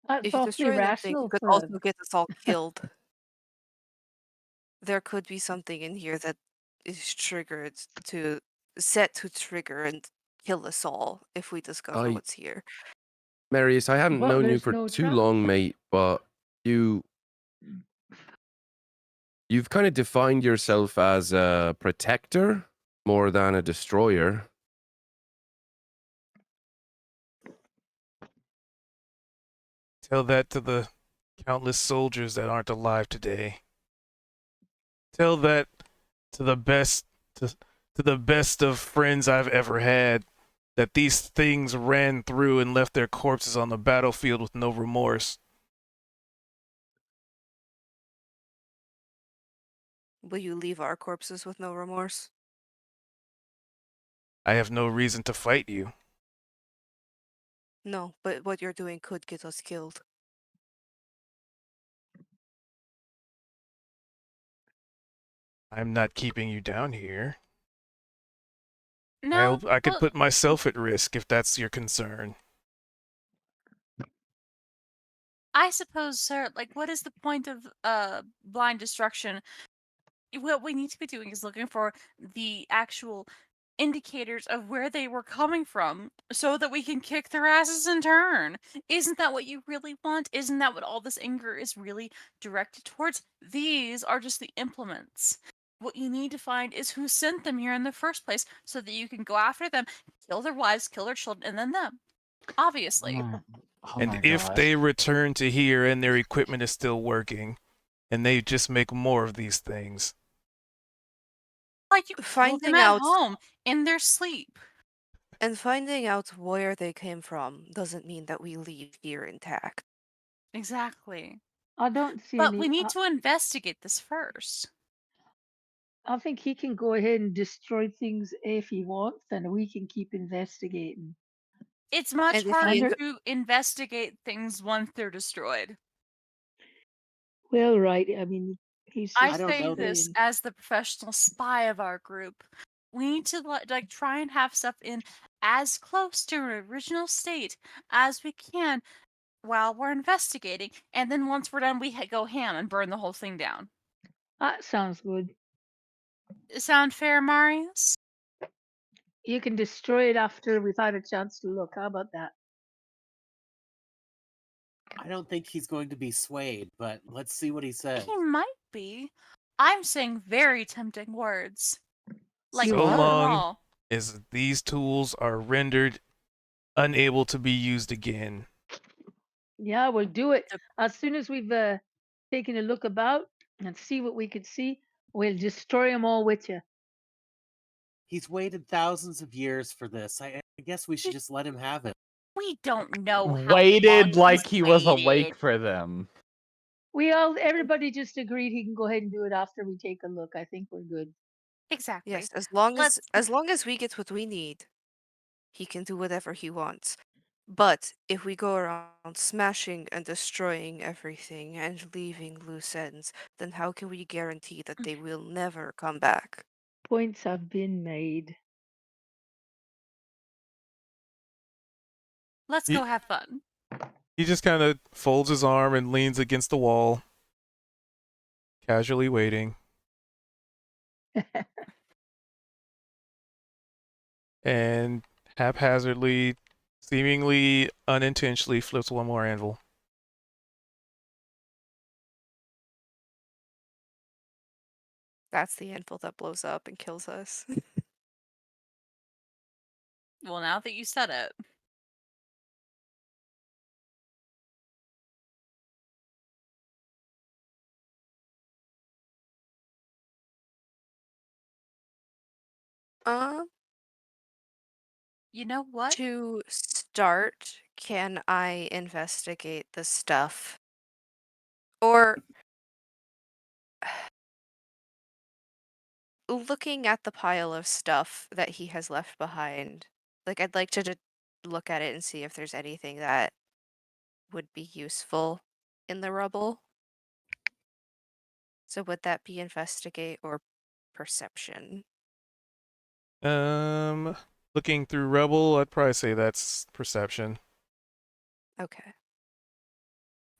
That's if you awfully destroy enough things, you rational could for also get us all killed. There could be something in here that is triggered to set to trigger and kill us all if we discover I, what's here. Marius, I haven't Well, known you there's for no too trust. long, mate, but you've kind of defined yourself as a protector more than a destroyer. Tell that to the countless soldiers that aren't alive today. Tell that to the best to the best of friends I've ever had, that these things ran through and left their corpses on the battlefield with no remorse. Will you leave our corpses with no remorse? I have no reason to fight you. No, but what you're doing could get us killed. I'm not keeping you down here. No, I could well, put myself at risk if that's your concern. I suppose, sir, like, what is the point of blind destruction? What we need to be doing is looking for the actual indicators of where they were coming from so that we can kick their asses in turn. Isn't that what you really want? Isn't that what all this anger is really directed towards? These are just the implements. What you need to find is who sent them here in the first place so that you can go after them, kill their wives, kill their children, and then them. Obviously. Oh And my if gosh. they return to here and their equipment is still working, and they just make more of these things, Like you killed them Finding at out home in their sleep. and finding out where they came from doesn't mean that we leave here intact. Exactly. I don't see But we any. need to investigate this first. I think he can go ahead and destroy things if he wants, and we can keep investigating. It's much And if harder he Under to investigate things once they're destroyed. well, right. I mean, he's I I just don't say know that. this saying. as the professional spy of our group. We need to like try and have stuff in as close to an original state as we can while we're investigating, and then once we're done, we go ham and burn the whole thing down. That sounds good. Sound fair, Marius? You can destroy it after we've had a chance to look. How about that? I don't think he's going to be swayed, but let's see what he says. He might be. I'm saying very tempting words. Like, You So kill them are? long all. as these tools are rendered unable to be used again. Yeah, we'll do it. The- As soon as we've taken a look about and see what we could see, we'll destroy them all with you. He's waited thousands of years for this. I guess we should just let him have it. We don't know how long Waited like he's he was waited. awake for them. Everybody just agreed he can go ahead and do it after we take a look. I think we're good. Exactly. Yes, as Let's long as we get what we need, he can do whatever he wants. But if we go around smashing and destroying everything and leaving loose ends, then how can we guarantee that they will never come back? Points have been made. He, go have fun. he just kind of folds his arm and leans against the wall, casually waiting. And haphazardly, seemingly unintentionally, flips one more anvil. That's the anvil that blows up and kills us. Well, now that you said it. Um, You know what? to start, can I investigate the stuff? Or looking at the pile of stuff that he has left behind, like I'd like to look at it and see if there's anything that would be useful in the rubble. So would that be investigate or perception? Looking through rubble, I'd probably say that's perception. Okay.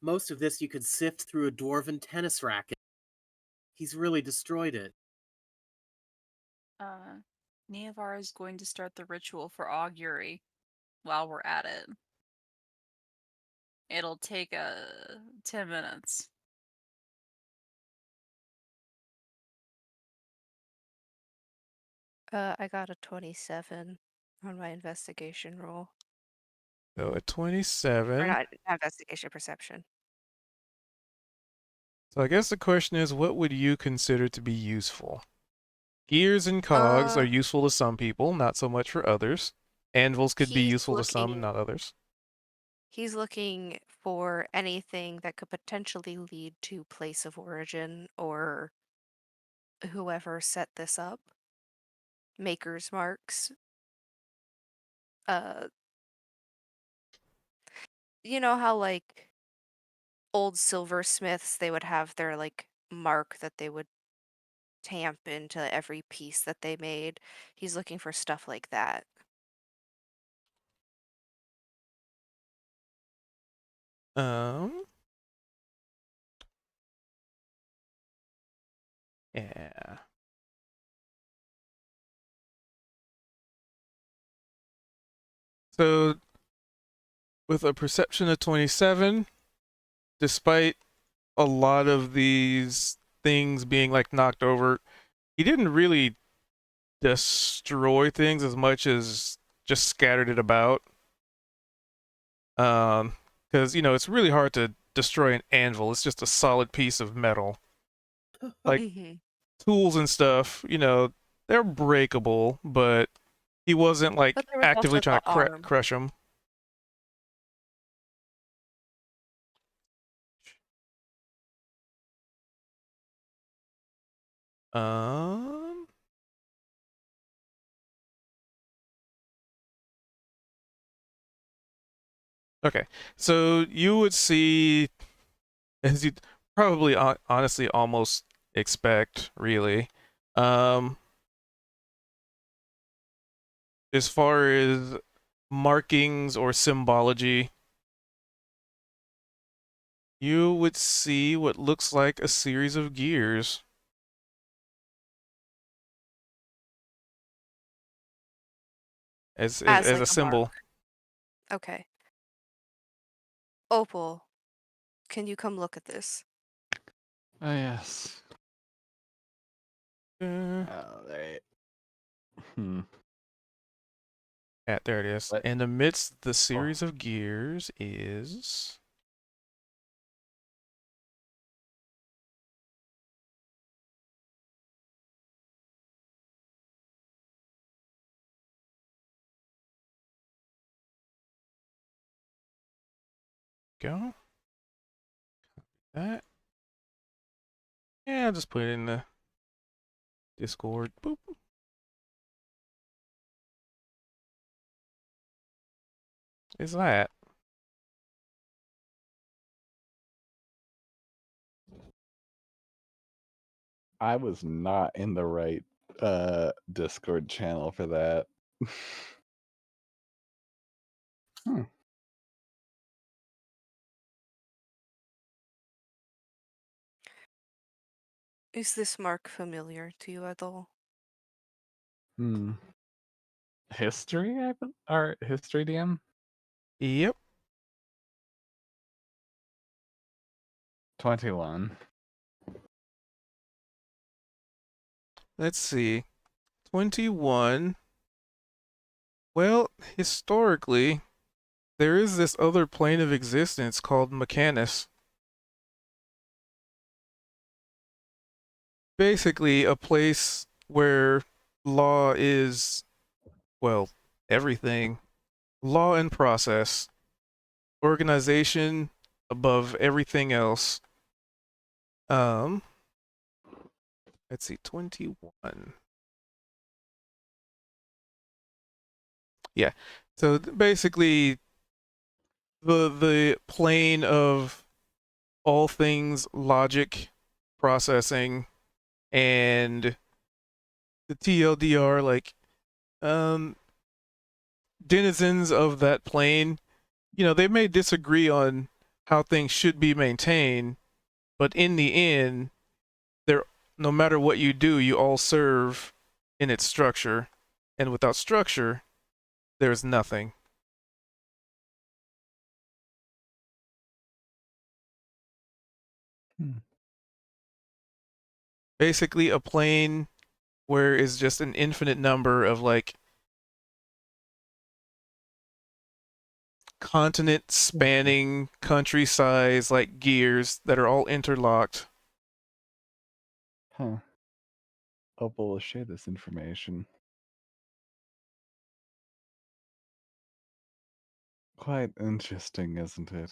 Most of this you could sift through a dwarven tennis racket. He's really destroyed it. Neovar is going to start the ritual for augury while we're at it. It'll take 10 minutes. I got a 27 on my investigation roll. So a Or 27. not investigation, perception. So I guess the question is, what would you consider to be useful? Gears and cogs are useful to some people, not so much for others. Anvils could be He's useful to some, looking not others. He's looking for anything that could potentially lead to place of origin or whoever set this up. Maker's marks. Uh, you know how like old silversmiths, they would have their like mark that they would tamp into every piece that they made. He's looking for stuff like that. Um, yeah. So with a perception of 27, despite a lot of these things being like knocked over, he didn't really destroy things as much as just scattered it about. Because it's really hard to destroy an anvil. It's just a solid piece of metal. Like Mhm. tools and stuff, they're breakable, but he wasn't like But there was actively also trying the to arm. crush them. Um. Okay, so you would see, as you probably honestly almost expect, really. Um, as far as markings or symbology, you would see what looks like a series of gears. as As like a a mark. symbol. Okay. Opal, can you come look at this? Oh, yes. Uh, Oh, right. Hmm. yeah, there it is. What? And amidst the series of gears is go that. Yeah, I'll just put it in the Discord. Boop. Is that? I was not in the right Discord channel for that. Hmm. Is this mark familiar to you at all? Hmm. History, or history DM? Yep. 21. Let's see. 21. Well, historically, there is this other plane of existence called Mechanus. Basically, a place where law is, well, everything. Law and process. Organization above everything else. Um, let's see, 21. Yeah. So basically, the plane of all things logic, processing, and the TLDR, like um denizens of that plane, they may disagree on how things should be maintained, but in the end, they're no matter what you do, you all serve in its structure, and without structure, there's nothing. Hmm. Basically, a plane where is just an infinite number of like continent spanning country size like gears that are all interlocked. Huh. Opal will share this information. Quite interesting, isn't it?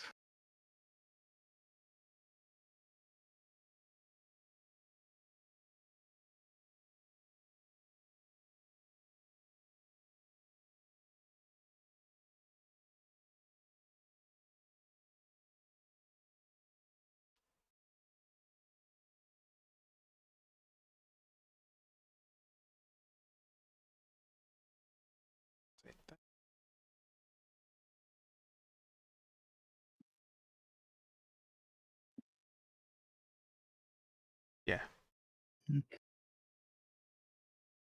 Yeah.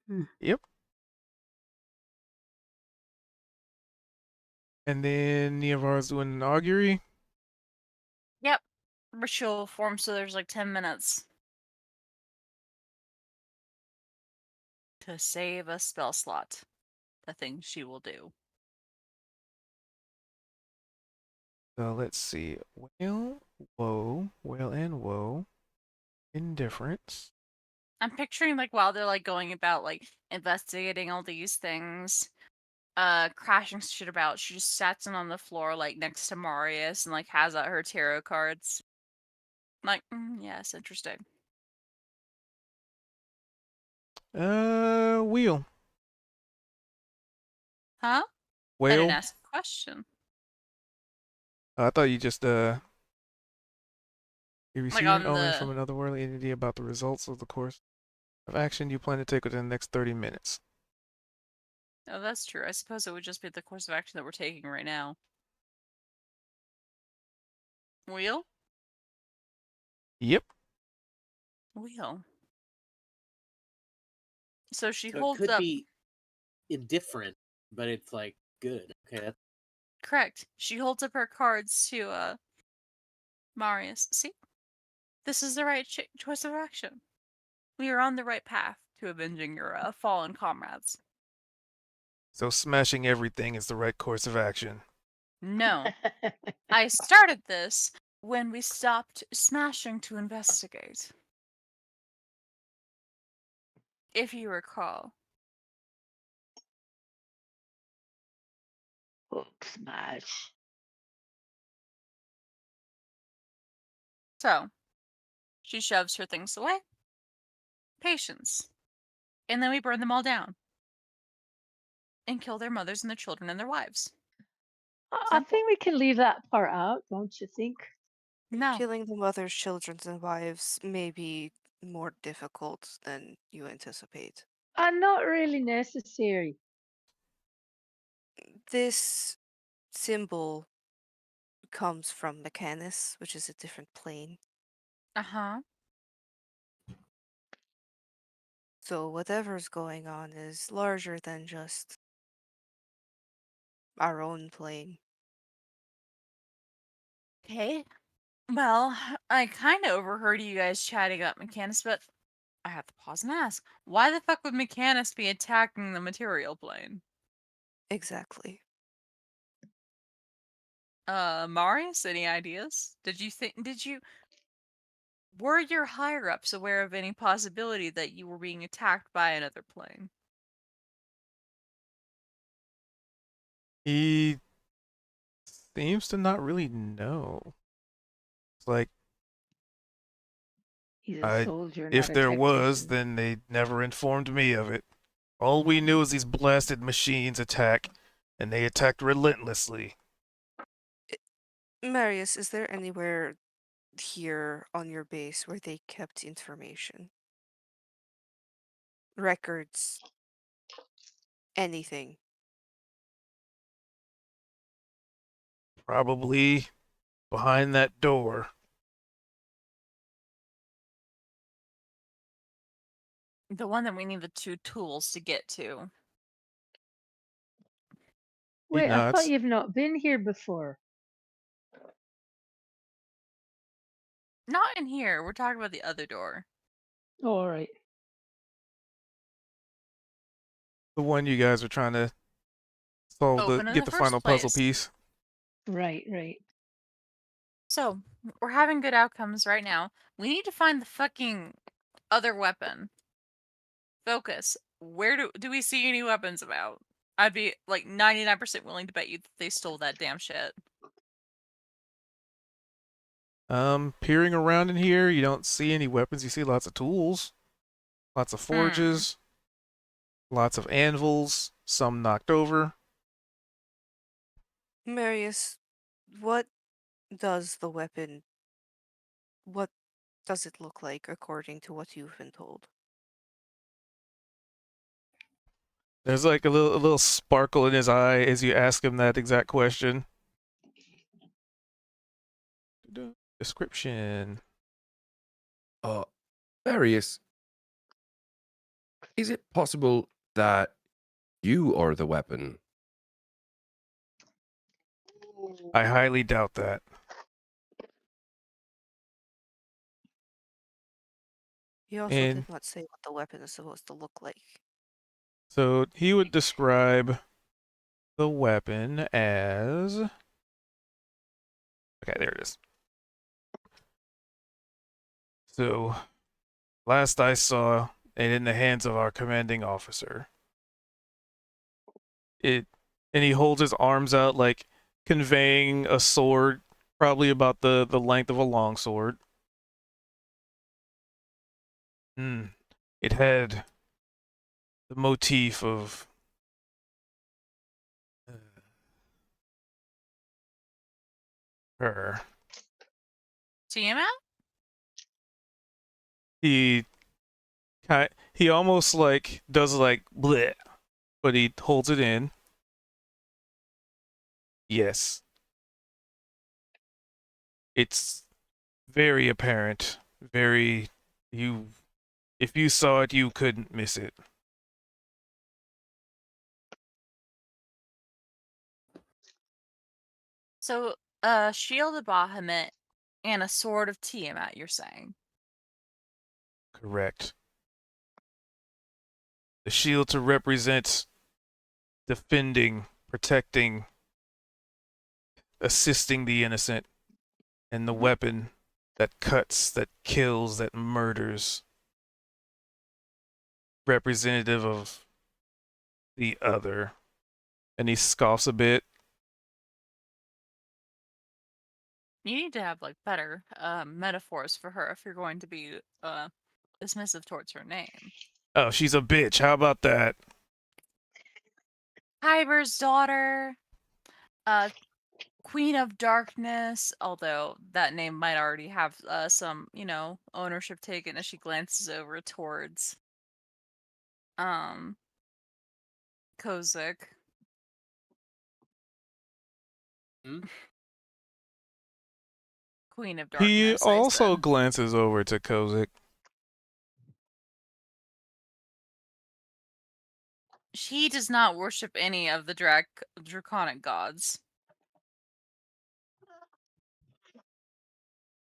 Hmm. Yep. And then Niavar's doing an augury. Yep. Ritual form, so there's like 10 minutes to save a spell slot. The thing she will do. So let's see. Whale, woe, whale and woe. Indifference. I'm picturing like while they're like going about like investigating all these things, crashing shit about, she just sat down on the floor like next to Marius and like has out her tarot cards. Like, yes, interesting. Wheel. Huh? I didn't Whale. ask a question. I thought you just you Like receive an on omen from the another worldly entity about the results of the course of action you plan to take within the next 30 minutes. Oh, that's true. I suppose it would just be the course of action that we're taking right now. Wheel? Yep. Wheel. So she So it holds could up. be indifferent. but it's like good. Okay, that's Correct. She holds up her cards to Marius. See, this is the right choice of action. We are on the right path to avenging your fallen comrades. So smashing everything is the right course of action. No, I started this when we stopped smashing to investigate. If you recall. Hulk smash. So, she shoves her things away. Patience. And then we burn them all down. And kill their mothers and their children and their wives. I Simple. think we can leave that part out, don't you think? No. Killing the mothers, children, and wives may be more difficult than you anticipate. Not really necessary. This symbol comes from Mechanus, which is a different plane. Uh-huh. So whatever's going on is larger than just our own plane. Okay. Well, I kind of overheard you guys chatting about Mechanus, but I have to pause and ask, why the fuck would Mechanus be attacking the material plane? Exactly. Marius, any ideas? Were your higher ups aware of any possibility that you were being attacked by another plane? He seems to not really know. It's like, He's a I, soldier, if not a there was, technician. then they never informed me of it. All we knew is these blasted machines attack, and they attacked relentlessly. Marius, is there anywhere here on your base where they kept information? Records, anything? Probably behind that door. The one that we need the 2 tools to get to. He Wait, I thought nods. you've not been here before. Not in here. We're talking about the other door. Oh, all right. The one you guys are trying to solve Open in get the the first final puzzle place. piece. Right, right. So, we're having good outcomes right now. We need to find the fucking other weapon. Focus. Where do we see any weapons about? I'd be like 99% willing to bet you that they stole that damn shit. Peering around in here, you don't see any weapons. You see lots of tools, lots of forges, lots of anvils, some knocked over. Marius, what does the weapon, what does it look like according to what you've been told? There's like a little sparkle in his eye as you ask him that exact question. Description. Marius, is it possible that you are the weapon? I highly doubt that. He also And did not say what the weapon is supposed to look like. so he would describe the weapon as. Okay, there it is. So, last I saw, and in the hands of our commanding officer, it, and he holds his arms out like conveying a sword, probably about the length of a long sword. It had the motif of her. Tiamat? He he almost like does like bleh, but he holds it in. Yes, it's very apparent. Very you. If you saw it, you couldn't miss it. So, a shield of Bahamut and a sword of Tiamat, you're saying? Correct. The shield to represent defending, protecting, assisting the innocent, and the weapon that cuts, that kills, that murders, representative of the other. And he scoffs a bit. You need to have like better metaphors for her if you're going to be dismissive towards her name. Oh, she's a bitch. How about that? Kyber's daughter, uh, Queen of Darkness, although that name might already have some, ownership taken as she glances over towards Kozik. Hmm? Queen of He Darkness, I also said. glances over to Kozik. She does not worship any of the draconic gods.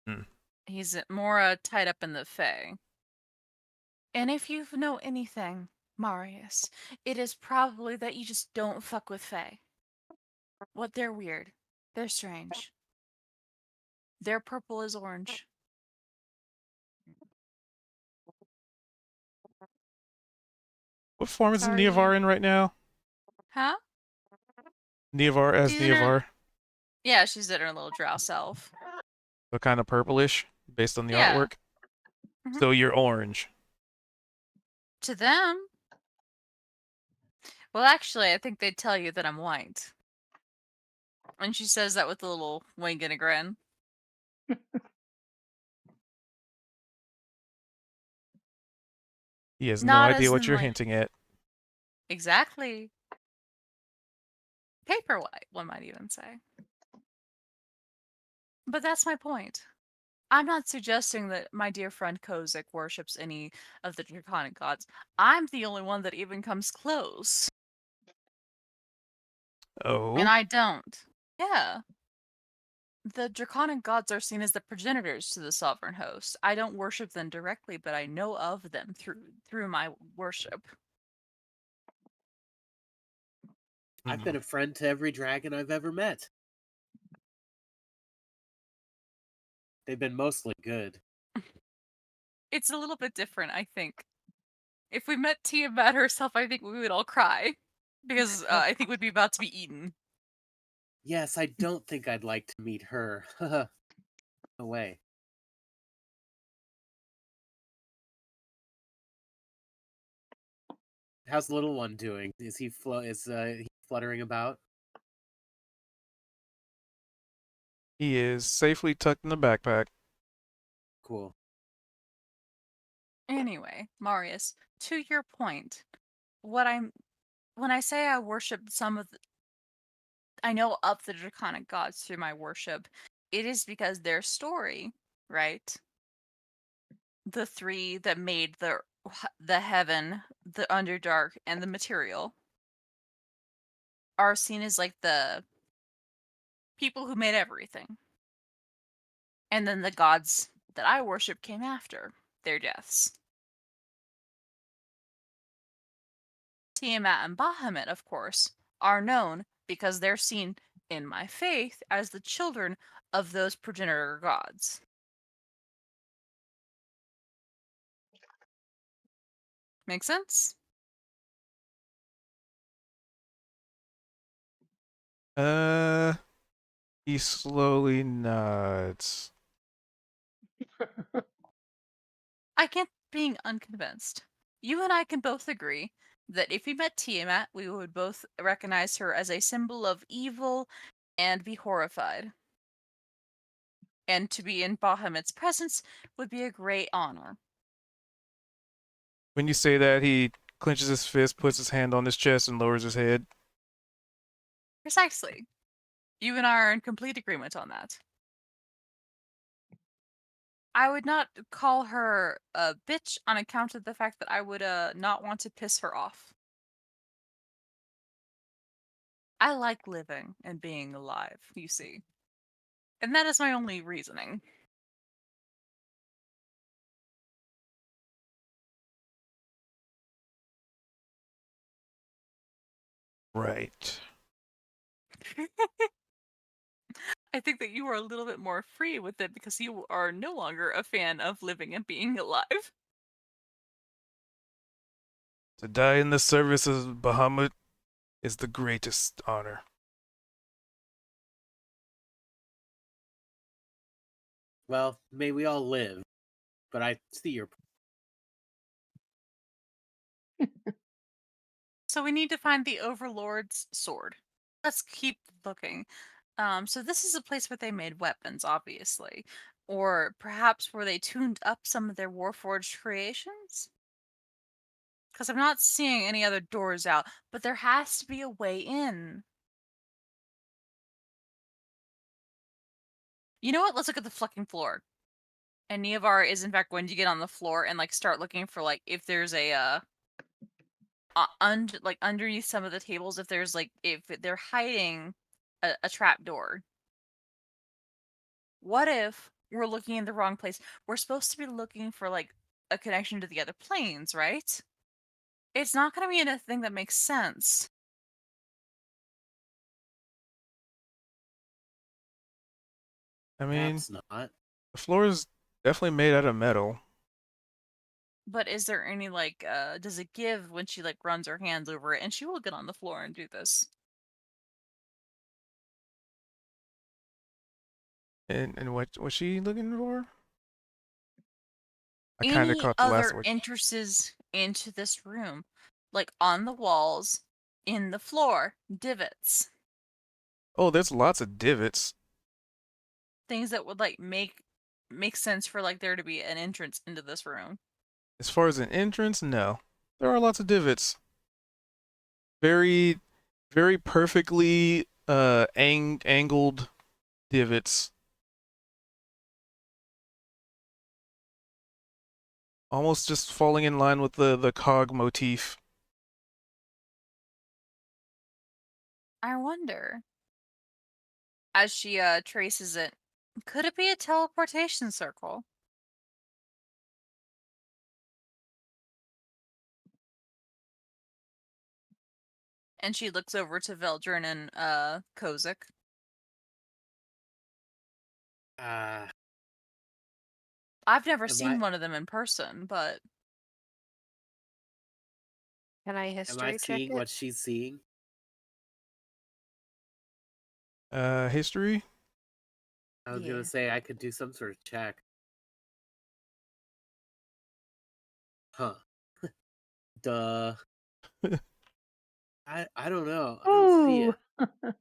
Hmm. He's more tied up in the Fae. And if you know anything, Marius, it is probably that you just don't fuck with Fae. What, they're weird. They're strange. Their purple is orange. What form is Sorry, you. Neovar in right now? Huh? Neovar as She's in her. Neovar. Yeah, she's in her little drow self. So kind of purplish based on the Yeah. artwork. Mhm. So you're orange. To them. Well, actually, I think they'd tell you that I'm white. And she says that with a little wink and a grin. He has no Not idea as what in you're like hinting at. exactly paper white, one might even say. But that's my point. I'm not suggesting that my dear friend Kozik worships any of the draconic gods. I'm the only one that even comes close. And Oh? I don't. Yeah. The draconic gods are seen as the progenitors to the sovereign host. I don't worship them directly, but I know of them through my worship. I've Hmm. been a friend to every dragon I've ever met. They've been mostly good. It's a little bit different, I think. If we met Tiamat herself, I think we would all cry. Because I think we'd be about to be eaten. Yes, I don't think I'd like to meet her. No way. How's the little one doing? Is he he fluttering about? He is safely tucked in the backpack. Cool. Anyway, Marius, to your point, when I say I worship I know of the draconic gods through my worship, it is because their story, right? The three that made the heaven, the underdark, and the material are seen as like the people who made everything. And then the gods that I worship came after their deaths. Tiamat and Bahamut, of course, are known because they're seen in my faith as the children of those progenitor gods. Make sense? Uh, he slowly nods. I can't being unconvinced. You and I can both agree that if we met Tiamat, we would both recognize her as a symbol of evil and be horrified. And to be in Bahamut's presence would be a great honor. When you say that, he clenches his fist, puts his hand on his chest, and lowers his head. Precisely. You and I are in complete agreement on that. I would not call her a bitch on account of the fact that I would not want to piss her off. I like living and being alive, you see. And that is my only reasoning. Right. I think that you are a little bit more free with it because you are no longer a fan of living and being alive. To die in the service of Bahamut is the greatest honor. Well, may we all live, but I see your So we need to find the Overlord's sword. Let's keep looking. So this is a place where they made weapons, obviously. Or perhaps where they tuned up some of their Warforged creations? Because I'm not seeing any other doors out, but there has to be a way in. You know what? Let's look at the fucking floor. And Neovar is in fact going to get on the floor and like start looking for like if there's a like underneath some of the tables if there's like if they're hiding a trap door. What if we're looking in the wrong place? We're supposed to be looking for like a connection to the other planes, right? It's not going to be anything that makes sense. I mean, perhaps not. the floor is definitely made out of metal. But is there any like does it give when she like runs her hands over it? And she will get on the floor and do this. And what was she looking for? I kind of Any caught the last other word. entrances into this room? Like on the walls, in the floor, divots. Oh, there's lots of divots. Things that would like make sense for like there to be an entrance into this room. As far as an entrance, no. There are lots of divots. Very, very perfectly angled divots. Almost just falling in line with the cog motif. I wonder. As she traces it, could it be a teleportation circle? And she looks over to Veldrin and Kozik. Uh, I've never am seen one of them in person, but Can I am I history check seeing it? what she's seeing? History? I was Yeah. gonna say I could do some sort of check. Huh. Duh. I don't know. I don't see Oh, it.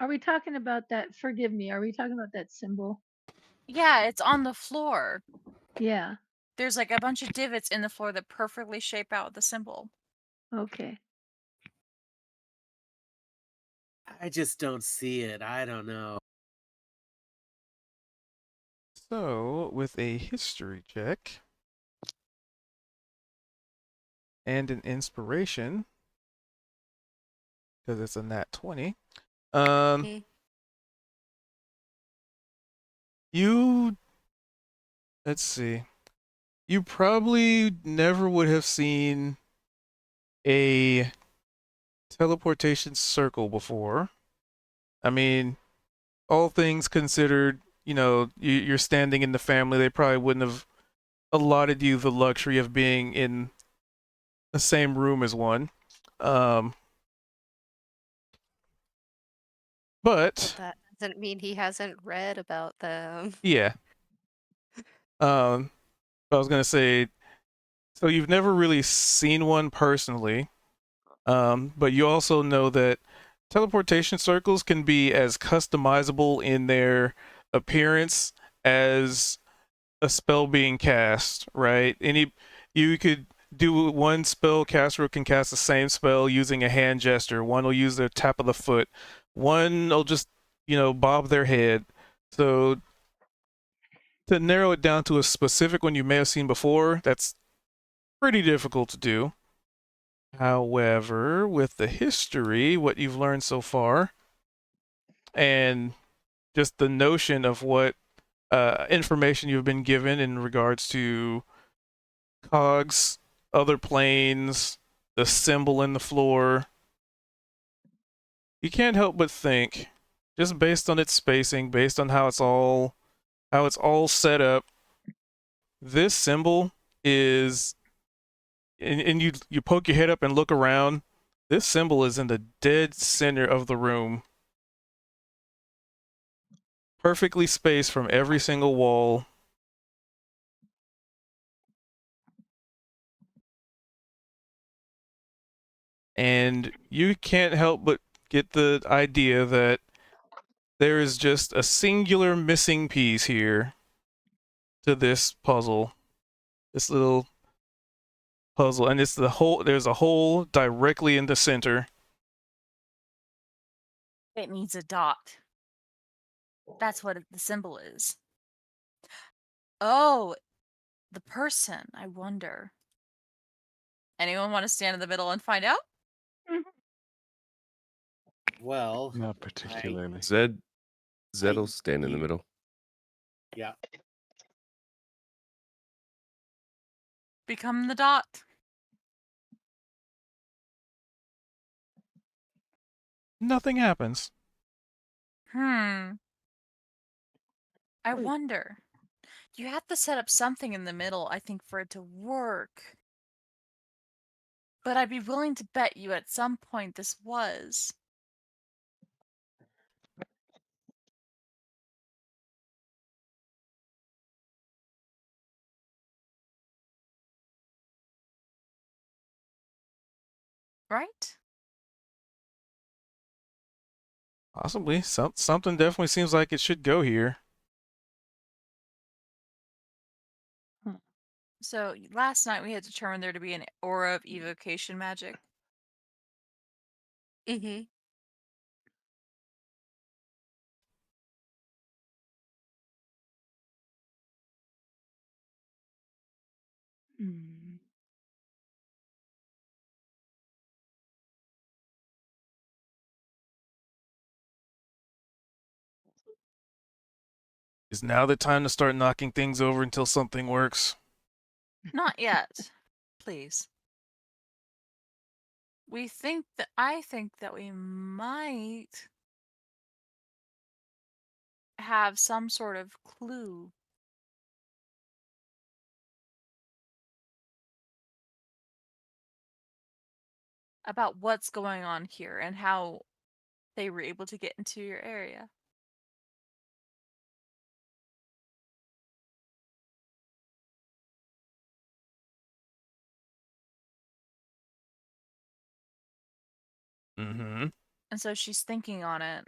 are we talking about that? Forgive me. Are we talking about that symbol? yeah, it's on the floor. Yeah. There's like a bunch of divots in the floor that perfectly shape out the symbol. Okay. I just don't see it. I don't know. So, with a history check and an inspiration, because it's a nat 20, Mm. you, let's see, you probably never would have seen a teleportation circle before. I mean, all things considered, you're standing in the family. They probably wouldn't have allotted you the luxury of being in the same room as one. Um, But but that doesn't mean he hasn't read about them. yeah, I was gonna say, so you've never really seen one personally, but you also know that teleportation circles can be as customizable in their appearance as a spell being cast, right? You could do one spell caster can cast the same spell using a hand gesture. One will use the tap of the foot. One will just, bob their head. So to narrow it down to a specific one you may have seen before, that's pretty difficult to do. However, with the history, what you've learned so far, and just the notion of what information you've been given in regards to cogs, other planes, the symbol in the floor. You can't help but think, just based on its spacing, based on how it's all set up, this symbol is, and you poke your head up and look around, this symbol is in the dead center of the room, perfectly spaced from every single wall. And you can't help but get the idea that there is just a singular missing piece here to this puzzle. This little puzzle, and it's the hole. There's a hole directly in the center. It needs a dot. That's what the symbol is. Oh, the person. I wonder. Anyone want to stand in the middle and find out? Well, Not particularly. Zed'll stand in the middle. yeah. Become the dot. Nothing happens. I Wait. wonder. You have to set up something in the middle, I think, for it to work. But I'd be willing to bet you at some point this was. Right? Possibly. Something definitely seems like it should go here. So last night we had determined there to be an aura of evocation magic. Mm-hmm. Hmm. Is now the time to start knocking things over until something works? Not yet. Please. I think that we might have some sort of clue about what's going on here and how they were able to get into your area. Mm-hmm. And so she's thinking on it.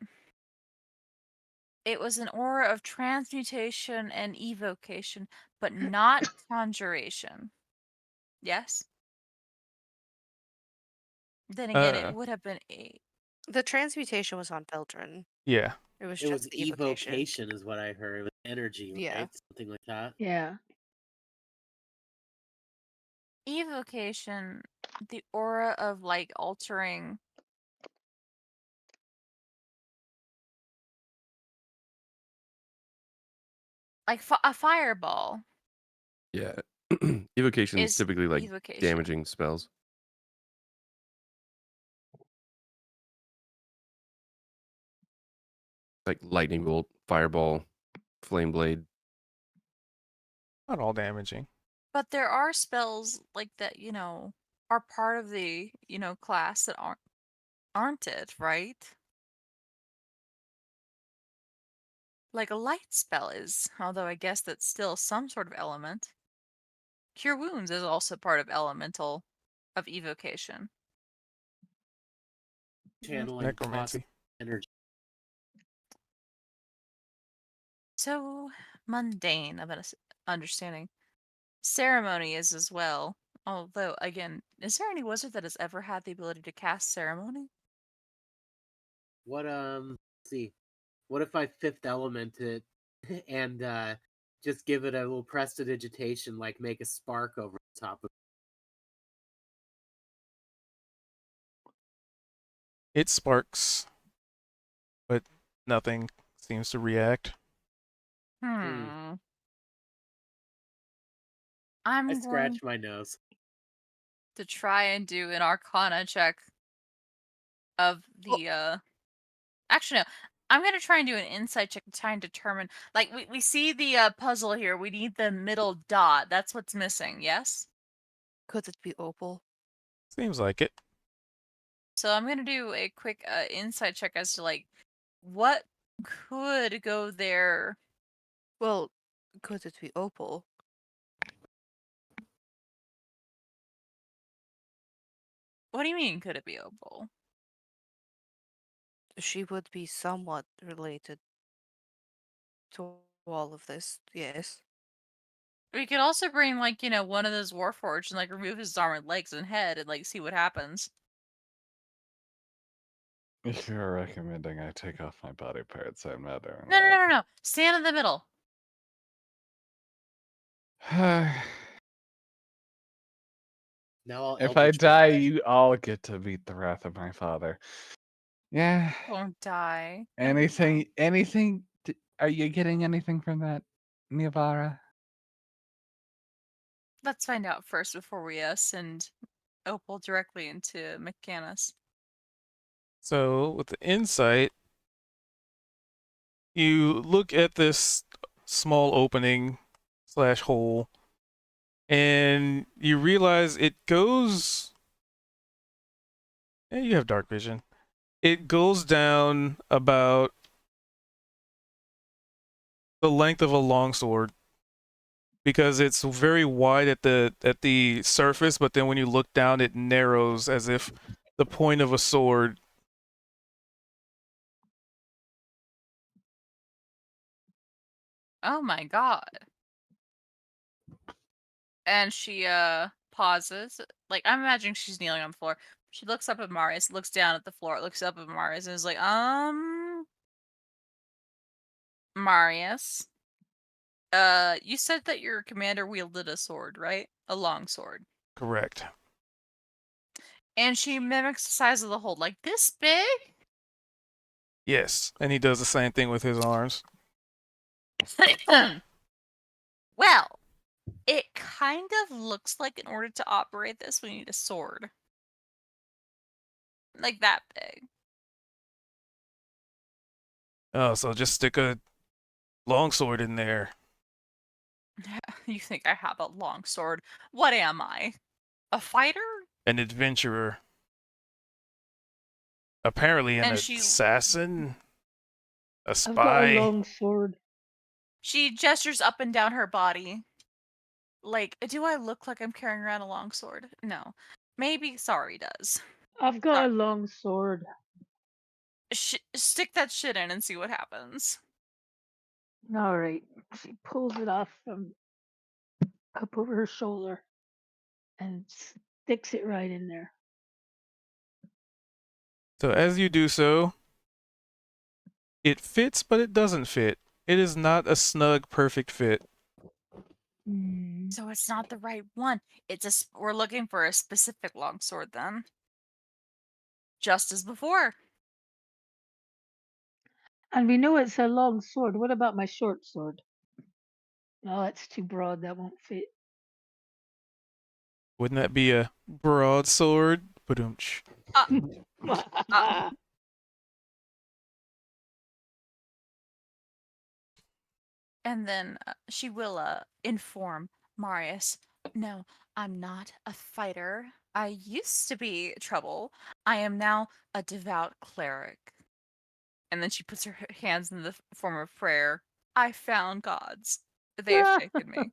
It was an aura of transmutation and evocation, but not conjuration. Yes? Then again, it would have been a. The transmutation was on Bildren. Yeah. It was It just was the evocation. evocation, is what I heard. It was energy, Yeah. right? Something like that. Yeah. Evocation, the aura of like altering. Like a fireball Yeah. Evocation is is typically like evocation. damaging spells. Like lightning bolt, fireball, flame blade. Not all damaging. But there are spells like that, are part of the, class that aren't it, right? Like a light spell is, although I guess that's still some sort of element. Cure Wounds is also part of elemental of evocation. Channeling Necromancy. cosmic energy. So mundane of an understanding. Ceremony is as well. Although, again, is there any wizard that has ever had the ability to cast ceremony? What let's see. What if I fifth element it and just give it a little prestidigitation, like make a spark over the top of It sparks, but nothing seems to react. I'm I going scratch my nose. to try and do an Arcana check of Oh. the. Actually, no. I'm gonna try and do an insight check to try and determine. Like we see the puzzle here. We need the middle dot. That's what's missing. Yes. Could it be Opal? Seems like it. So I'm gonna do a quick insight check as to like what could go there. Well, could it be Opal? What do you mean? Could it be Opal? She would be somewhat related to all of this, yes. We could also bring like one of those Warforged and like remove his armored legs and head and like see what happens. If you're recommending I take off my body parts, I'm not doing No, no, that. no, no, no. Stand in the middle. Now I'll If I Eldritch die, Blast. you all get to meet the wrath of my father. Yeah. Don't die. Anything? Are you getting anything from that, Niavara? Let's find out first before we send Opal directly into McCanus. So with the insight, you look at this small opening slash hole, and you realize it goes. Yeah, you have dark vision. It goes down about the length of a longsword because it's very wide at the surface, but then when you look down, it narrows as if the point of a sword. Oh my god. And she pauses. Like I'm imagining she's kneeling on the floor. She looks up at Marius, looks down at the floor, looks up at Marius, and is like, Marius. You said that your commander wielded a sword, right? A long sword. Correct. And she mimics the size of the hold, like this big? Yes, and he does the same thing with his arms. Well, it kind of looks like in order to operate this, we need a sword. Like that big. Oh, so just stick a longsword in there. You think I have a long sword? What am I? A fighter? An adventurer. Apparently an And she assassin. A I've got a spy. long sword. gestures up and down her body. Like, do I look like I'm carrying around a long sword? No. Maybe Sorry does. I've got Sorry. a long sword. Stick that shit in and see what happens. All right. She pulls it off from up over her shoulder and sticks it right in there. So as you do so, it fits, but it doesn't fit. It is not a snug, perfect fit. Hmm. So it's not the right one. We're looking for a specific longsword then. Just as before. And we know it's a long sword. What about my short sword? No, that's too broad. That won't fit. Wouldn't that be a broadsword? Ba-doom-tsh. Uh, And then she will inform Marius, no, I'm not a fighter. I used to be trouble. I am now a devout cleric. And then she puts her hands in the form of prayer. I found gods. They have taken me.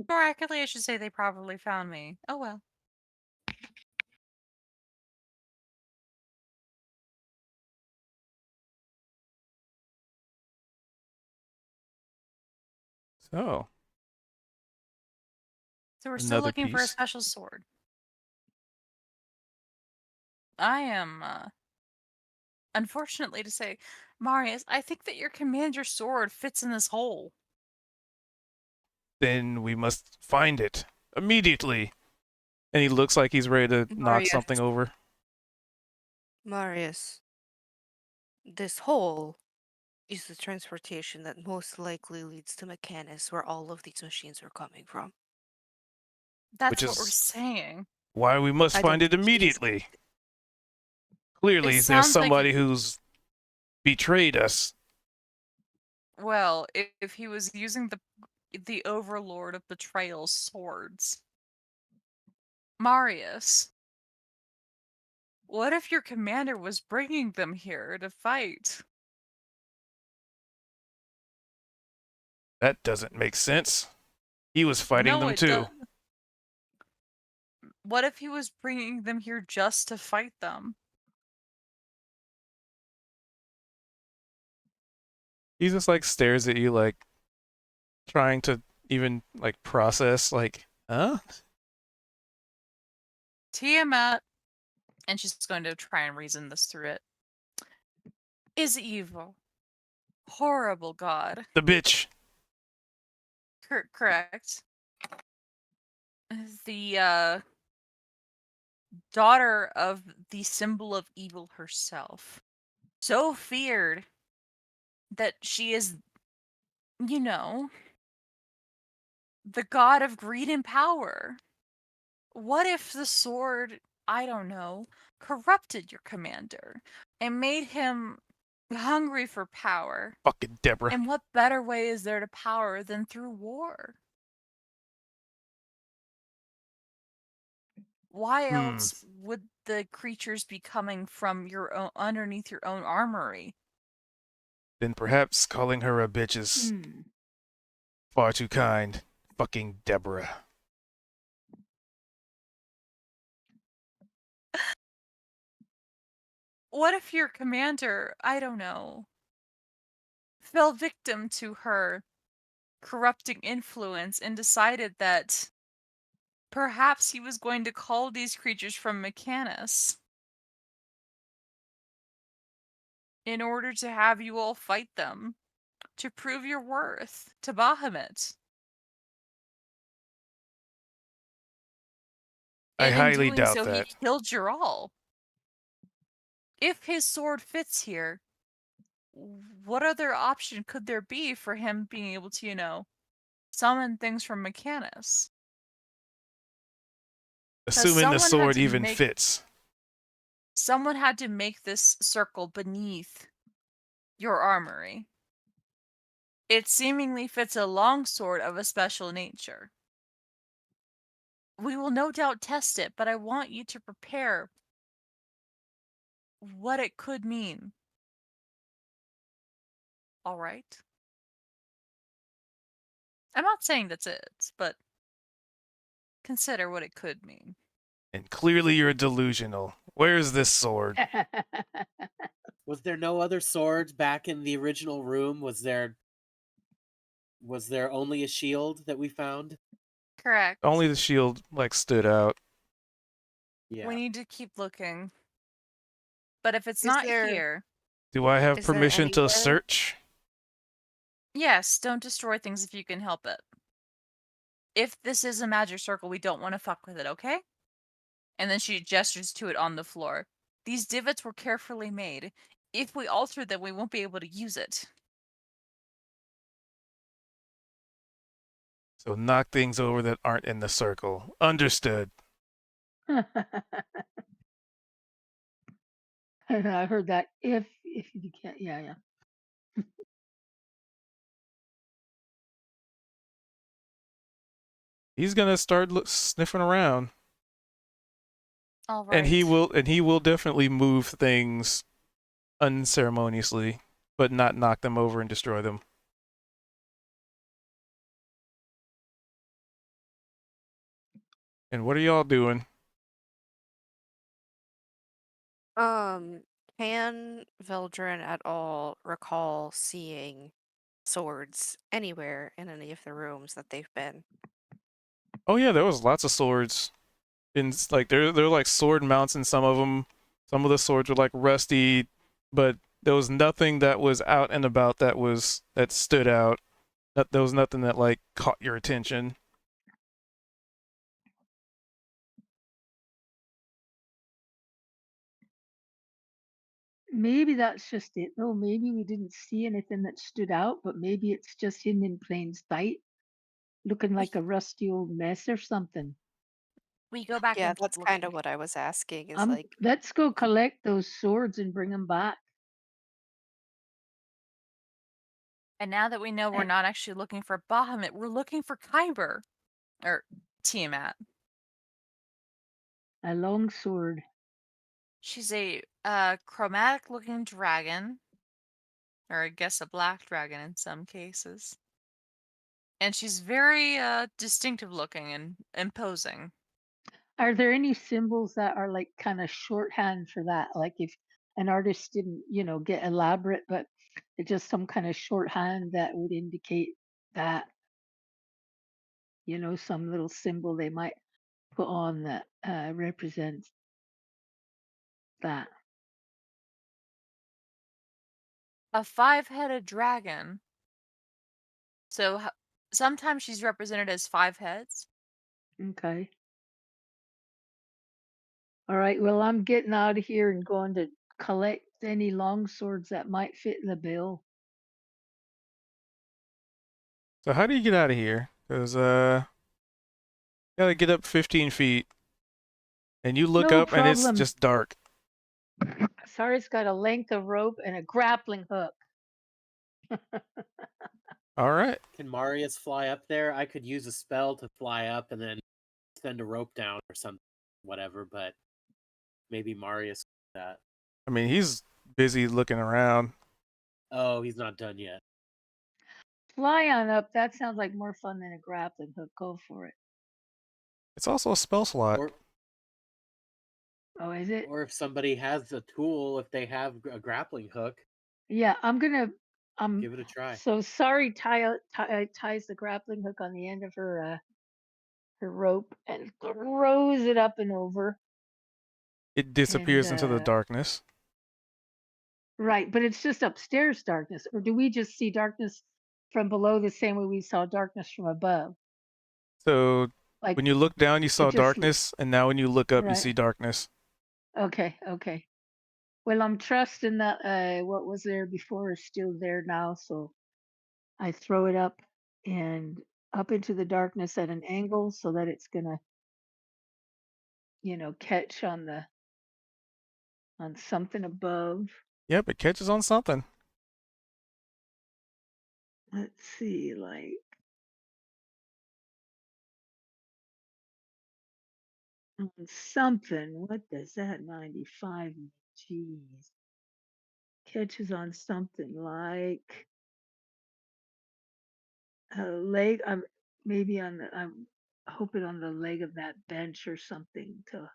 More accurately, I should say they probably found me. Oh well. So, So we're still another looking for a piece. special sword. I am, unfortunately to say, Marius, I think that your commander sword fits in this hole. Then we must find it immediately. And he looks like he's ready to knock Marius, something over. Marius, this hole is the transportation that most likely leads to Mechanus, where all of these machines are coming from. That's Which what we're is saying. why we must I don't find it think he's. immediately. It Clearly, there's sounds like somebody who's betrayed us. well, if he was using the overlord of betrayal's swords. Marius, what if your commander was bringing them here to fight? That doesn't make sense. He was fighting No, them it does. too. What if he was bringing them here just to fight them? He just like stares at you, like trying to even like process, like, huh? Tiamat, and she's going to try and reason this through it, is evil. Horrible god. The bitch. Correct. The daughter of the symbol of evil herself. So feared that she is, you know, the god of greed and power. What if the sword, I don't know, corrupted your commander and made him hungry for power? Fucking Deborah. And what better way is there to power than through war? Why Hmm. else would the creatures be coming from your own underneath your own armory? Then perhaps calling her a bitch is Hmm. far too kind. Fucking Deborah. What if your commander, I don't know, fell victim to her corrupting influence and decided that perhaps he was going to call these creatures from Mechanus in order to have you all fight them, to prove your worth to Bahamut. I And in highly doing doubt so, he that. killed your all. If his sword fits here, what other option could there be for him being able to, summon things from Mechanus? Because Assuming the sword even fits. someone had to make this circle beneath your armory. It seemingly fits a longsword of a special nature. We will no doubt test it, but I want you to prepare what it could mean. All right? I'm not saying that's it, but consider what it could mean. And clearly you're delusional. Where's this sword? Was there no other swords back in the original room? Was there only a shield that we found? Correct. Only the shield like stood out. Yeah. We need to keep looking. But if it's Is not there here, Do I have is there permission to anywhere search? yes, don't destroy things if you can help it. If this is a magic circle, we don't want to fuck with it, okay? And then she gestures to it on the floor. These divots were carefully made. If we alter them, we won't be able to use it. So knock things over that aren't in the circle. Understood. I heard that if you can't, yeah. He's gonna start sniffing around, All and right. he will definitely move things unceremoniously, but not knock them over and destroy them. And what are y'all doing? Um, can Veldrin at all recall seeing swords anywhere in any of the rooms that they've been? Oh yeah, there was lots of swords. In like they're like sword mounts in some of them. Some of the swords were like rusty, but there was nothing that was out and about that stood out. There was nothing that like caught your attention. Maybe that's just it. No, maybe we didn't see anything that stood out, but maybe it's just hidden in plain sight, looking like a rusty old mess or something. We go back Yeah, and keep that's kind looking. of what I was asking is like, Let's go collect those swords and bring them back. And now that we know we're Eh, not actually looking for Bahamut, we're looking for Kyber. Or Tiamat. A long sword. She's a chromatic looking dragon. Or I guess a black dragon in some cases. And she's very distinctive looking and imposing. Are there any symbols that are like kind of shorthand for that? Like if an artist didn't, get elaborate, but it's just some kind of shorthand that would indicate that, some little symbol they might put on that represents that. A 5-headed dragon. So sometimes she's represented as 5 heads. Okay. All right. Well, I'm getting out of here and going to collect any long swords that might fit the bill. So how do you get out of here? Because gotta get up 15 feet, and you look No up and it's problem. just dark. Sorry's got a length of rope and a grappling hook. All right. Can Marius fly up there? I could use a spell to fly up and then send a rope down or something, whatever. But maybe Marius can do that. I mean, he's busy looking around. Oh, he's not done yet. Fly on up. That sounds like more fun than a grappling hook. Go for it. It's also a spell slot. Or Oh, is it? or if somebody has a tool, if they have a grappling hook, Yeah, I'm gonna. give it a try. So sorry. Ties the grappling hook on the end of her rope and throws it up and over. It And disappears into the darkness. right, but it's just upstairs darkness, or do we just see darkness from below the same way we saw darkness from above? So Like when you look down, you it saw just darkness, and now when you look up, you right. see darkness. Okay. Well, I'm trusting that what was there before is still there now, so I throw it up and up into the darkness at an angle so that it's gonna, catch on something above. Yep, it catches on something. Let's see, like on something. What does that 95 mean? Jeez. Catches on something like a leg. I'm maybe on the. I'm hoping on the leg of that bench or something to.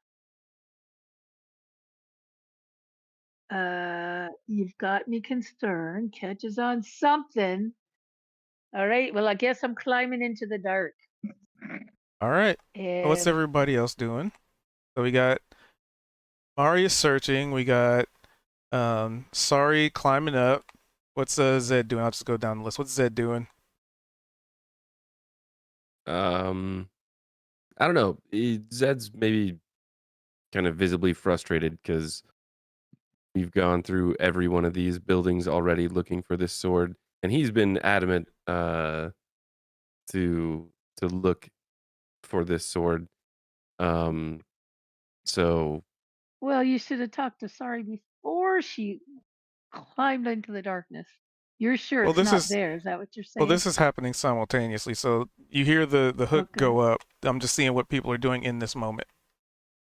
You've got me concerned. Catches on something. All right. Well, I guess I'm climbing into the dark. All right. So what's Um, everybody else doing? So we got Marius searching. We got Sorry climbing up. What's Zed doing? I'll just go down the list. What's Zed doing? I don't know. Zed's maybe kind of visibly frustrated because we've gone through every one of these buildings already looking for this sword, and he's been adamant to look for this sword. Um, so well, you should have talked to Sorry before she climbed into the darkness. You're sure Well, it's this not is there? Is that what you're well, saying? this is happening simultaneously. So you hear the hook Okay. go up. I'm just seeing what people are doing in this moment.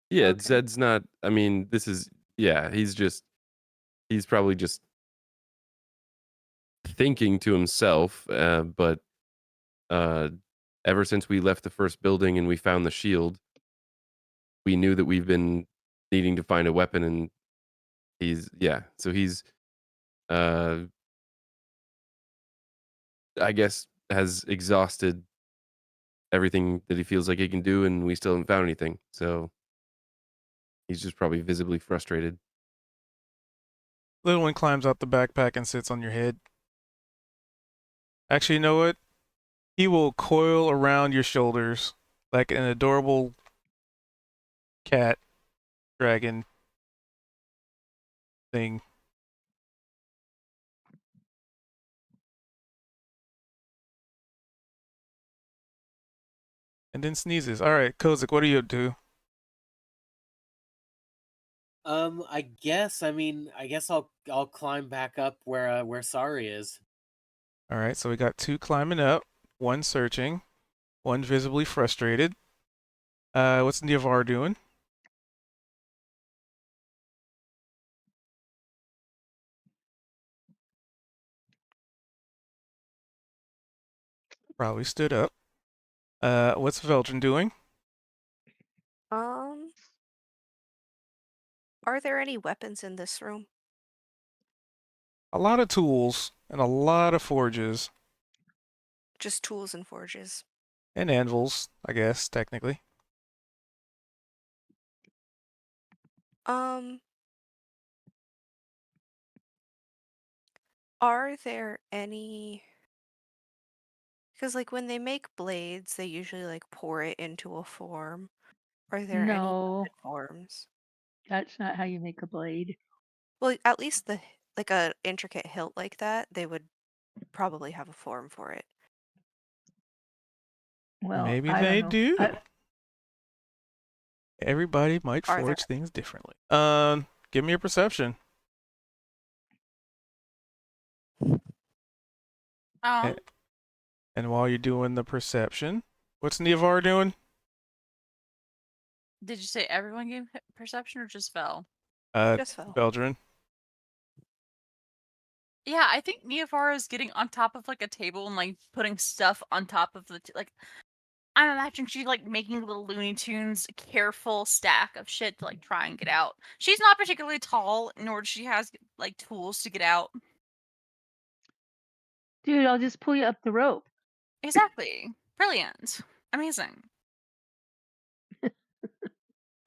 yeah, Okay. Zed's not. I mean, this is yeah. He's probably just thinking to himself, but uh, ever since we left the first building and we found the shield, we knew that we've been needing to find a weapon, and he's uh, I guess has exhausted everything that he feels like he can do, and we still haven't found anything. So he's just probably visibly frustrated. Little one climbs out the backpack and sits on your head. Actually, you know what? He will coil around your shoulders like an adorable cat dragon thing. and then sneezes. All right, Kozik, what are you up to? I guess I'll climb back up where Sari is. All right, so we got 2 climbing up, 1 searching, 1 visibly frustrated. What's Niavar doing? Probably stood up. What's Veldrin doing? Um, are there any weapons in this room? A lot of tools and a lot of forges Just tools and forges. and anvils, I guess, technically. Um, are there any? Because like when they make blades, they usually like pour it into a form. Are there any No, weapon forms? that's not how you make a blade. Well, at least like a intricate hilt like that, they would probably have a form for it. Well, Maybe I don't they know. do. Everybody might Are there? forge things differently. Give me a perception. Um, A- And while you're doing the perception, what's Niavar doing? did you say everyone gave perception or just Vel? Just fell. Veldrin. Yeah, I think Niafara is getting on top of like a table and like putting stuff on top of the like. I'm imagining she's like making little Looney Tunes careful stack of shit to like try and get out. She's not particularly tall, nor does she has like tools to get out. Dude, I'll just pull you up the rope. Exactly. Brilliant. Amazing.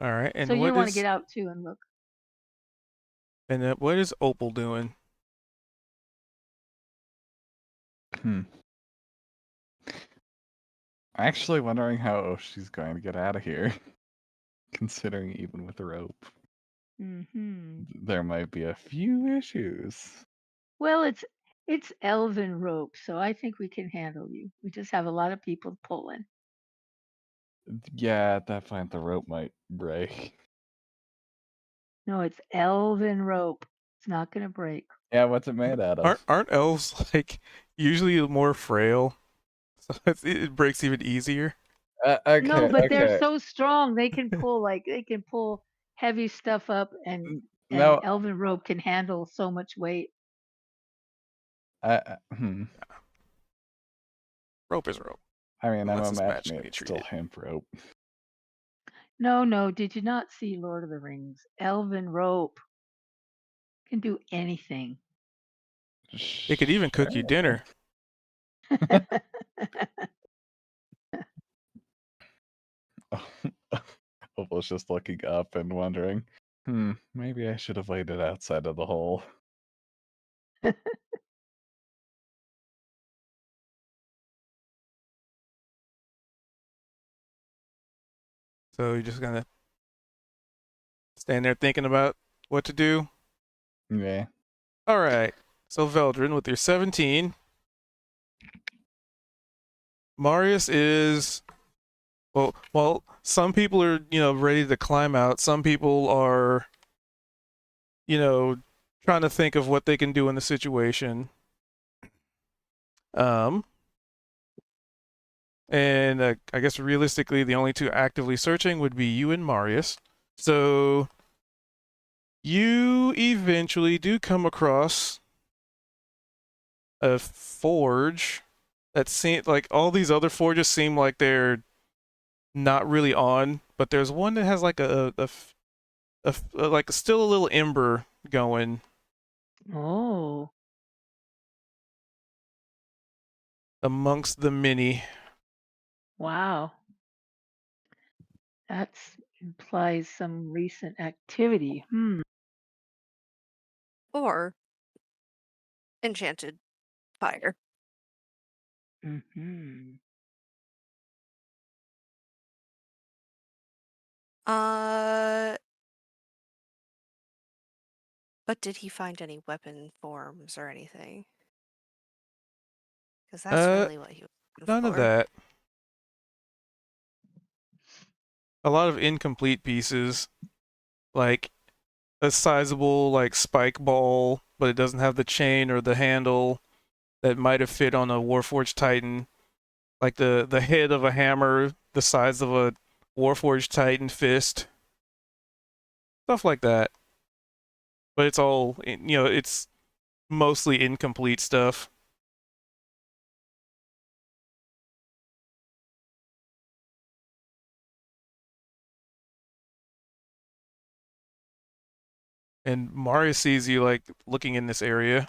All right, So you want to get out too and look. what is Opal doing? Hmm. Actually wondering how she's going to get out of here. Considering even with the rope, Hmm. there might be a few issues. Well, it's elven rope, so I think we can handle you. We just have a lot of people pulling. Yeah, at that point the rope might break. No, it's elven rope. It's not going to break. Yeah, what's it made out Aren't of? aren't elves like usually more frail? So it breaks even easier. No, Okay, but they're okay. so strong. They can pull heavy stuff up, and No, elven rope can handle so much weight. hmm. Rope is rope, I mean, I'm unless it's imagining magically it's still treated. hemp rope. No, no, did you not see Lord of the Rings? Elven rope can do anything. It could even cook you Sure. dinner. Opal's just looking up and wondering, maybe I should have waited outside of the hole. So you're just gonna stand there thinking about what to do. Yeah. All right. So Veldrin, with your 17, Marius is well. Some people are ready to climb out. Some people are you know trying to think of what they can do in the situation. Um, and I guess realistically, the only 2 actively searching would be you and Marius. So you eventually do come across a forge that seems like all these other forges seem like they're not really on, but there's one that has like like still a little ember going. Oh, Amongst the many. wow. That implies some recent activity. Or enchanted fire. Hmm. Uh, but did he find any weapon forms or anything? Because that's Uh, really what he was looking None of for. that. a lot of incomplete pieces, like a sizable like spike ball, but it doesn't have the chain or the handle that might have fit on a Warforged Titan, like the head of a hammer the size of a Warforged Titan fist, stuff like that. But it's all it's mostly incomplete stuff. And Mario sees you like looking in this area.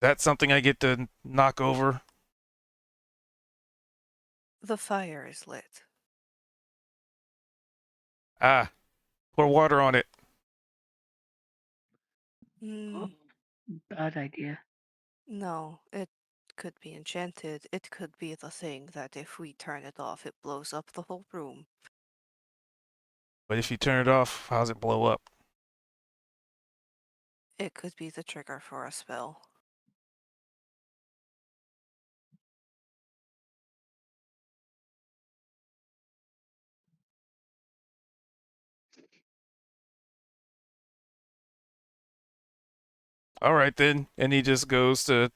That's something I get to knock over. The fire is lit. Ah, pour water on it. Mm, Bad idea. no, it could be enchanted. It could be the thing that if we turn it off, it blows up the whole room. But if you turn it off, how's it blow up? It could be the trigger for a spell. All right then. And he just goes to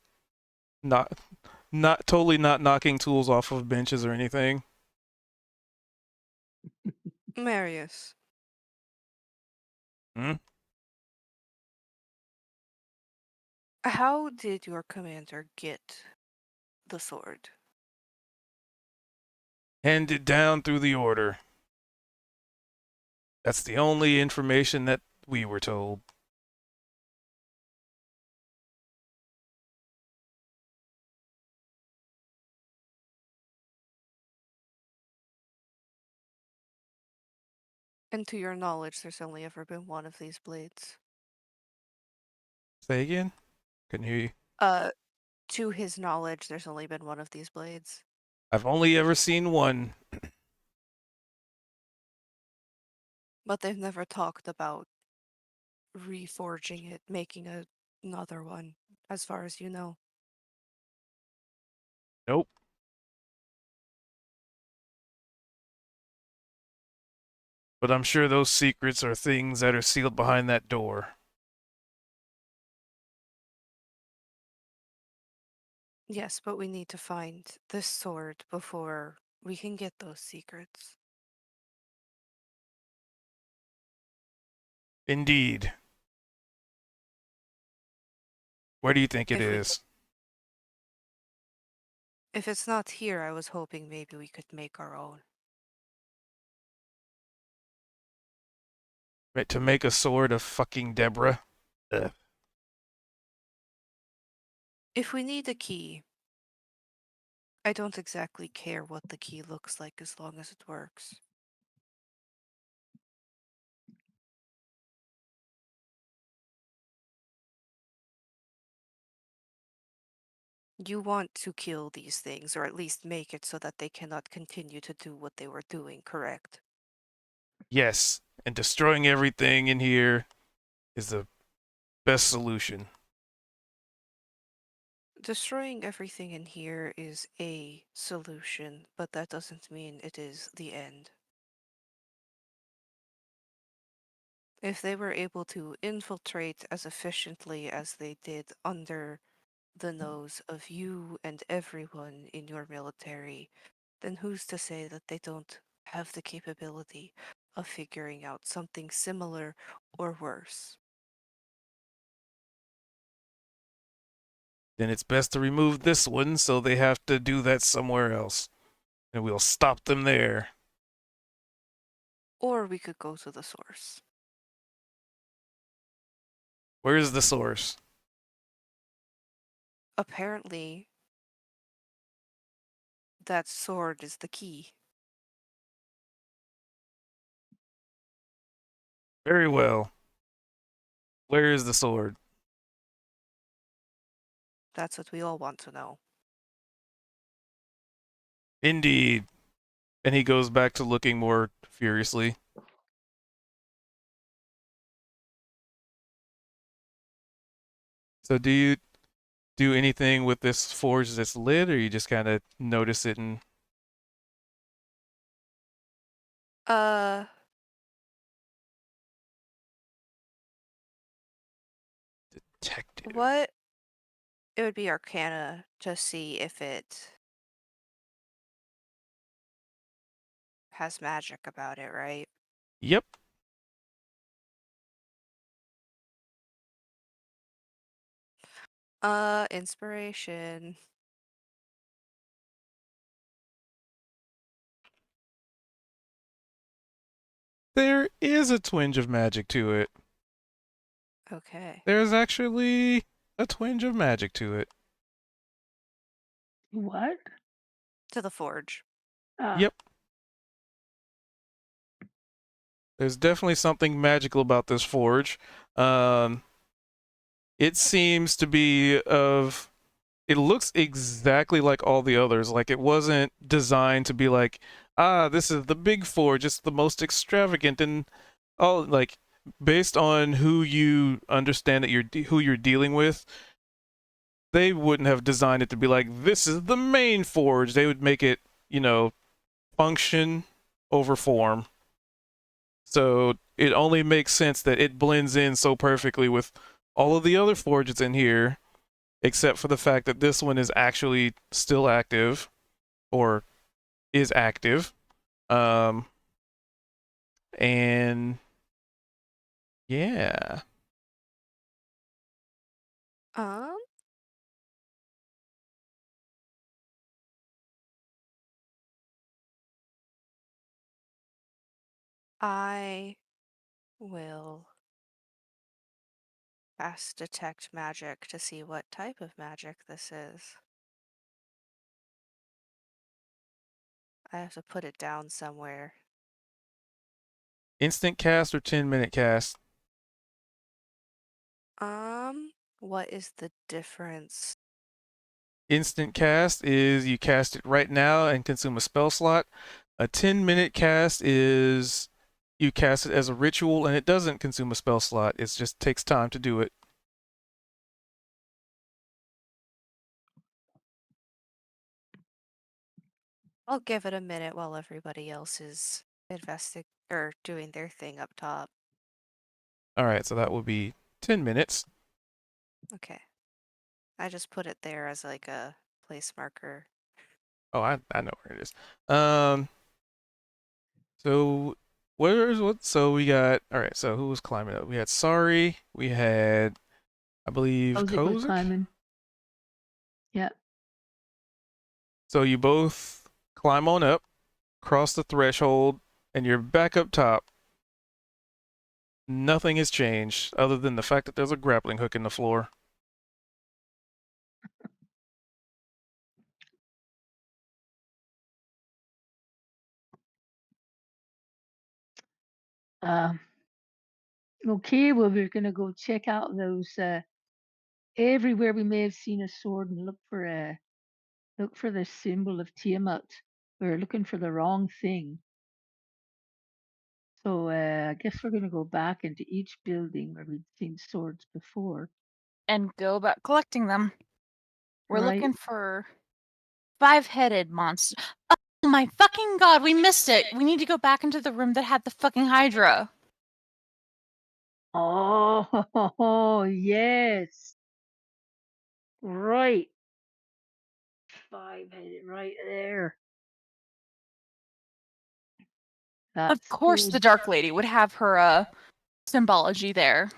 not totally not knocking tools off of benches or anything. Marius, Hmm? how did your commander get the sword? Handed down through the order. That's the only information that we were told. And to your knowledge, there's only ever been one of these blades. Say again? Couldn't hear you. Uh, to his knowledge, there's only been one of these blades. I've only ever seen one. But they've never talked about reforging it, making another one, as far as you know. Nope. But I'm sure those secrets are things that are sealed behind that door. Yes, but we need to find this sword before we can get those secrets. Indeed. Where do you think it If we is? if it's not here, I was hoping maybe we could make our own. Right, to make a sword of fucking Deborah? Ugh. If we need a key, I don't exactly care what the key looks like as long as it works. You want to kill these things, or at least make it so that they cannot continue to do what they were doing, correct? Yes, and destroying everything in here is the best solution. Destroying everything in here is a solution, but that doesn't mean it is the end. If they were able to infiltrate as efficiently as they did under the nose of you and everyone in your military, then who's to say that they don't have the capability of figuring out something similar or worse? Then it's best to remove this one so they have to do that somewhere else. And we'll stop them there. Or we could go to the source. Where's the source? Apparently, that sword is the key. Very well. Where is the sword? That's what we all want to know. Indeed. And he goes back to looking more furiously. So do you do anything with this forge that's lit, or you just kind of notice it and Uh, detective? what? It would be Arcana to see if it has magic about it, right? Yep. Inspiration. There is a twinge of magic to it. Okay. There's actually a twinge of magic to it. What? To the forge. Ah, Yep. There's definitely something magical about this forge. Um, it seems to be of. It looks exactly like all the others. Like it wasn't designed to be like, this is the big forge. It's the most extravagant and all like based on who you understand that who you're dealing with. They wouldn't have designed it to be like this is the main forge. They would make it, function over form. So it only makes sense that it blends in so perfectly with all of the other forges in here, except for the fact that this one is actually still active or is active. Um, and yeah, Um, I will cast detect magic to see what type of magic this is. I have to put it down somewhere. instant cast or 10-minute cast. What is the difference? Instant cast is you cast it right now and consume a spell slot. A 10-minute cast is you cast it as a ritual and it doesn't consume a spell slot. It just takes time to do it. I'll give it a minute while everybody else is investing or doing their thing up top. All right, so that will be 10 minutes. Okay. I just put it there as like a place marker. Oh, I know where it is. So where's what? So we got all right. So who was climbing up? We had Sorry. We had, I believe, Kozik was Kozik. climbing. Yep. So you both climb on up, cross the threshold, and you're back up top. Nothing has changed other than the fact that there's a grappling hook in the floor. Uh, okay, well, we're gonna go check out those. Everywhere we may have seen a sword and look for the symbol of Tiamat. We're looking for the wrong thing. So I guess we're gonna go back into each building where we've seen swords before. And go about collecting them. We're Right. looking for 5-headed monster. Oh my fucking god, we missed it. We need to go back into the room that had the fucking Hydra. Oh, yes. Right. 5-headed right there. Of That's course good. the Dark Lady would have her symbology there.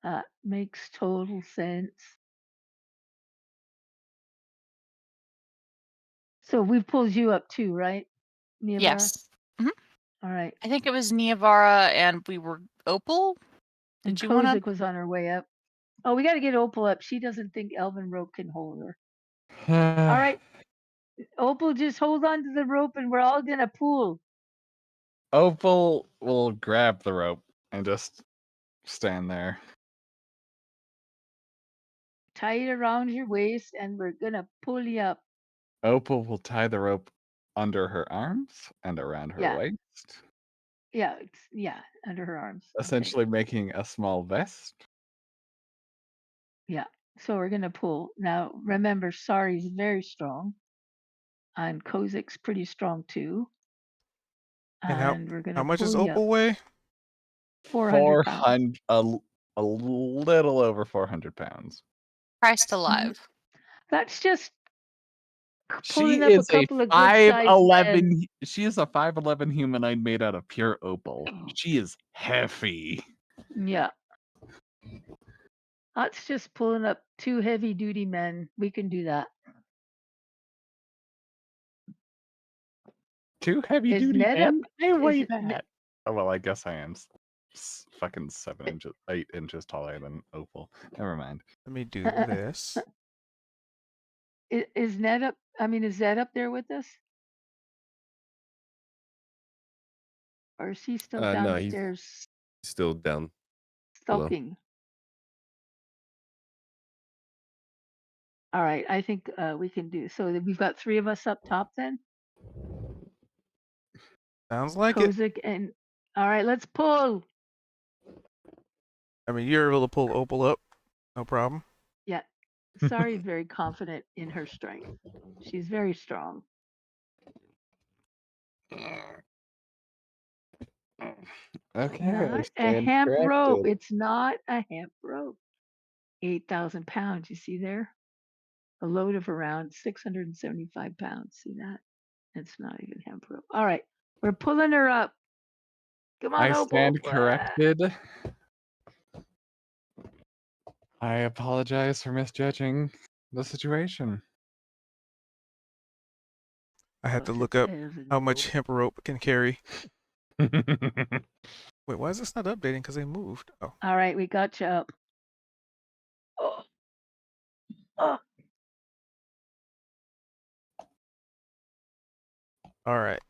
That makes total sense. So we pulled you up too, right, Niavara? Yes. Mhm. All right. I think it was Niavara and we were Opal. And Did you want to? Kozik was on her way up. Oh, we got to get Opal up. She doesn't think Elvin rope can hold her. All right. Opal, just hold on to the rope and we're all going to pull. Opal will grab the rope and just stand there. Tie it around your waist and we're going to pull you up. Opal will tie the rope under her arms and around her Yeah. waist, Yeah, under her arms. Okay. essentially making a small vest. Yeah. So we're gonna pull. Now remember, Sari's very strong. And Kozik's pretty strong too. And And we're how gonna much pull does you up Opal weigh? 400 pounds. 400, a little over 400 pounds. Christ Mhm. alive. That's just She pulling up a is a couple of good sized men. 5'11. She is a 5'11 humanoid made out of pure opal. She is heavy. Yeah. That's just pulling up 2 heavy duty men. We can do that. 2 heavy Is duty Ned up? men? I weigh Is Ne- that. Oh well, I guess I am fucking 7 inches, 8 inches taller than opal. Never mind. Let me do this. is Ned up? I mean, is Zed up there with us? Or is he still No, he's downstairs still down below. sulking? All right, I think we can do so. We've got 3 of us up top then. Sounds like it. Kozik and all right, let's pull. I mean, you're able to pull Opal up, no problem. Yeah, Sari's very confident in her strength. She's very strong. Okay, I Not a stand hemp rope. corrected. It's not a hemp rope. 8,000 pounds. You see there? A load of around 675 pounds. See that? It's not even hemp rope. All right, we're pulling her up. Come on, I Opal. stand corrected. I apologize for misjudging the situation. I had to look up how much hemp rope can carry. Wait, why is this not updating? Because they moved. Oh, All right, we got you up. Oh, oh. all right.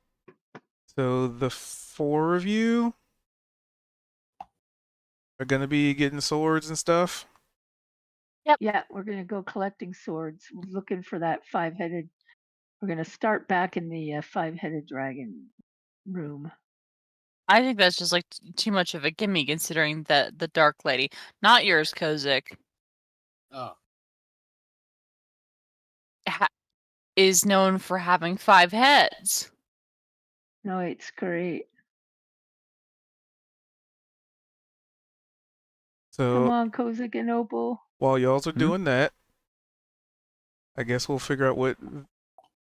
So the 4 of you are gonna be getting swords and stuff. Yeah, we're gonna go collecting swords. We're looking for that 5-headed. We're gonna start back in the 5-headed dragon room. I think that's just like too much of a gimme considering that the Dark Lady, not yours, Kozik, Oh, ha- is known for having 5 heads. No, it's great. Come So on, Kozik and Opal. while y'all's are Hmm? doing that, I guess we'll figure out what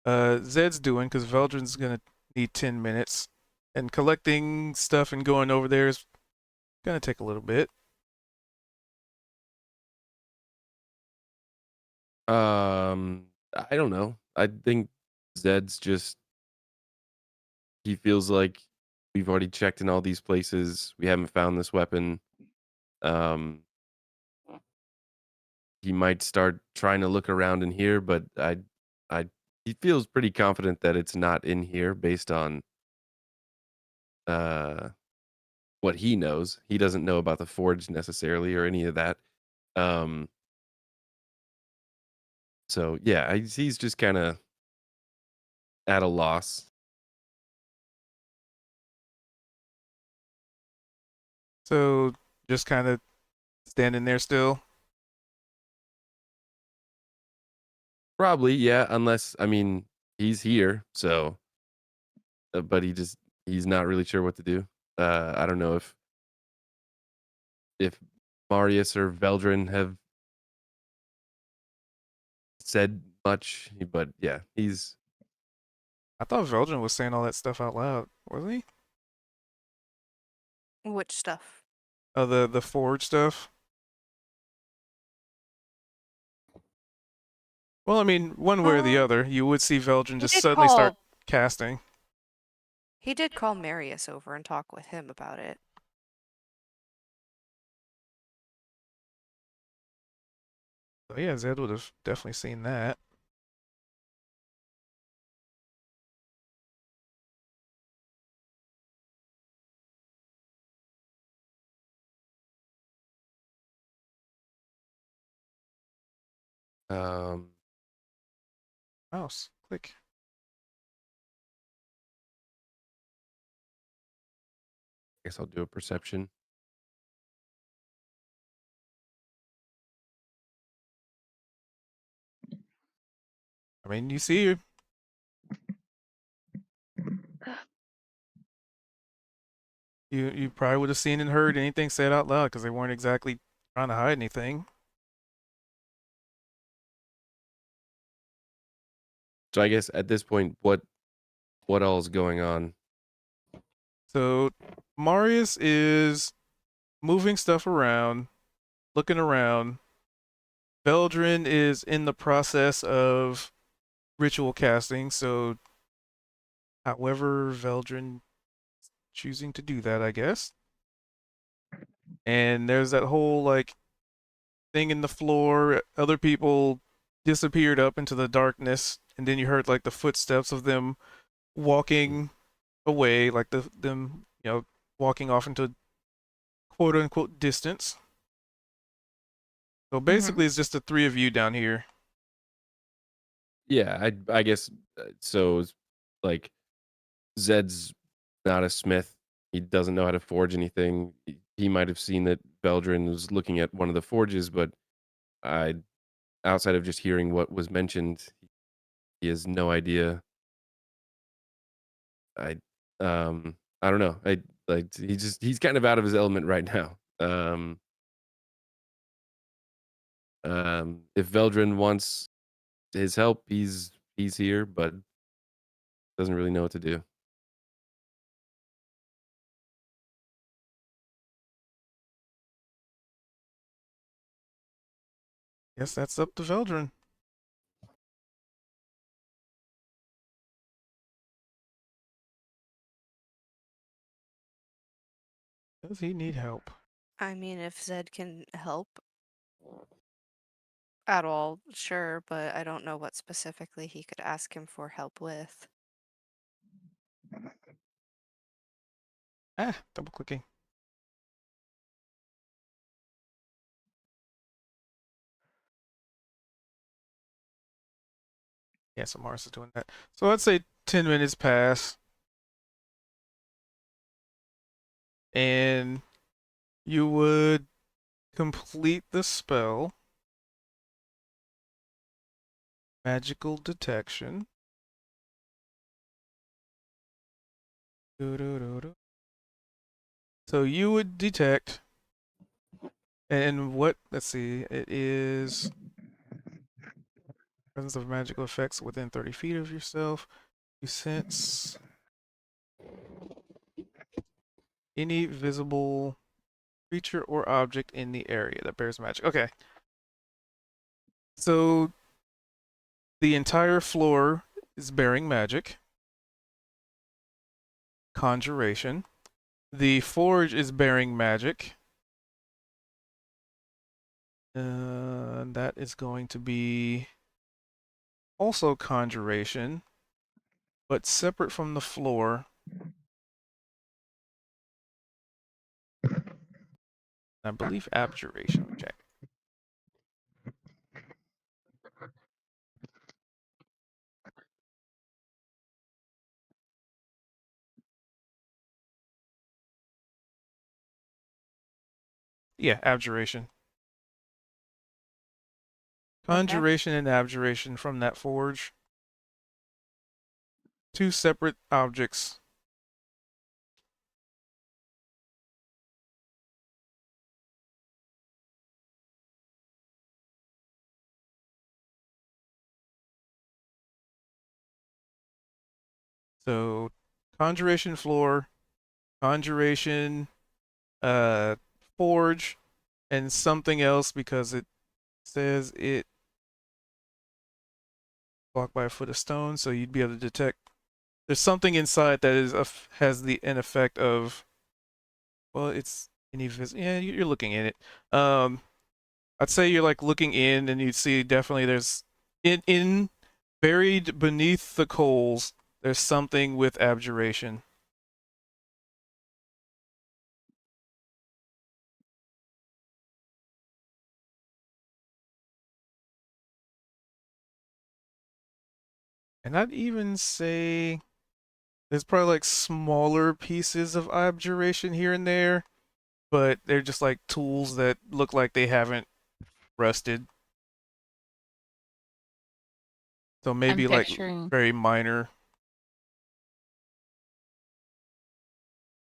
Zed's doing because Veldrin's gonna need 10 minutes, and collecting stuff and going over there is gonna take a little bit. I don't know. I think Zed's just he feels like we've already checked in all these places. We haven't found this weapon. Um, he might start trying to look around in here, but he feels pretty confident that it's not in here based on uh what he knows. He doesn't know about the forge necessarily or any of that. Um, so yeah, he's just kind of at a loss. So just kind of standing there still. Probably, yeah, unless I mean he's here, so but he's not really sure what to do. I don't know if Marius or Veldrin have said much, but yeah, he's I thought Veldrin was saying all that stuff out loud, wasn't he? Which stuff? Oh, the forge stuff. Well, I mean, one way or the Um, other, you would see Veldrin he just did suddenly start call casting. he did call Marius over and talk with him about it. So yeah, Zed would have definitely seen that. um Mouse, click. guess I'll do a perception. I mean, you see, you probably would have seen and heard anything said out loud because they weren't exactly trying to hide anything. So I guess at this point, what all is going on? So Marius is moving stuff around, looking around. Veldrin is in the process of ritual casting, so however Veldrin choosing to do that, I guess. And there's that whole like thing in the floor. Other people disappeared up into the darkness, and then you heard like the footsteps of them walking away, like them, walking off into quote unquote distance. So basically, it's just the three of you down here. Yeah, I guess so. Like Zed's not a smith. He doesn't know how to forge anything. He might have seen that Beldrin was looking at one of the forges, but I, outside of just hearing what was mentioned, he has no idea. I I don't know. I like he's kind of out of his element right now. If Veldrin wants his help, he's here, but doesn't really know what to do. Guess that's up to Veldrin. Does he need help? I mean, if Zed can help at all, sure, but I don't know what specifically he could ask him for help with. Double clicking. Yeah, so Mars is doing that. So I'd say 10 minutes pass, and you would complete the spell. Magical detection. Doo-doo-doo-doo. So you would detect, and what, let's see, it is presence of magical effects within 30 feet of yourself. You sense any visible creature or object in the area that bears magic. Okay. So the entire floor is bearing magic. Conjuration. The forge is bearing magic. That is going to be also conjuration, but separate from the floor. I believe abjuration. Check. Yeah, abjuration. Conjuration and abjuration from that forge. Two separate objects. So, conjuration floor, conjuration uh forge, and something else because it says it blocked by a foot of stone, so you'd be able to detect there's something inside that is has the an effect of, well, it's any yeah, you're looking at it. I'd say you're like looking in and you'd see definitely there's in buried beneath the coals there's something with abjuration. And I'd even say there's probably like smaller pieces of abjuration here and there, but they're just like tools that look like they haven't rusted. So I'm maybe like picturing very minor.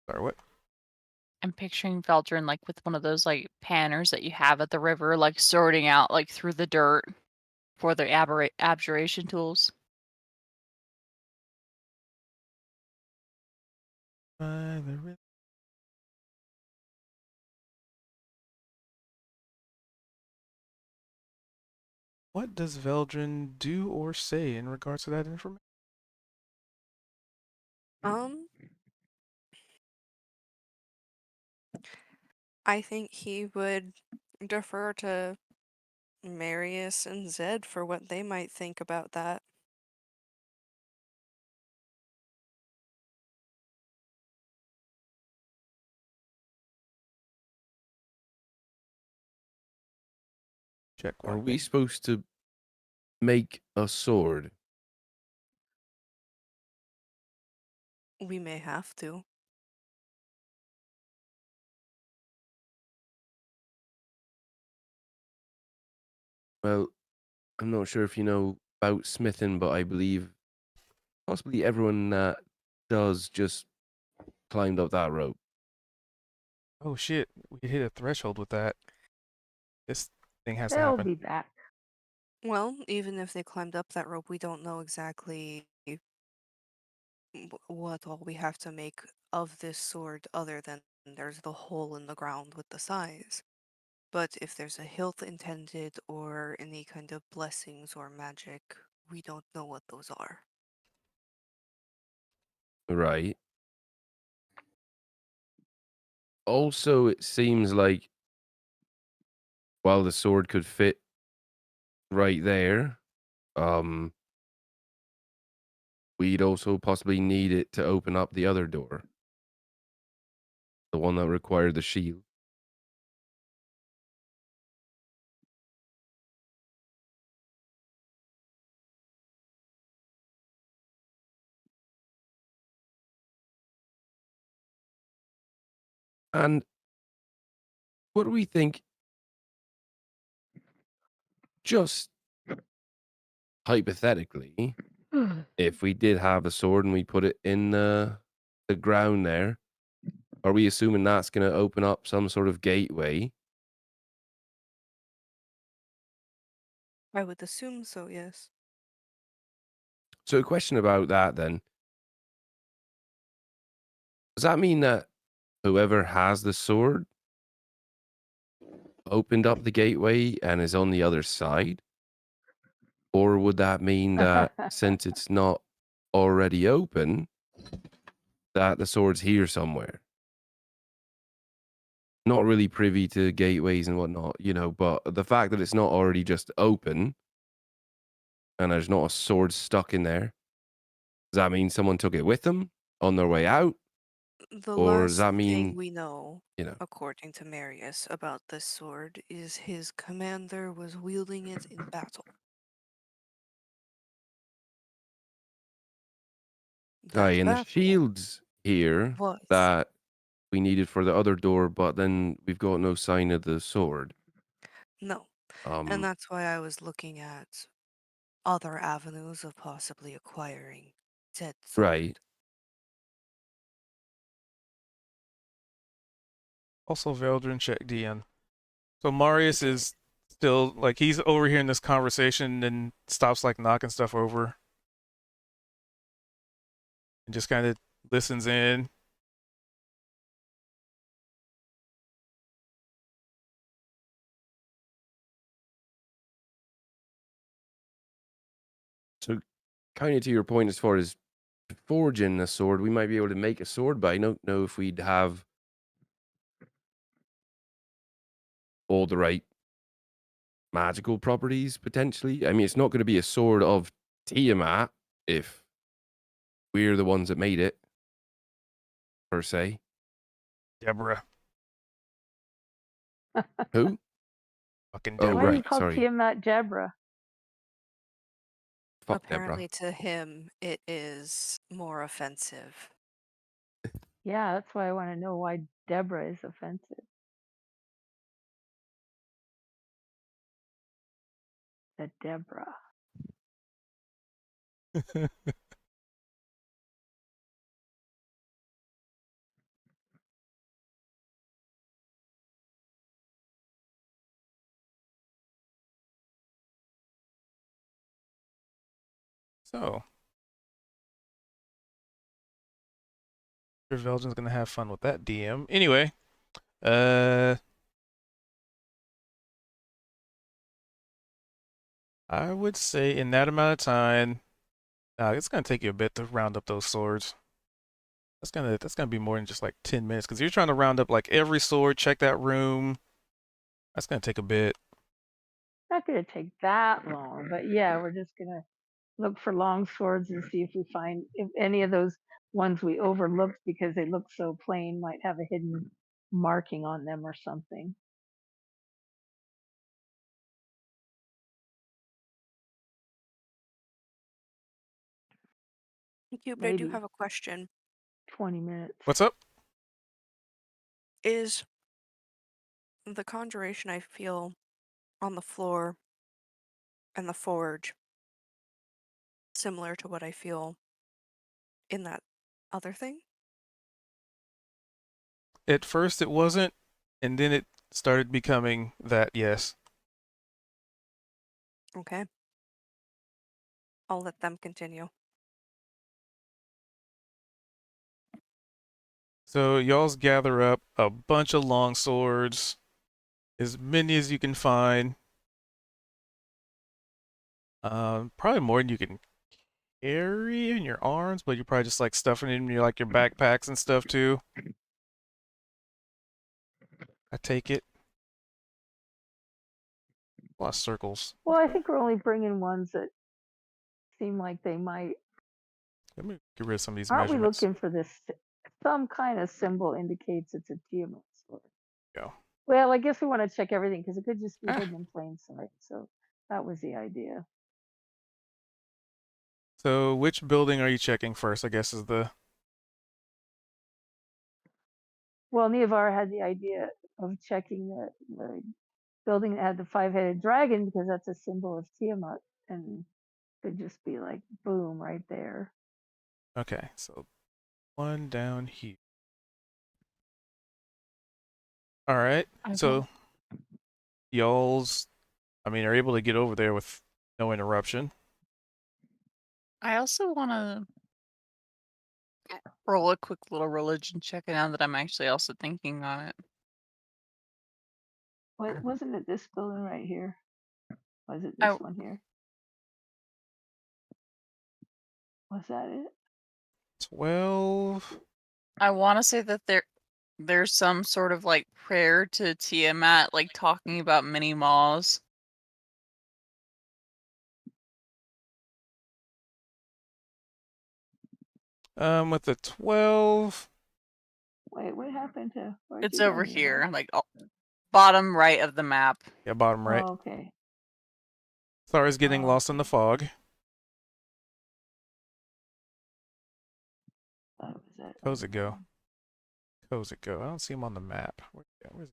Sorry, what? I'm picturing Veldrin like with one of those like panners that you have at the river, like sorting out like through the dirt for the abjuration tools. The ri- What does Veldrin do or say in regards to that information? Um, I think he would defer to Marius and Zed for what they might think about that. Check Are mark. we supposed to make a sword? We may have to. Well, I'm not sure if you know about smithing, but I believe possibly everyone that does just climbed up that rope. Oh shit, we hit a threshold with that. This thing has to They'll happen. be back. Well, even if they climbed up that rope, we don't know exactly what all we have to make of this sword other than there's the hole in the ground with the size. But if there's a hilt intended or any kind of blessings or magic, we don't know what those are. Right. Also, it seems like while the sword could fit right there, um, we'd also possibly need it to open up the other door, the one that required the shield. And what do we think, just hypothetically, if we did have a sword and we put it in the ground there, are we assuming that's going to open up some sort of gateway? I would assume so, yes. So, a question about that then, does that mean that whoever has the sword opened up the gateway and is on the other side? Or would that mean that since it's not already open, that the sword's here somewhere? Not really privy to gateways and whatnot, but the fact that it's not already just open and there's not a sword stuck in there, does that mean someone took it with them on their way out? The Or does last that thing mean, we know, you know, according to Marius, about this sword is his commander was wielding it in battle. aye, That and the battle shield's here was. that we needed for the other door, but then we've got no sign of the sword. No. And Um, that's why I was looking at other avenues of possibly acquiring said right. sword. Also, Veldrin, check DN. So Marius is still like he's overhearing this conversation and stops like knocking stuff over and just kind of listens in. So, kind of to your point, as far as forging a sword, we might be able to make a sword, but I don't know if we'd have all the right magical properties potentially. I mean, it's not going to be a sword of Tiamat if we're the ones that made it, per se. Deborah, Who? fucking Oh, Why do Deborah. you right. call Sorry. Tiamat Jebra? Fuck Deborah. Apparently, to him, it is more offensive. Yeah, that's why I want to know why Deborah is offensive. The Deborah. So, sure Belgium's gonna have fun with that DM. Anyway, uh, I would say in that amount of time, it's gonna take you a bit to round up those swords. That's gonna be more than just like 10 minutes because you're trying to round up like every sword, check that room. That's gonna take a bit. Not gonna take that long, but yeah, we're just gonna look for long swords and see if we find if any of those ones we overlooked because they look so plain might have a hidden marking on them or something. Thank you, but I do Maybe have a question. 20 minutes. What's up? Is the conjuration I feel on the floor and the forge similar to what I feel in that other thing? At first it wasn't, and then it started becoming that, yes. Okay. I'll let them continue. So y'all's gather up a bunch of long swords, as many as you can find. Probably more than you can carry in your arms, but you're probably just like stuffing it in your like your backpacks and stuff too. I take it. A lot of circles. Well, I think we're only bringing ones that seem like they might. Let me get rid of some of these Aren't we measurements. looking for this? Some kind of symbol indicates it's a Tiamat sword. Go. Well, I guess we want to check everything because it could just be Ah. hidden in plain sight. So that was the idea. So which building are you checking first? I guess is the. Well, Neovar had the idea of checking the building that had the five-headed dragon because that's a symbol of Tiamat and could just be like boom right there. Okay, so one down here. All right. So y'all's, I mean, are able to get over there with no interruption. I also want to roll a quick little religion check now that I'm actually also thinking on it. Wasn't it this building right here? Was it I this one here? Was that it? 12. I want to say that there's some sort of like prayer to Tiamat, like talking about mini malls. With the 12. Wait, what happened to? Where'd It's you go, over Neovar? here, like bottom right of the map. Yeah, bottom right. Oh, okay. Sorry's getting Oh, lost in the fog. thought it was that How's other it go? one. How's it go? I don't see him on the map. Where's it?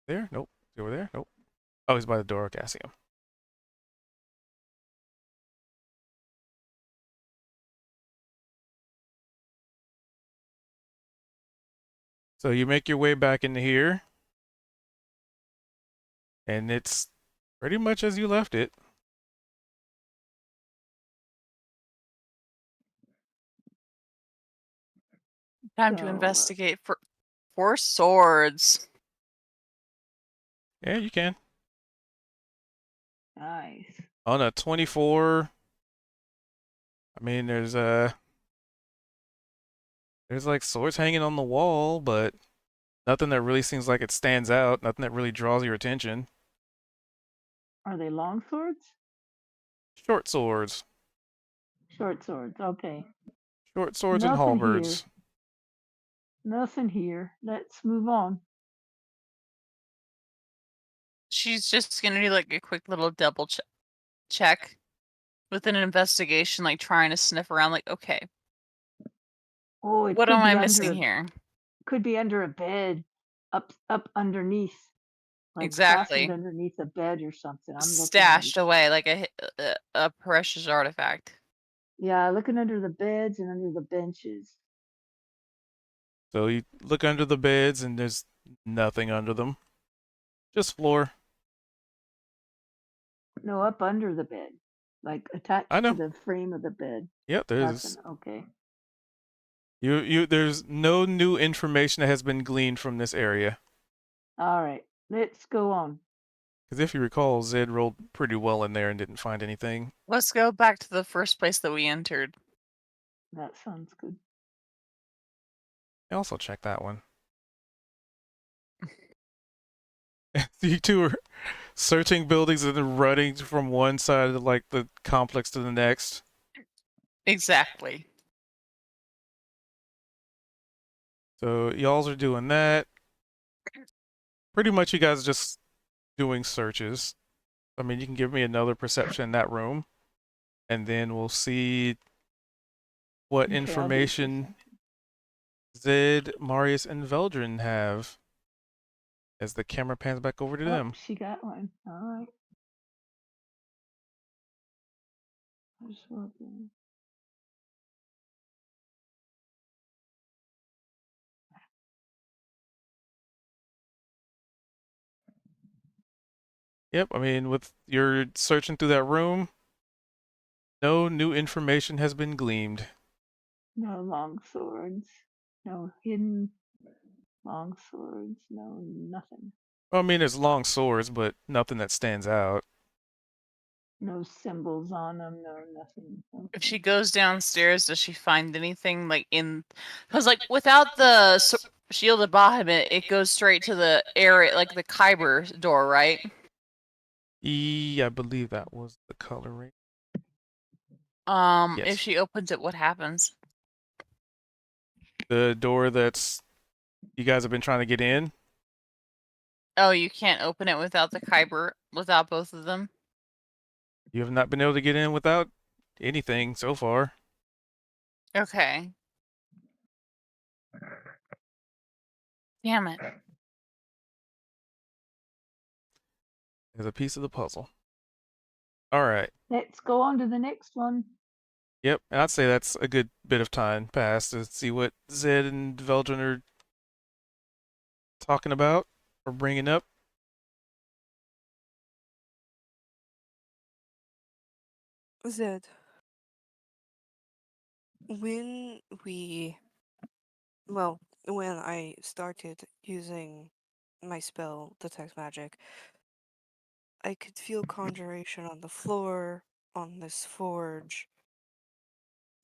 There? Nope. Is he over there? Nope. Oh, he's by the door. Okay, I see him. So you make your way back into here, and it's pretty much as you left it. Time to So investigate for swords. Yeah, you can. nice. On a 24, I mean, there's like swords hanging on the wall, but nothing that really seems like it stands out. Nothing that really draws your attention. Are they long swords? Short swords. Short swords. Okay. Short swords and Nothing here. halberds. Nothing here. Let's move on. She's just gonna do like a quick little double check with an investigation, like trying to sniff around, like, okay, Oh, it what am could I be under missing a here? could be under a bed, up underneath. like fastened Exactly. underneath a bed or something. I'm looking under. Stashed away like a precious artifact. Yeah, looking under the beds and under the benches. So you look under the beds and there's nothing under them. Just floor. No, up under the bed, like I attached to know. the frame of the bed. Yep, Nothing. there's Okay. there's no new information that has been gleaned from this area. All right. Let's go on. Because if you recall, Zed rolled pretty well in there and didn't find anything. Let's go back to the first place that we entered. That sounds good. I also check that one. You two are searching buildings and then running from one side of like the complex to the next. Exactly. So y'all are doing that. Pretty much you guys are just doing searches. I mean, you can give me another perception in that room, and then we'll see what Okay, I'll do information perception. Zed, Marius, and Veldrin have as the camera pans back over to Oh, them. she got one. All right. Just looking. Yep, I mean, with your searching through that room, no new information has been gleaned. No long swords. No hidden long swords. No nothing. Well, I mean, there's long swords, but nothing that stands out. No symbols on them. No nothing. If Okay. she goes downstairs, does she find anything like in? Because like without the shield of Bahamut, it goes straight to the area, like the Kyber door, right? I believe that was the coloring. If Yes. she opens it, what happens? The door that's you guys have been trying to get in. Oh, you can't open it without the Kyber, without both of them. You have not been able to get in without anything so far. Okay. Damn it. As a piece of the puzzle. All right. Let's go on to the next one. Yep, and I'd say that's a good bit of time passed to see what Zed and Veldrin are talking about or bringing up. Zed, when we, well, when I started using my spell, Detect Magic, I could feel conjuration on the floor, on this forge,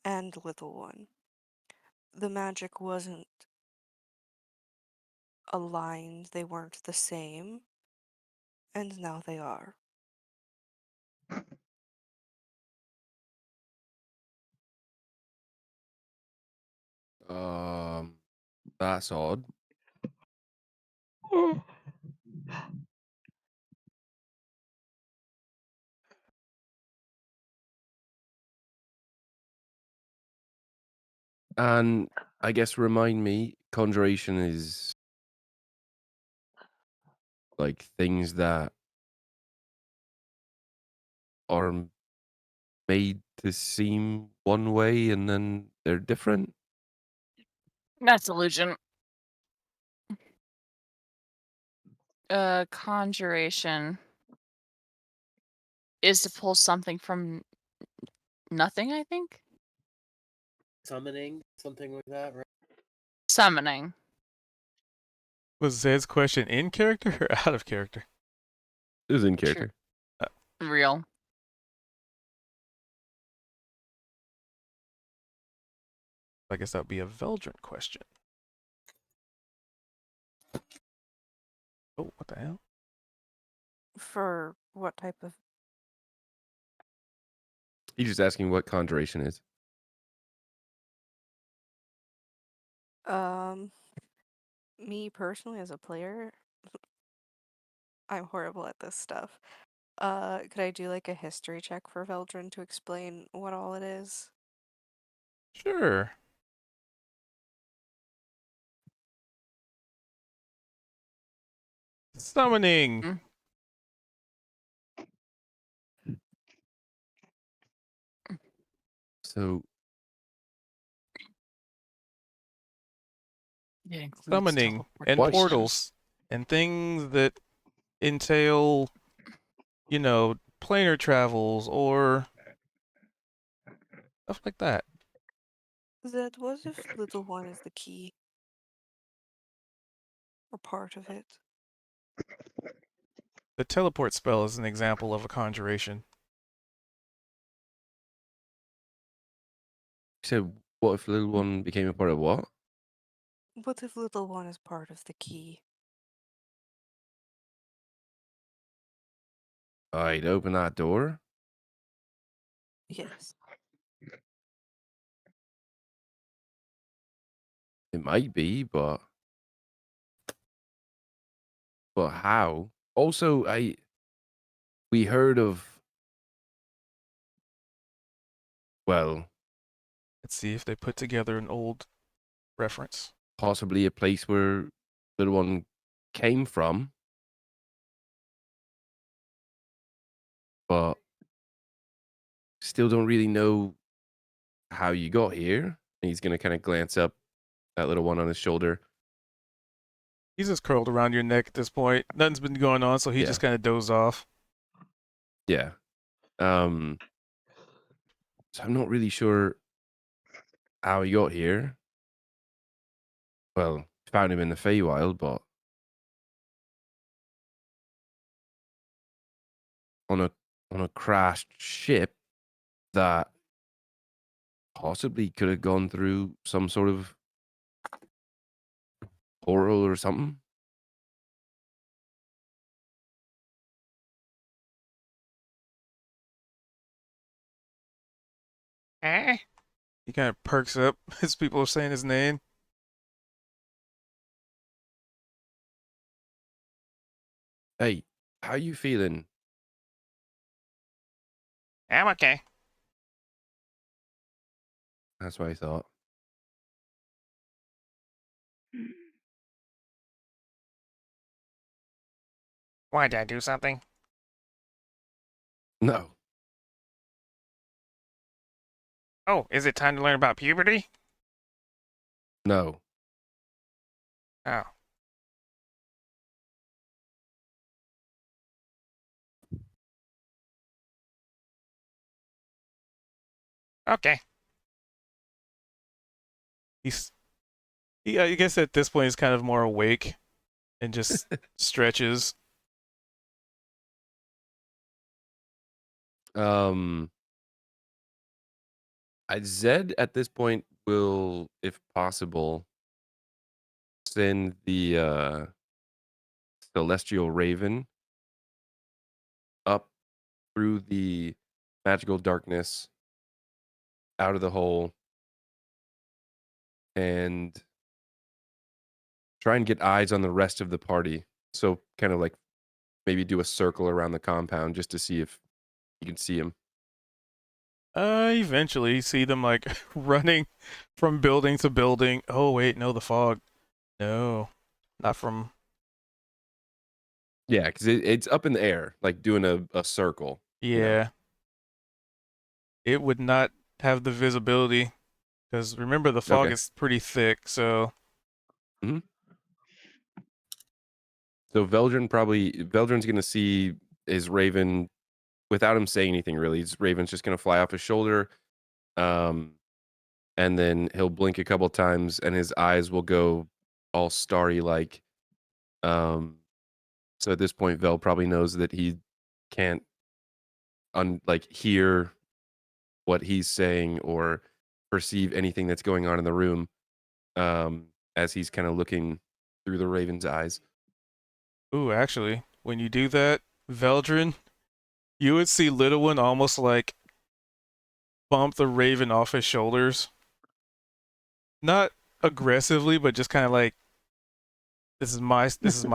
and Little One. The magic wasn't aligned, they weren't the same, and now they are. Um, that's odd. And I guess remind me, conjuration is like things that are made to seem one way and then they're different. That's illusion. Conjuration is to pull something from nothing, I think. Summoning, something like that, right? Summoning. Was Zed's question in character or out of character? It was in True. character. Real. I guess that would be a Veldrin question. Oh, what the hell? For what type of. He's just asking what conjuration is. Me personally as a player, I'm horrible at this stuff. Could I do like a history check for Veldrin to explain what all it is? Sure. Summoning. Mm. So It includes Summoning and What? teleportation. portals and things that entail, planar travels or stuff like that. Zed, what if little one is the key? Or part of it? The teleport spell is an example of a conjuration. So what if little one became a part of what? What if little one is part of the key? I'd open that door. Yes. It might be, but how? Also, we heard of, well, Let's see if they put together an old reference. possibly a place where little one came from, but still don't really know how you got here. And he's gonna kind of glance up that little one on his shoulder. He's just curled around your neck at this point. Nothing's been going on, so he Yeah. just kind of dozed off. Yeah. So I'm not really sure how he got here. Well, found him in the Feywild, but on a crashed ship that possibly could have gone through some sort of portal or something. Eh? He kind of perks up as people are saying his name. Hey, how you feeling? I'm okay. That's what I thought. Why, did I do something? No, Oh, is it time to learn about puberty? no. Oh. Okay. He's I guess at this point he's kind of more awake and just stretches. Um, Zed at this point will, if possible, send the celestial raven up through the magical darkness out of the hole and try and get eyes on the rest of the party. So kind of like maybe do a circle around the compound just to see if you can see him. Eventually you see them like running from building to building. Oh wait, no, the fog. No, not from. Yeah, because it's up in the air, like doing a circle. Yeah, it would not have the visibility because remember the fog Okay. is pretty thick. So hmm So Veldrin's gonna see his Raven without him saying anything really. Raven's just gonna fly off his shoulder. Um and then he'll blink a couple times and his eyes will go all starry like. So at this point Vel probably knows that he can't hear what he's saying or perceive anything that's going on in the room. As he's kind of looking through the Raven's eyes. ooh, actually, when you do that, Veldrin, you would see Little One almost like bump the Raven off his shoulders. Not aggressively, but just kind of like this is my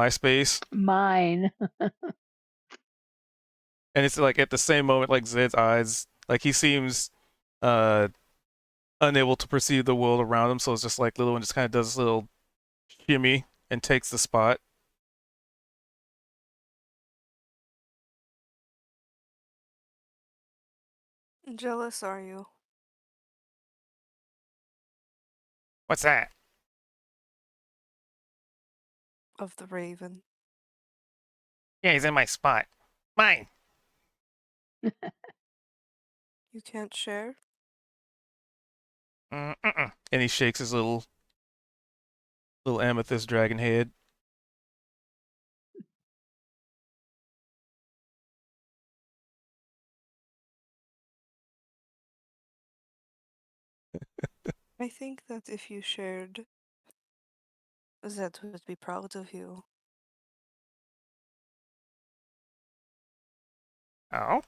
space. Mine. And it's like at the same moment like Zed's eyes like he seems uh unable to perceive the world around him, so it's just like Little One just kind of does this little shimmy and takes the spot. Jealous are you What's that? of the raven? Yeah, he's in my spot. Mine. You can't share? Mm-mm. And he shakes his little amethyst dragon head. I think that if you shared, Zed would be proud of you. Oh?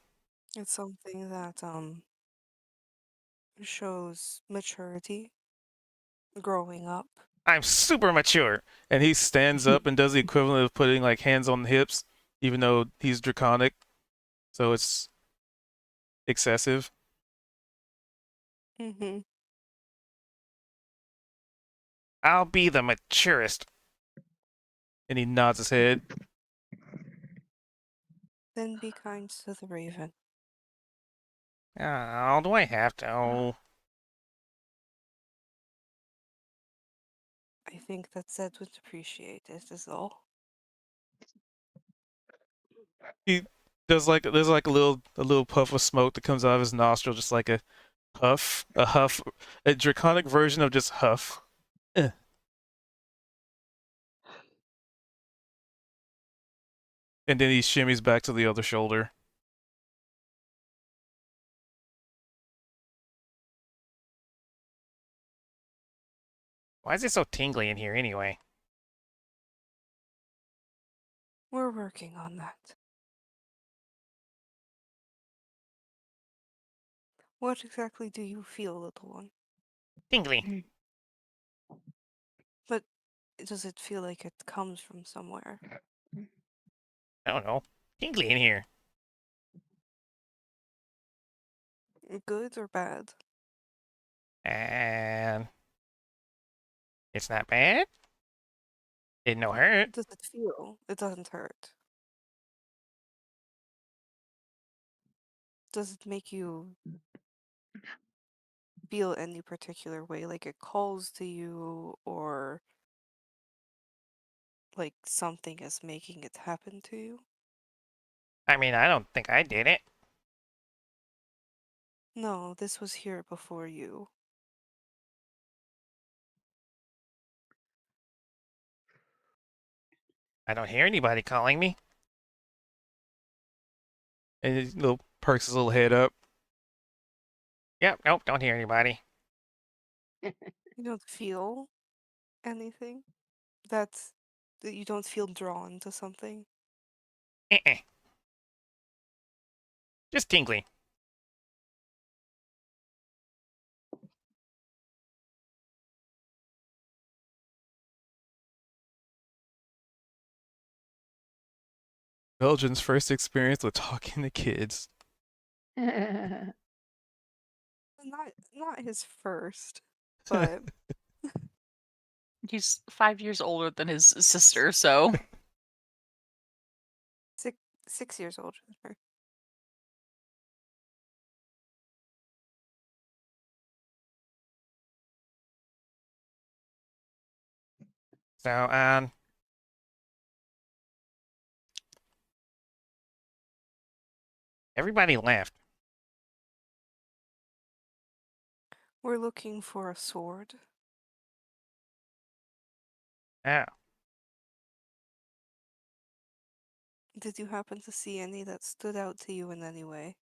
It's something that shows maturity, growing up. I'm super mature. And he stands up and does the equivalent of putting like hands on the hips, even though he's draconic. So it's excessive. Mm-hmm. I'll be the maturest. And he nods his head. Then be kind to the raven. Oh, do I have to? Oh. I think that Zed would appreciate it is all. He does like there's like a little puff of smoke that comes out of his nostril, just like a huff, a draconic version of just huff. Eh. And then he shimmies back to the other shoulder. Why is it so tingly in here anyway? We're working on that. What exactly do you feel, little one? Tingly. But does it feel like it comes from somewhere? I don't know. Tingly in here. Good or bad? And it's not bad. It no hurt. Does it feel? It doesn't hurt. Does it make you feel any particular way? Like it calls to you, or like something is making it happen to you? I mean, I don't think I did it. No, this was here before you. I don't hear anybody calling me. And he little perks his little head up. Yep, nope, don't hear anybody. You don't feel anything? That's that you don't feel drawn to something? Uh-uh. Just tingly. Belgian's first experience with talking to kids. Not his first, but He's 5 years older than his sister, so 6 years older than her. So, everybody left. We're looking for a sword. Oh. Did you happen to see any that stood out to you in any way?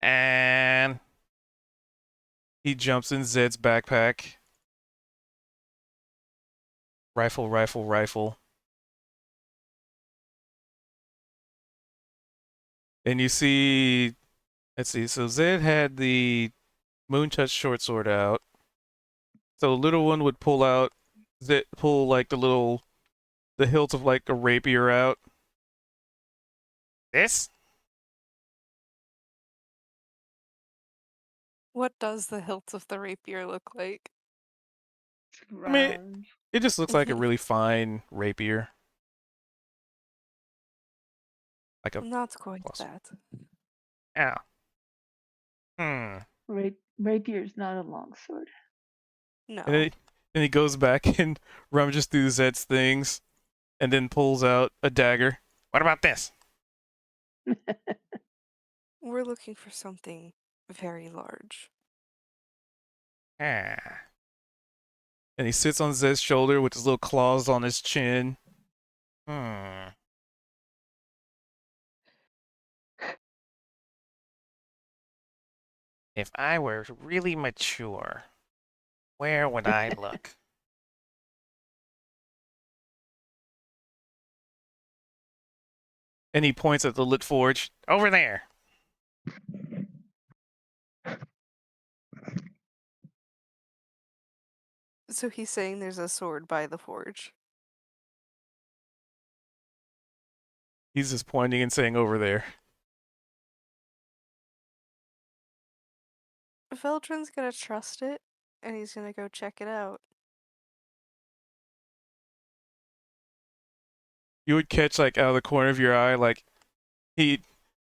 And he jumps in Zed's backpack. Rifle, rifle, rifle. And you see, let's see, so Zed had the Moontouch short sword out. So the little one would pull out, Zed pull like the hilt of like a rapier out. This? What does the hilt of the rapier look like? I mean, Round. it just looks like a really fine rapier. Like a Not quite plus. that. Ow. Hmm. Rapier's not a longsword. And No. then he goes back and rummages through Zed's things, and then pulls out a dagger. What about this? We're looking for something very large. Ah. And he sits on Zed's shoulder with his little claws on his chin. Hmm. If I were really mature, where would I look? And he points at the lit forge. Over there. So he's saying there's a sword by the forge. He's just pointing and saying over there. Veldrin's gonna trust it, and he's gonna go check it out. You would catch like out of the corner of your eye, like he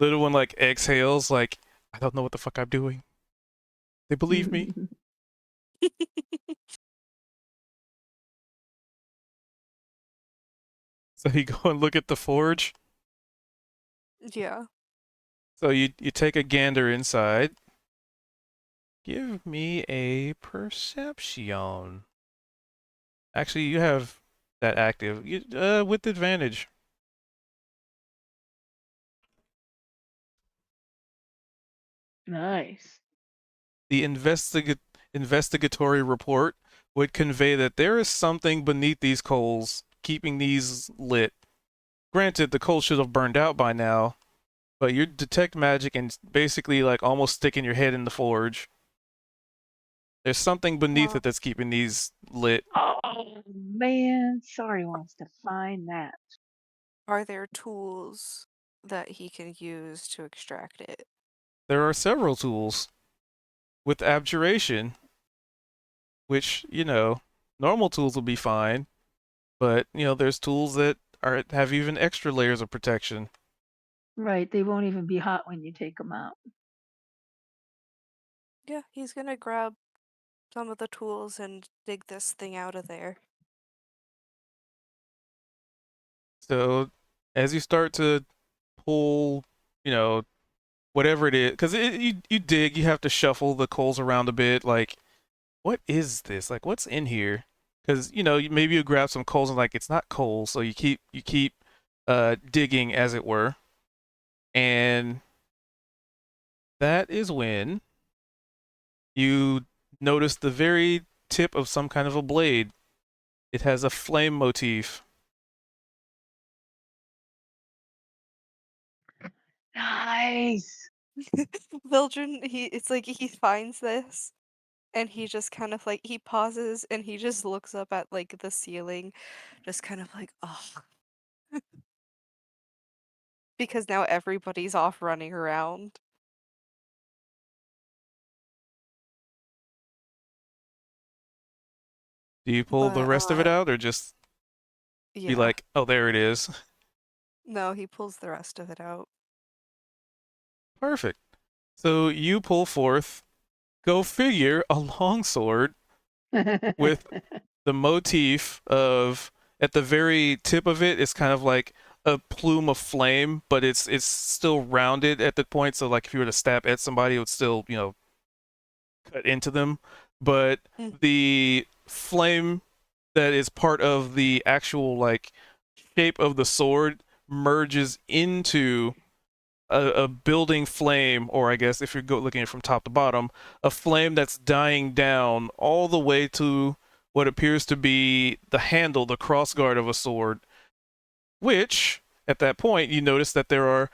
little one like exhales, like, I don't know what the fuck I'm doing. They believe me. So you go and look at the forge. Yeah. So you take a gander inside. Give me a perception. Actually, you have that active. With advantage. Nice. The investigatory report would convey that there is something beneath these coals, keeping these lit. Granted, the coal should have burned out by now, but you detect magic and basically like almost sticking your head in the forge. There's something beneath it Well, that's keeping these lit. Oh man, sorry wants to find that. are there tools that he can use to extract it? There are several tools with abjuration, which, normal tools will be fine, but, there's tools that have even extra layers of protection. Right, they won't even be hot when you take them out. Yeah, he's gonna grab some of the tools and dig this thing out of there. So, as you start to pull, you know, whatever it is, because you dig, you have to shuffle the coals around a bit. Like, what is this? Like, what's in here? Because maybe you grab some coals and like it's not coal, so you keep digging as it were, and that is when you notice the very tip of some kind of a blade. It has a flame motif. Nice. Veldrin, it's like he finds this and he just kind of like he pauses and he just looks up at like the ceiling, just kind of like, oh, because now everybody's off running around. Do you pull the But rest of it out, or just be yeah. like, "Oh, there it is"? No, he pulls the rest of it out. Perfect. So you pull forth, go figure, a longsword with the motif of, at the very tip of it, it's kind of like a plume of flame, but it's still rounded at the point. So like if you were to stab at somebody, it would still cut into them. But Mm. the flame that is part of the actual like shape of the sword merges into a building flame, or I guess if you're looking at it from top to bottom, a flame that's dying down all the way to what appears to be the handle, the crossguard of a sword, which at that point you notice that there are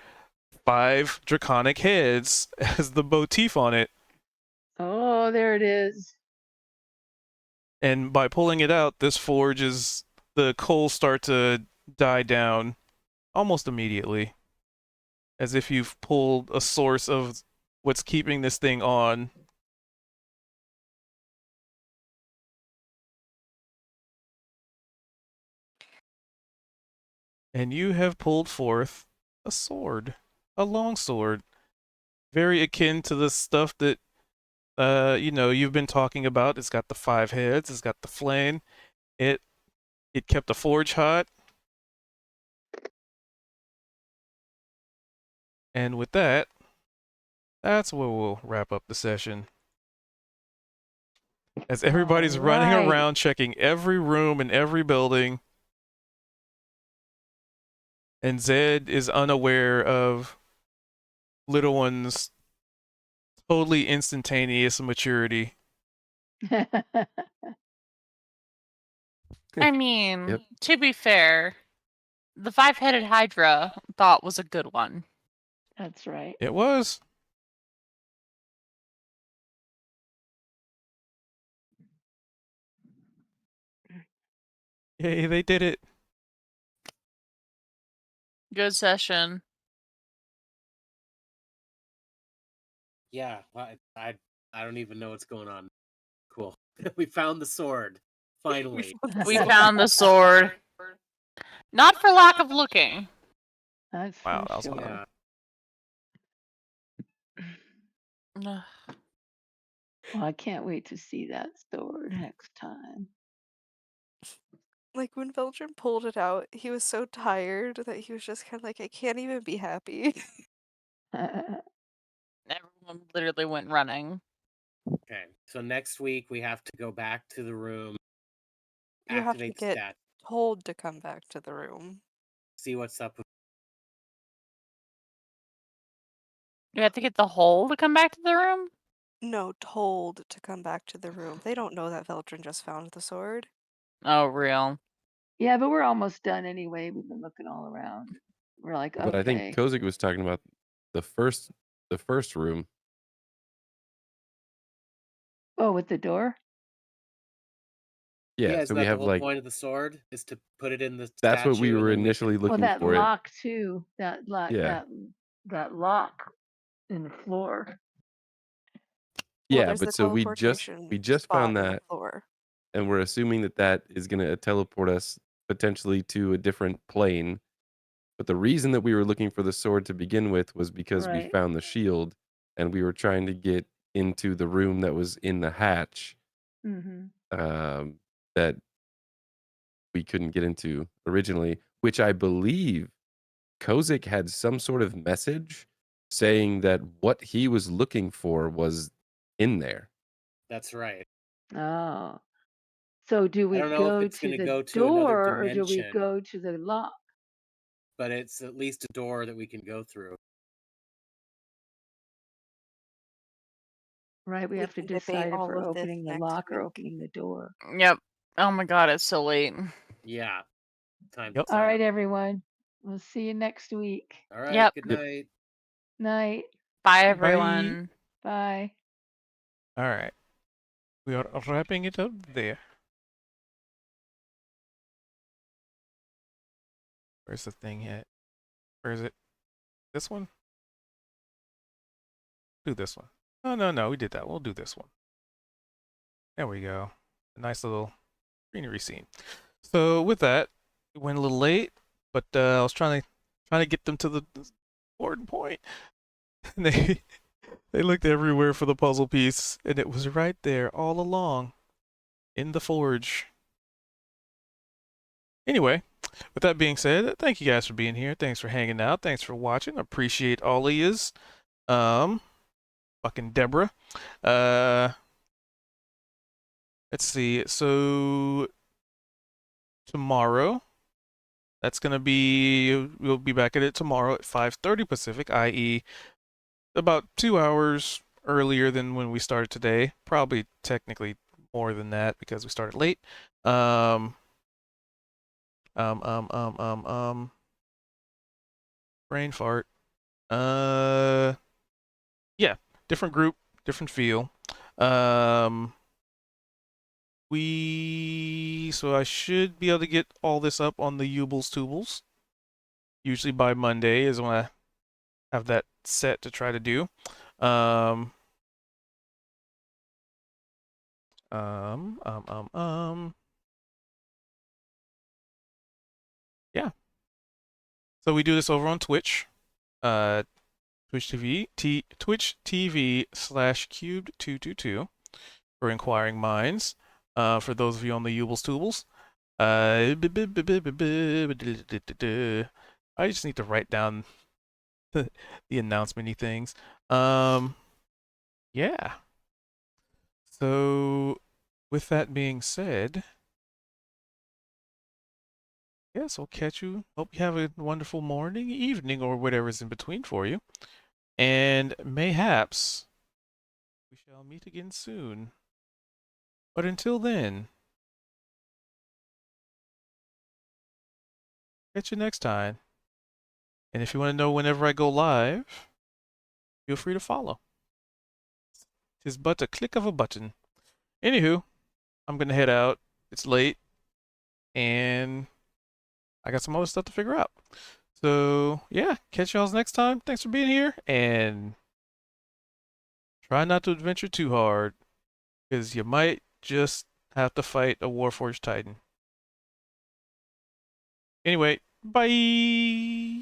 5 draconic heads as the motif on it. Oh, there it is. And by pulling it out, this forge is, the coals start to die down almost immediately, as if you've pulled a source of what's keeping this thing on. And you have pulled forth a sword, a long sword. very akin to the stuff that you've been talking about. It's got the 5 heads, it's got the flame. It kept the forge hot. And with that, that's where we'll wrap up the session. As everybody's running right. around checking every room in every building, and Zed is unaware of little one's totally instantaneous maturity. I mean, Yep. to be fair, the 5-headed Hydra thought was a good one. That's right. It was. Yay, they did it. Good session. Yeah, well, I don't even know what's going on. Cool. We found the sword. Finally. We found the sword. Not for lack of looking. That's Wow, for that was sure. Yeah. Ugh. Well, I can't wait to see that sword next time. Like when Belgium pulled it out, he was so tired that he was just kind of like, I can't even be happy. Everyone literally went running. Okay. So next week we have to go back to the room, You have to activate the get stat, told to come back to the room. see what's up with. You have to get the hole to come back to the room? No, told to come back to the room. They don't know that Veldrin just found the sword. Oh, real. Yeah, but we're almost done anyway. We've been looking all around. We're like, But I think okay. Kozik was talking about the first room. Oh, with the door? Yeah, Yeah, so isn't we that the have whole like point of the sword? Is to put it in the that's what we statue and were then we initially can. Oh, looking that for it. lock too. That lock. Yeah. That lock in the floor. Well, Yeah, there's but the so we teleportation just spot found in the that, floor. and we're assuming that that is going to teleport us potentially to a different plane. But the reason that we were looking for the sword to begin with was because we Right. found the shield, and we were trying to get into the room that was in the hatch, Mm-hmm. that we couldn't get into originally, which I believe Kozik had some sort of message saying that what he was looking for was in there. That's right. Oh. So do I we don't know if go it's to going to the go to another door or do we dimension, go to the lock? but it's at least a door that we can go through. Right, we We have to can debate decide if all we're of this opening the next lock or week. opening the door. Yep. Oh my god, it's so late. Yeah. Time to Yep. All decide. right, everyone. We'll see you next week. All right. Yep. Good Yep. night. Night. Bye, Bye. everyone. Bye. All right. We are wrapping it up there. Where's the thing at? Where is it? This one? Do this one. Oh, no, we did that. We'll do this one. There we go. A nice little greenery scene. So with that, we went a little late, but I was trying to get them to the important point. And they looked everywhere for the puzzle piece, and it was right there all along in the forge. Anyway, with that being said, thank you guys for being here. Thanks for hanging out. Thanks for watching. Appreciate all of yous. Fucking Deborah. Let's see. So tomorrow, we'll be back at it tomorrow at 5:30 Pacific, i.e., about 2 hours earlier than when we started today. Probably technically more than that because we started late. Um, brain fart. Yeah, different group, different feel. Um, so I should be able to get all this up on the Ubles Tubles. Usually by Monday is when I have that set to try to do. Um, um, um, um, um. Yeah. So we do this over on Twitch. Twitch TV /cubed222 for inquiring minds. For those of you on the Yubles Toobles. I just need to write down the announcement-y things. Yeah. So, with that being said, yes, I'll catch you. Hope you have a wonderful morning, evening, or whatever's in between for you. And mayhaps we shall meet again soon. But until then, catch you next time. And if you want to know whenever I go live, feel free to follow. Tis but a click of a button. Anywho, I'm gonna head out. It's late, and I got some other stuff to figure out. So yeah, catch y'all next time. Thanks for being here, and try not to adventure too hard, because you might just have to fight a Warforged Titan. Anyway, bye!